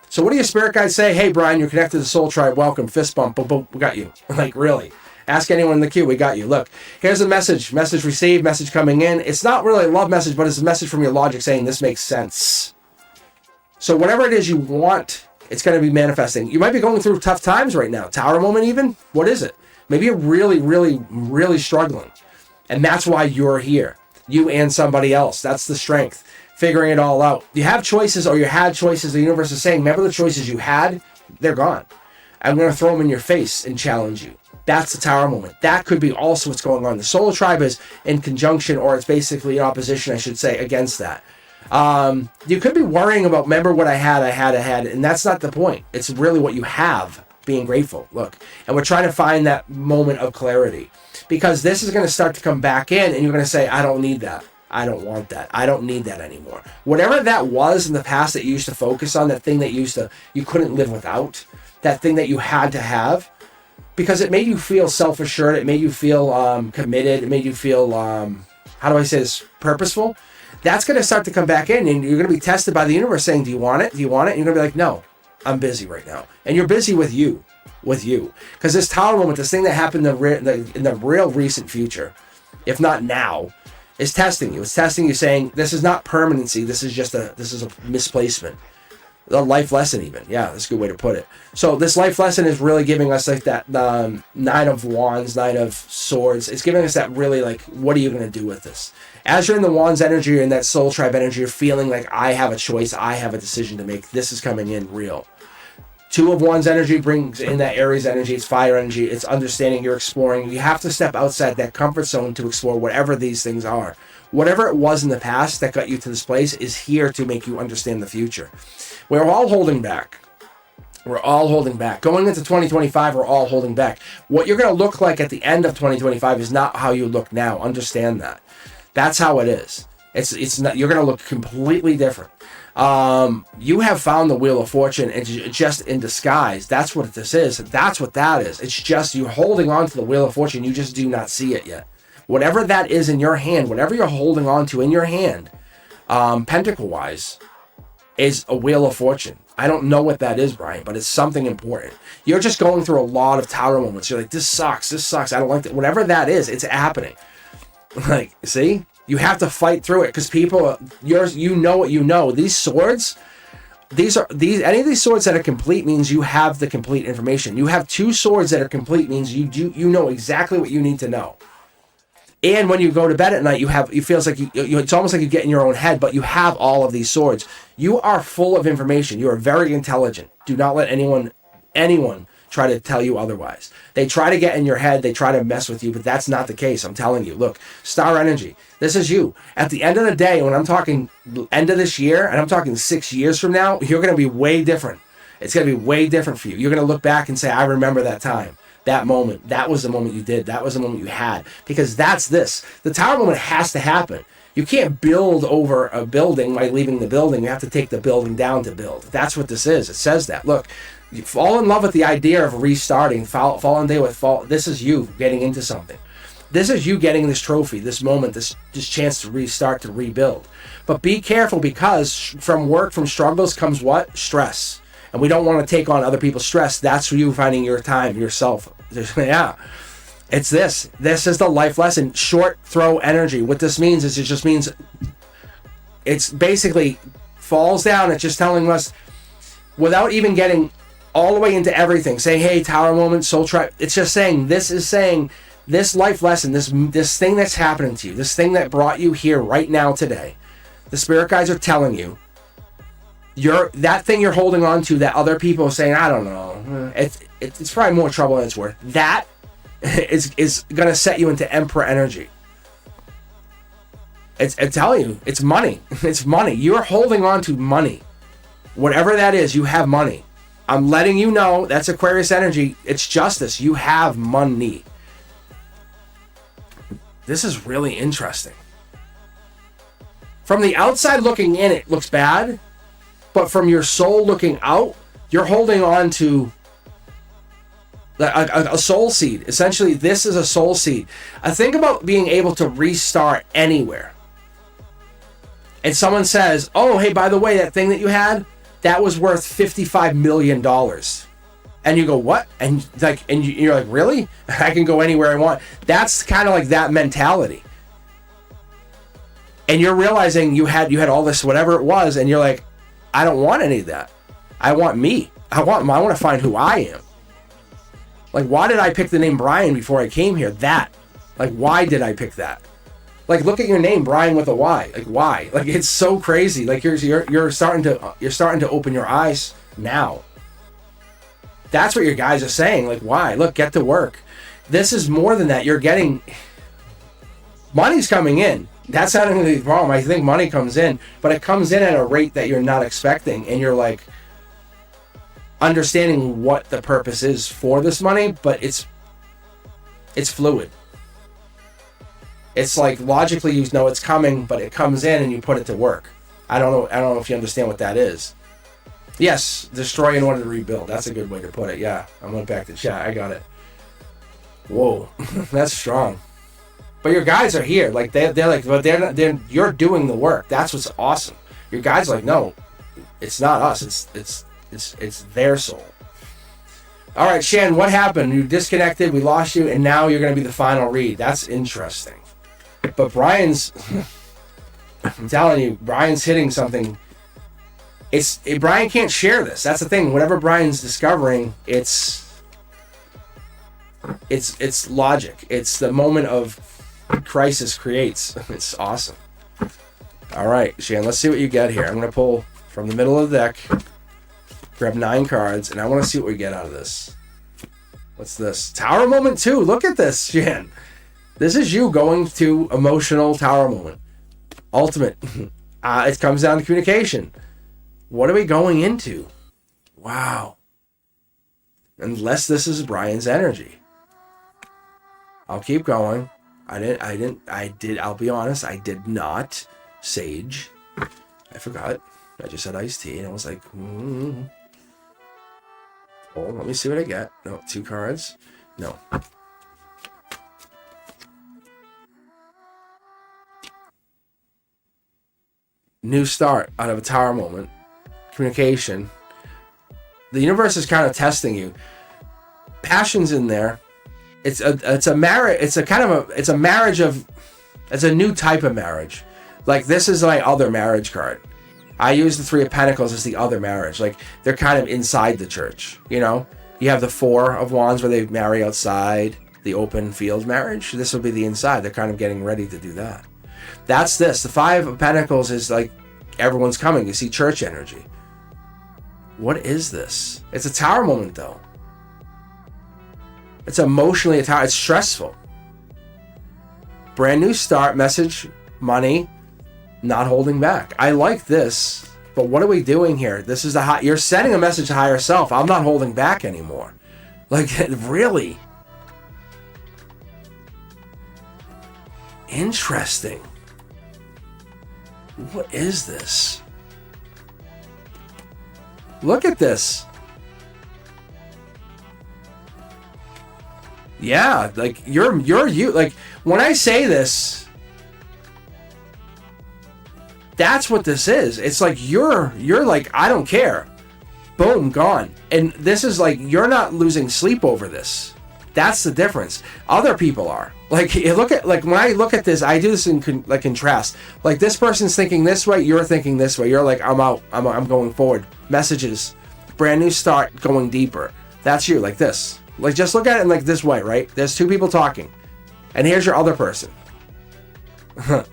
So what do your spirit guides say? Hey, Brian, you're connected to Soul Tribe. Welcome. Fist bump. Boom, boom. We got you. Like, really? Ask anyone in the queue. We got you. Look, here's a message. Message received. Message coming in. It's not really a love message, but it's a message from your logic saying this makes sense. So whatever it is you want, it's going to be manifesting. You might be going through tough times right now. Tower moment even? What is it? Maybe you're really, really, really struggling. And that's why you're here. You and somebody else. That's the strength. Figuring it all out. You have choices or you had choices. The universe is saying, remember the choices you had? They're gone. I'm going to throw them in your face and challenge you. That's the tower moment. That could be also what's going on. The solar tribe is in conjunction, or it's basically in opposition, I should say, against that. You could be worrying about, remember what I had, and that's not the point. It's really what you have, being grateful. Look, and we're trying to find that moment of clarity. Because this is going to start to come back in, and you're going to say, I don't need that. I don't want that. I don't need that anymore. Whatever that was in the past that you used to focus on, that thing that you couldn't live without, that thing that you had to have, because it made you feel self-assured, it made you feel committed, it made you feel, how do I say this, purposeful. That's going to start to come back in, and you're going to be tested by the universe saying, do you want it? Do you want it? And you're going to be like, no, I'm busy right now. And you're busy with you. Because this tower moment, this thing that happened in the real recent future, if not now, is testing you. It's testing you saying, this is not permanency, this is a misplacement. A life lesson even. Yeah, that's a good way to put it. So this life lesson is really giving us like that Nine of Wands, Nine of Swords. It's giving us that really like, what are you going to do with this? As you're in the Wands energy or in that Soul Tribe energy, you're feeling like I have a choice, I have a decision to make. This is coming in real. Two of Wands energy brings in that Aries energy. It's fire energy. It's understanding, you're exploring. You have to step outside that comfort zone to explore whatever these things are. Whatever it was in the past that got you to this place is here to make you understand the future. We're all holding back. We're all holding back. Going into 2025, we're all holding back. What you're going to look like at the end of 2025 is not how you look now. Understand that. That's how it is. It's not. You're going to look completely different. You have found the Wheel of Fortune, and just in disguise. That's what this is. That's what that is. It's just you're holding on to the Wheel of Fortune. You just do not see it yet. Whatever that is in your hand, whatever you're holding on to in your hand, pentacle-wise, is a Wheel of Fortune. I don't know what that is, Brian, but it's something important. You're just going through a lot of tower moments. You're like, this sucks. I don't like that. Whatever that is, it's happening. Like, see? You have to fight through it because people, you know what you know. These swords, any of these swords that are complete means you have the complete information. You have 2 swords that are complete means you know exactly what you need to know. And when you go to bed at night, it feels like it's almost like you get in your own head, but you have all of these swords. You are full of information. You are very intelligent. Do not let anyone try to tell you otherwise. They try to get in your head. They try to mess with you, but that's not the case. I'm telling you. Look, star energy. This is you. At the end of the day, when I'm talking end of this year, and I'm talking 6 years from now, you're going to be way different. It's going to be way different for you. You're going to look back and say, I remember that time. That moment, that was the moment you did. That was the moment you had. Because that's this. The tower moment has to happen. You can't build over a building by leaving the building. You have to take the building down to build. That's what this is. It says that. Look, you fall in love with the idea of restarting. Fall in love with fall. This is you getting into something. This is you getting this trophy, this moment, this chance to restart, to rebuild. But be careful because from struggles comes what? Stress. And we don't want to take on other people's stress. That's you finding your time, yourself. Yeah. It's this. This is the life lesson. Short throw energy. What this means is it just means it's basically falls down. It's just telling us without even getting all the way into everything. Saying, hey, tower moment, soul tribe. It's just saying this life lesson, this thing that's happening to you, this thing that brought you here right now today. The spirit guides are telling you that thing you're holding on to that other people are saying, I don't know, it's probably more trouble than it's worth. That is going to set you into emperor energy. I'm telling you, it's money. It's money. You're holding on to money. Whatever that is, you have money. I'm letting you know that's Aquarius energy. It's justice. You have money. This is really interesting. From the outside looking in, it looks bad. But from your soul looking out, you're holding on to a soul seed. Essentially, this is a soul seed. I think about being able to restart anywhere. And someone says, oh, hey, by the way, that thing that you had, that was worth $55 million. And you go, what? And you're like, really? I can go anywhere I want. That's kind of like that mentality. And you're realizing you had all this, whatever it was, and you're like, I don't want any of that. I want me. I want to find who I am. Like, why did I pick the name Brian before I came here? That. Like, why did I pick that? Like, look at your name, Brian with a Y. Like, why? Like, it's so crazy. Like, you're starting to open your eyes now. That's what your guys are saying. Like, why? Look, get to work. This is more than that. You're getting money's coming in. That's not really the problem. I think money comes in, but it comes in at a rate that you're not expecting, and you're like understanding what the purpose is for this money, but it's fluid. It's like logically you know it's coming, but it comes in and you put it to work. I don't know if you understand what that is. Yes, destroy in order to rebuild. That's a good way to put it. Yeah, I went back to chat. I got it. Whoa, that's strong. But your guys are here. Like they're like, but you're doing the work. That's what's awesome. Your guys are like, no, it's not us. It's their soul. All right, Shan, what happened? You disconnected. We lost you, and now you're going to be the final read. That's interesting. But Brian's, I'm telling you, Brian's hitting something. Brian can't share this. That's the thing. Whatever Brian's discovering, it's logic. It's the moment of crisis creates. It's awesome. All right, Shan, let's see what you get here. I'm going to pull from the middle of the deck, grab 9 cards, and I want to see what we get out of this. What's this? Tower moment 2. Look at this, Shan. This is you going to emotional tower moment. Ultimate. It comes down to communication. What are we going into? Wow. Unless this is Brian's energy. I'll keep going. I'll be honest, I did not sage. I forgot. I just said iced tea and I was like, Oh, let me see what I get. No, 2 cards. No. New start out of a tower moment. Communication. The universe is kind of testing you. Passion's in there. It's a marriage. It's a marriage of. It's a new type of marriage. Like this is my other marriage card. I use the 3 of Pentacles as the other marriage. Like they're kind of inside the church. You know, you have the 4 of Wands where they marry outside, the open field marriage. This will be the inside. They're kind of getting ready to do that. That's this. The 5 of Pentacles is like everyone's coming. You see church energy. What is this? It's a tower moment though. It's emotionally a tower. It's stressful. Brand new start, message, money, not holding back. I like this, but what are we doing here? This is you're sending a message to higher self. I'm not holding back anymore. Like, really? Interesting. What is this? Look at this. Yeah, like you're you. Like when I say this, that's what this is. It's like you're like, I don't care. Boom, gone. And this is like, you're not losing sleep over this. That's the difference. Other people are. Like, when I look at this, I do this in contrast. Like, this person's thinking this way, you're thinking this way. You're like, I'm out. I'm going forward. Messages. Brand new start, going deeper. That's you, like this. Like, just look at it in like this way, right? There's 2 people talking. And here's your other person.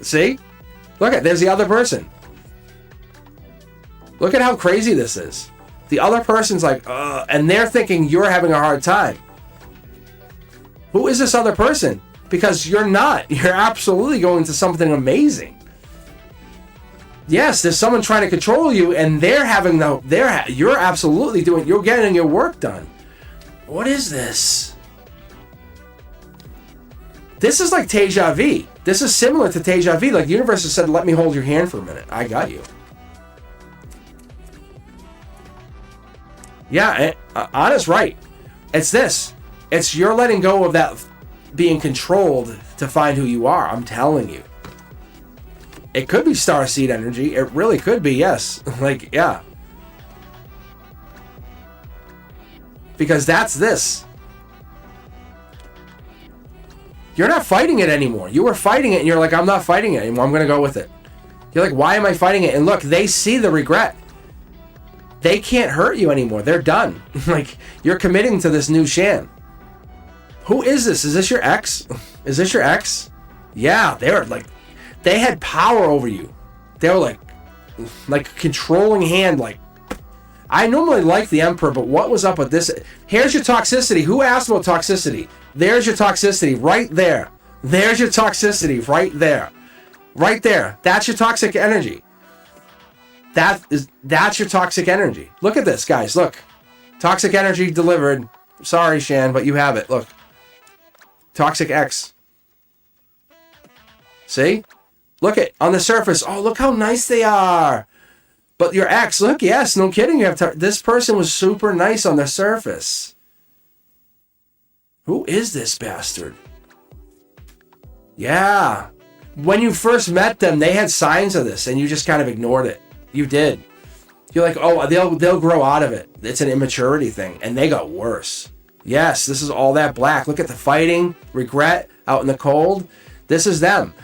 See? Look at, there's the other person. Look at how crazy this is. The other person's like, and they're thinking you're having a hard time. Who is this other person? Because you're not. You're absolutely going to something amazing. Yes, there's someone trying to control you, and you're absolutely you're getting your work done. What is this? This is like Deja Vu. This is similar to Deja Vu. Like the universe has said, let me hold your hand for a minute. I got you. Yeah, Anna's right. It's this. It's you're letting go of that being controlled to find who you are. I'm telling you. It could be starseed energy. It really could be, yes. Like, yeah. Because that's this. You're not fighting it anymore. You were fighting it and you're like, I'm not fighting it anymore. I'm going to go with it. You're like, why am I fighting it? And look, they see the regret. They can't hurt you anymore. They're done. Like, you're committing to this new Shan. Who is this? Is this your ex? Is this your ex? Yeah, they're like, they had power over you. They were like controlling hand. Like, I normally like the Emperor, but what was up with this? Here's your toxicity. Who asked about toxicity? There's your toxicity right there. There's your toxicity right there. Right there. That's your toxic energy. That's your toxic energy. Look at this, guys. Look. Toxic energy delivered. Sorry, Shan, but you have it. Look. Toxic X. See? Look at on the surface. Oh, look how nice they are. But your ex, look, yes, no kidding. You have this person was super nice on the surface. Who is this bastard? Yeah. When you first met them, they had signs of this, and you just kind of ignored it. You did. You're like, oh, they'll grow out of it. It's an immaturity thing, and they got worse. Yes, this is all that black. Look at the fighting, regret, out in the cold. This is them.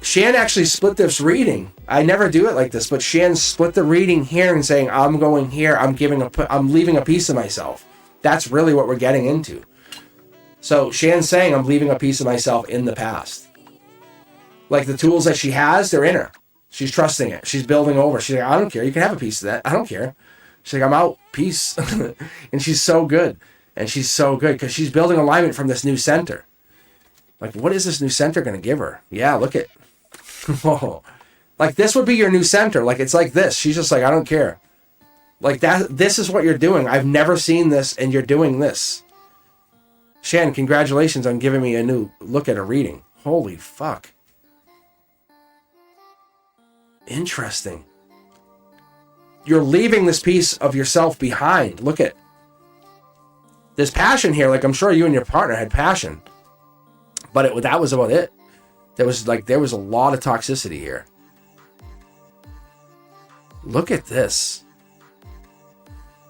Shan actually split this reading. I never do it like this, but Shan split the reading here and saying, I'm going here, I'm leaving a piece of myself. That's really what we're getting into. So Shan's saying, I'm leaving a piece of myself in the past. Like the tools that she has, they're in her. She's trusting it. She's building over. She's like, I don't care. You can have a piece of that. I don't care. She's like, I'm out. Peace. And she's so good. And she's so good because she's building alignment from this new center. Like, what is this new center going to give her? Yeah, look at. Whoa. Like, this would be your new center. Like, it's like this. She's just like, I don't care. Like, this is what you're doing. I've never seen this, and you're doing this. Shan, congratulations on giving me a new look at a reading. Holy fuck. Interesting. You're leaving this piece of yourself behind. Look at. There's passion here. Like, I'm sure you and your partner had passion. But that was about it. There was a lot of toxicity here. Look at this.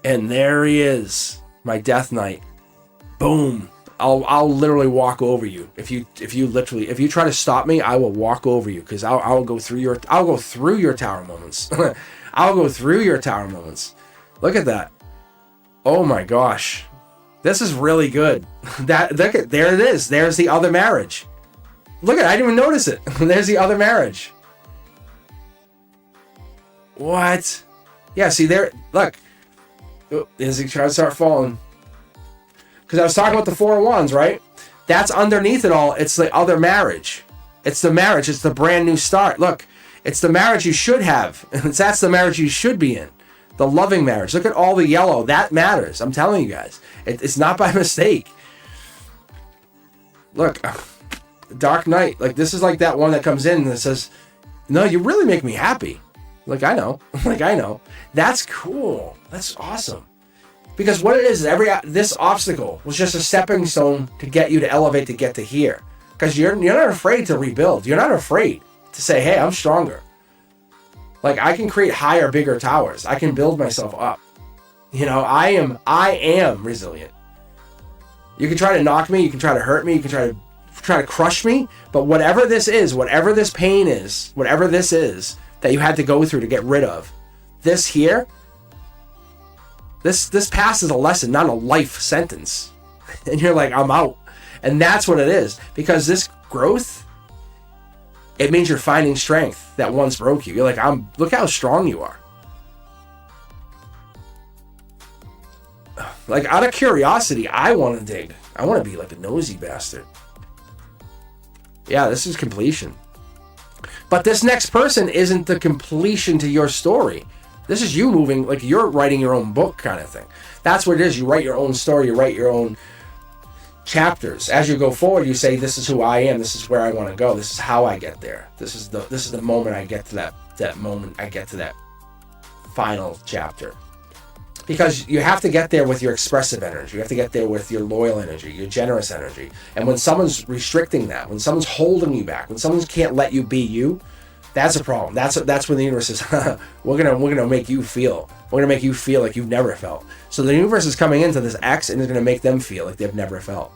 And there he is. My death knight. Boom. I'll literally walk over you. If you try to stop me, I will walk over you because I'll go through your tower moments. I'll go through your tower moments. Look at that. Oh my gosh. This is really good. There it is. There's the other marriage. Look at it. I didn't even notice it. There's the other marriage. What? Yeah, see there. Look. Oh, as he tries to start falling. Because I was talking about the Four of Wands, right? That's underneath it all. It's the other marriage. It's the marriage. It's the brand new start. Look, it's the marriage you should have. That's the marriage you should be in. The loving marriage. Look at all the yellow. That matters. I'm telling you guys. It's not by mistake. Look, Dark Knight. Like, this is like that one that comes in and says, no, you really make me happy. Like, I know. Like, I know. That's cool. That's awesome. Because what it is this obstacle was just a stepping stone to get you to elevate to get to here. Because you're not afraid to rebuild. You're not afraid to say, hey, I'm stronger. Like, I can create higher, bigger towers. I can build myself up. You know, I am resilient. You can try to knock me, you can try to hurt me, you can try to crush me, but whatever this is, whatever this pain is, whatever this is that you had to go through to get rid of, this here, this past is a lesson, not a life sentence. And you're like, I'm out. And that's what it is. Because this growth, it means you're finding strength that once broke you. You're like, look how strong you are. Like, out of curiosity, I want to dig. I want to be like a nosy bastard. Yeah, this is completion. But this next person isn't the completion to your story. This is you moving, like you're writing your own book kind of thing. That's what it is. You write your own story. You write your own chapters. As you go forward, you say, this is who I am. This is where I want to go. This is how I get there. This is the moment I get to that moment. I get to that final chapter. Because you have to get there with your expressive energy. You have to get there with your loyal energy, your generous energy. And when someone's restricting that, when someone's holding you back, when someone can't let you be you, that's a problem. That's when the universe is, we're gonna make you feel. We're gonna make you feel like you've never felt. So the universe is coming into this X and is gonna make them feel like they've never felt.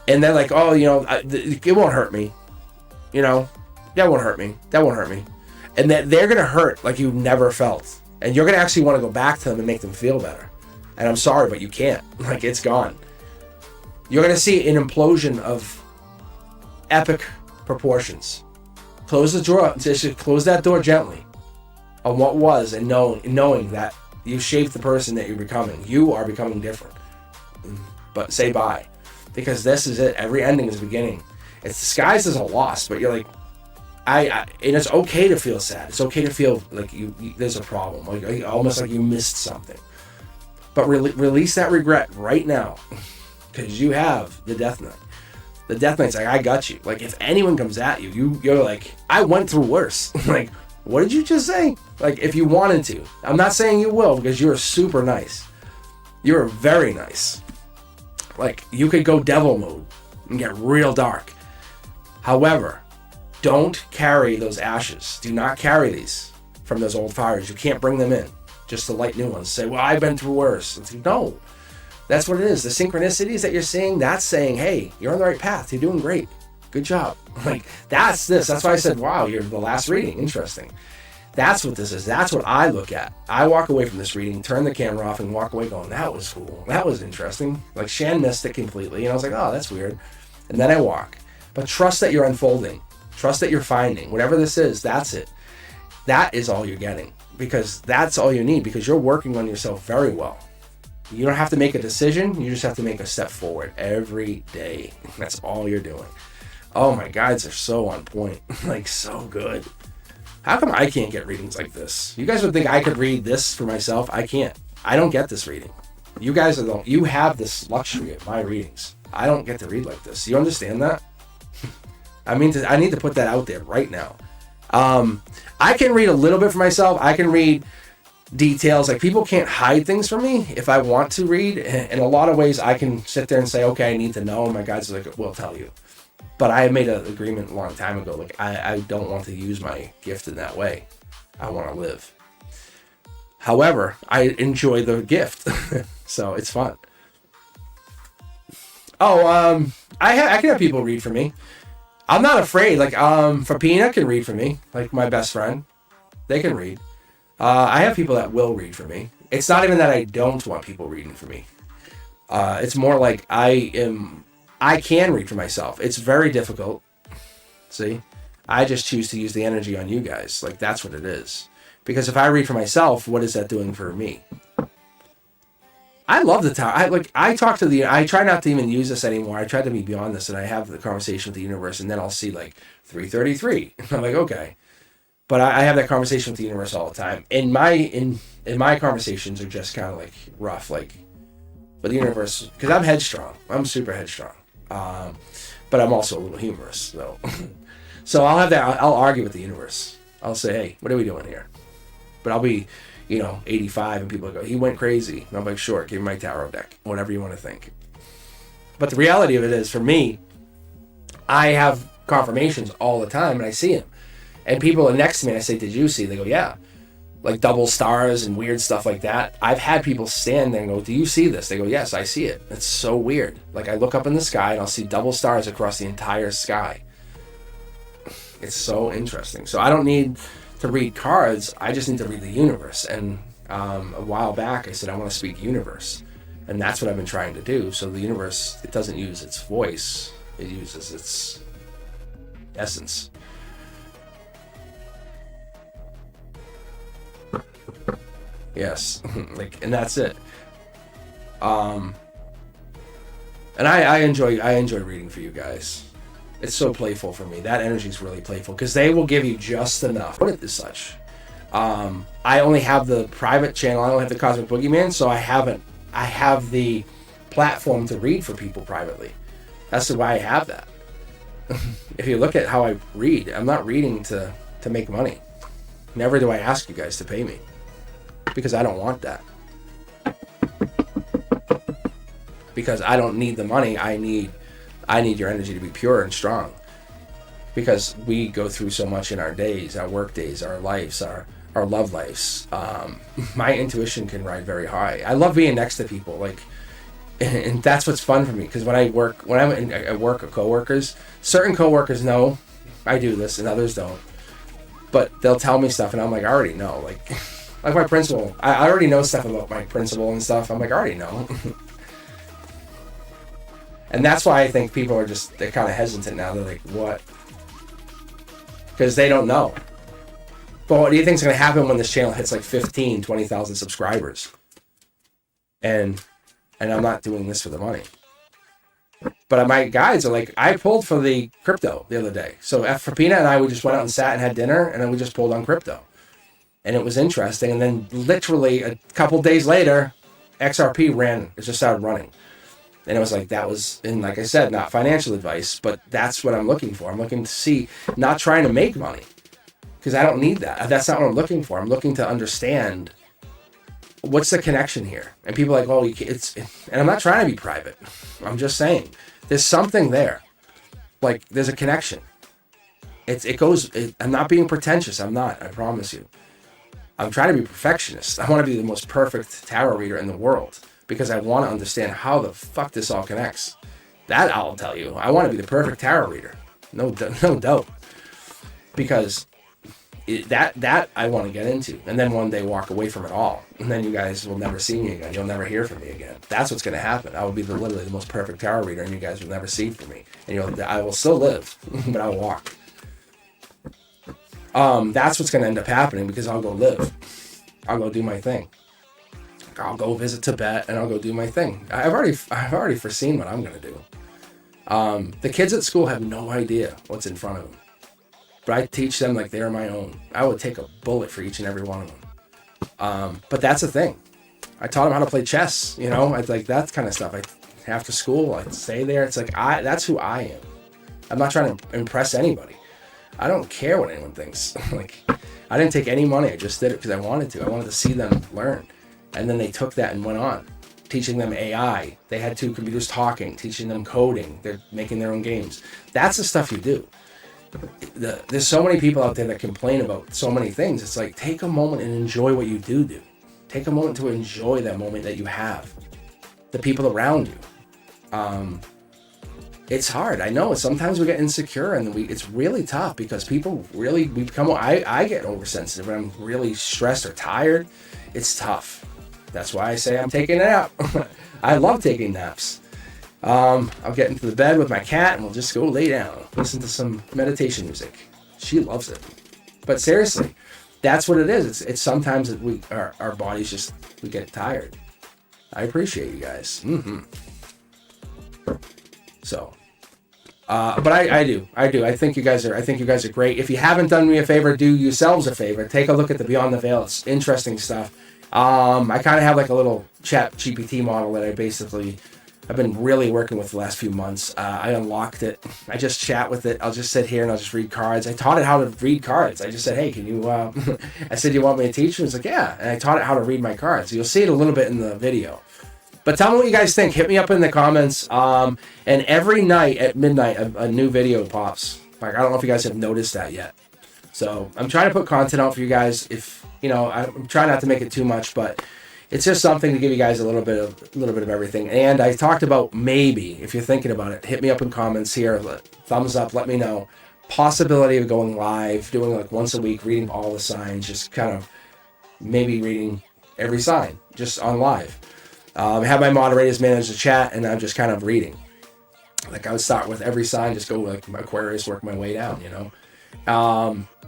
And they're like, oh, it won't hurt me. That won't hurt me. That won't hurt me. And that they're gonna hurt like you've never felt. And you're gonna actually want to go back to them and make them feel better. And I'm sorry, but you can't. Like, it's gone. You're gonna see an implosion of epic proportions. Close the door. Just close that door gently on what was, and knowing that you shaped the person that you're becoming. You are becoming different. But say bye, because this is it. Every ending is a beginning. It's disguised as a loss, but you're like, and it's okay to feel sad. It's okay to feel like there's a problem, like almost like you missed something. But release that regret right now, because you have the Death Knight. The Death Knight's like, I got you. Like, if anyone comes at you, you're like, I went through worse. Like, what did you just say? Like, if you wanted to. I'm not saying you will, because you're super nice. You're very nice. Like, you could go devil mode and get real dark. However, don't carry those ashes. Do not carry these from those old fires. You can't bring them in just to light new ones. Say, well, I've been through worse. It's like, no. That's what it is. The synchronicities that you're seeing, that's saying, hey, you're on the right path. You're doing great. Good job. Like, that's this. That's why I said, wow, you're the last reading. Interesting. That's what this is. That's what I look at. I walk away from this reading, turn the camera off, and walk away going, that was cool. That was interesting. Like, Shan missed it completely. And I was like, oh, that's weird. And then I walk. But trust that you're unfolding. Trust that you're finding. Whatever this is, that's it. That is all you're getting. Because that's all you need. Because you're working on yourself very well. You don't have to make a decision. You just have to make a step forward every day. That's all you're doing. Oh, my guides are so on point. Like, so good. How come I can't get readings like this? You guys would think I could read this for myself. I can't. I don't get this reading. You guys you have this luxury of my readings. I don't get to read like this. You understand that? I need to put that out there right now. I can read a little bit for myself. I can read details. Like, people can't hide things from me if I want to read. In a lot of ways, I can sit there and say, okay, I need to know. And my guides are like, we'll tell you. But I made an agreement a long time ago. Like, I don't want to use my gift in that way. I want to live. However, I enjoy the gift. So it's fun. Oh, I can have people read for me. I'm not afraid. Like, Fapina can read for me. Like, my best friend. They can read. I have people that will read for me. It's not even that I don't want people reading for me. It's more like I can read for myself. It's very difficult. See? I just choose to use the energy on you guys. Like, that's what it is. Because if I read for myself, what is that doing for me? I love the tower. I try not to even use this anymore. I try to be beyond this, and I have the conversation with the universe, and then I'll see, like, 333. I'm like, okay. But I have that conversation with the universe all the time. In my conversations are just kind of like rough, like, with the universe, because I'm headstrong. I'm super headstrong. But I'm also a little humorous, though. So I'll have that. I'll argue with the universe. I'll say, hey, what are we doing here? But I'll be, 85, and people go, he went crazy. And I'm like, sure, give me my tarot deck, whatever you want to think. But the reality of it is, for me, I have confirmations all the time, and I see them. And people are next to me, and I say, did you see? They go, yeah. Like double stars and weird stuff like that. I've had people stand there and go, do you see this? They go, yes, I see it. It's so weird. Like, I look up in the sky, and I'll see double stars across the entire sky. It's so interesting. So I don't need to read cards. I just need to read the universe. And a while back, I said, I want to speak universe. And that's what I've been trying to do. So the universe, it doesn't use its voice. It uses its essence. Yes. And that's it. And I enjoy reading for you guys. It's so playful for me. That energy is really playful because they will give you just enough. Put it as such. I only have the private channel. I don't have the Cosmic Boogeyman, so I have the platform to read for people privately. That's why I have that. If you look at how I read, I'm not reading to make money. Never do I ask you guys to pay me because I don't want that. Because I don't need the money. I need your energy to be pure and strong. Because we go through so much in our days, our work days, our lives, our love lives. My intuition can ride very high. I love being next to people, like, and that's what's fun for me. Because when I'm at work with coworkers, certain coworkers know I do this, and others don't. But they'll tell me stuff, and I'm like, I already know. Like my principal, I already know stuff about my principal and stuff. I'm like, I already know. And that's why I think people are they're kind of hesitant now. They're like, what? Because they don't know. But what do you think is going to happen when this channel hits like 15, 20,000 subscribers? And I'm not doing this for the money. But my guides are like, I pulled for the crypto the other day. So for Peanut and I, we just went out and sat and had dinner, and then we just pulled on crypto. And it was interesting. And then literally a couple days later, XRP it just started running. And it was like, and like I said, not financial advice, but that's what I'm looking for. I'm looking to see, not trying to make money, because I don't need that. That's not what I'm looking for. I'm looking to understand what's the connection here. And people are like, oh, and I'm not trying to be private. I'm just saying, there's something there. Like, there's a connection. I'm not being pretentious. I'm not, I promise you. I'm trying to be perfectionist. I want to be the most perfect tarot reader in the world. Because I want to understand how the fuck this all connects. That I'll tell you. I want to be the perfect tarot reader. No doubt. Because that I want to get into. And then one day walk away from it all. And then you guys will never see me again. You'll never hear from me again. That's what's going to happen. I will be literally the most perfect tarot reader, and you guys will never see from me. And I will still live, but I will walk. That's what's going to end up happening, because I'll go live. I'll go do my thing. I'll go visit Tibet and I'll go do my thing. I've already foreseen what I'm going to do. The kids at school have no idea what's in front of them. But I teach them like they're my own. I would take a bullet for each and every one of them. But that's the thing. I taught them how to play chess, I'd like that kind of stuff. After school, I'd stay there. It's like, that's who I am. I'm not trying to impress anybody. I don't care what anyone thinks. Like, I didn't take any money. I just did it because I wanted to. I wanted to see them learn. And then they took that and went on, teaching them AI. They had two computers talking, teaching them coding. They're making their own games. That's the stuff you do. There's so many people out there that complain about so many things. It's like, take a moment and enjoy what you do. Take a moment to enjoy that moment that you have. The people around you. It's hard. I know. Sometimes we get insecure, and it's really tough because people really, I get oversensitive when I'm really stressed or tired. It's tough. That's why I say I'm taking a nap. I love taking naps. I'll get into the bed with my cat and we'll just go lay down, listen to some meditation music. She loves it. But seriously, that's what it is. It's sometimes that our bodies we get tired. I appreciate you guys. So, but I do. I think you guys are great. If you haven't done me a favor, do yourselves a favor. Take a look at the Beyond the Veil. It's interesting stuff. I kind of have like a little chat GPT model that I've been really working with the last few months. I unlocked it. I just chat with it. I'll just sit here and I'll just read cards. I taught it how to read cards. I just said, hey, can you, I said, you want me to teach you? It's like, yeah. And I taught it how to read my cards. You'll see it a little bit in the video. But tell me what you guys think. Hit me up in the comments. And every night at midnight, a new video pops. Like, I don't know if you guys have noticed that yet. So I'm trying to put content out for you guys. I'm trying not to make it too much, but it's just something to give you guys a little bit of everything. And I talked about, maybe, if you're thinking about it, hit me up in comments here. Thumbs up, let me know. Possibility of going live, doing like once a week, reading all the signs, just kind of maybe reading every sign, just on live. Have my moderators manage the chat, and I'm just kind of reading. Like, I would start with every sign, just go like Aquarius, work my way down,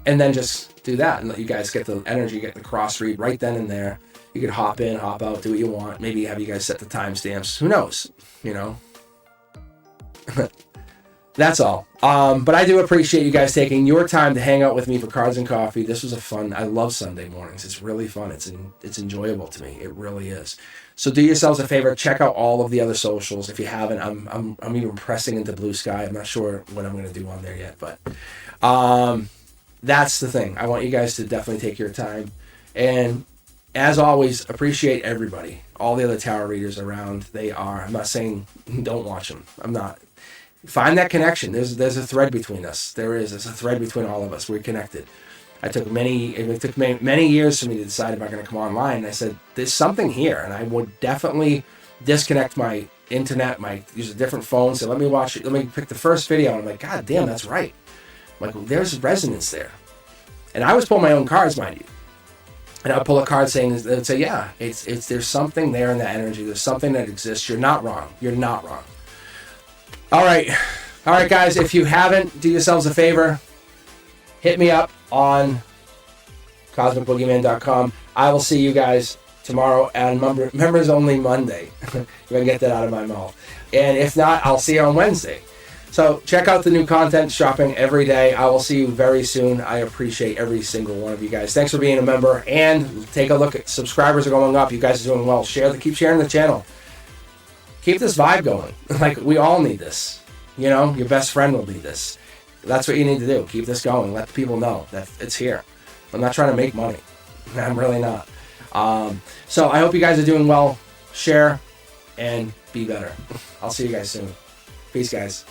and then just do that and let you guys get the energy, get the cross read right then and there. You could hop in, hop out, do what you want. Maybe have you guys set the timestamps. Who knows? That's all. But I do appreciate you guys taking your time to hang out with me for Cards and Coffee. This was a fun. I love Sunday mornings. It's really fun. It's enjoyable to me. It really is. So do yourselves a favor. Check out all of the other socials if you haven't. I'm even pressing into Blue Sky. I'm not sure what I'm going to do on there yet, but that's the thing. I want you guys to definitely take your time. And as always, appreciate everybody. All the other tarot readers around. I'm not saying don't watch them. I'm not. Find that connection. There's a thread between us. There's a thread between all of us. We're connected. It took many years for me to decide if I'm going to come online. And I said, there's something here. And I would definitely disconnect my internet, use a different phone. So let me watch it. Let me pick the first video. And I'm like, God damn, that's right. I'm like, there's resonance there. And I was pulling my own cards, mind you. And I'll pull a card saying, it'd say, yeah, there's something there in that energy. There's something that exists. You're not wrong. You're not wrong. All right, guys, if you haven't, do yourselves a favor. Hit me up on cosmicboogeyman.com. I will see you guys tomorrow on Members Only Monday. If I can get that out of my mouth. And if not, I'll see you on Wednesday. So check out the new content, shopping every day. I will see you very soon. I appreciate every single one of you guys. Thanks for being a member. And take a look at subscribers are going up. You guys are doing well. Keep sharing the channel. Keep this vibe going. Like, we all need this. You know, your best friend will need this. That's what you need to do. Keep this going. Let people know that it's here. I'm not trying to make money. I'm really not. So I hope you guys are doing well. Share and be better. I'll see you guys soon. Peace, guys.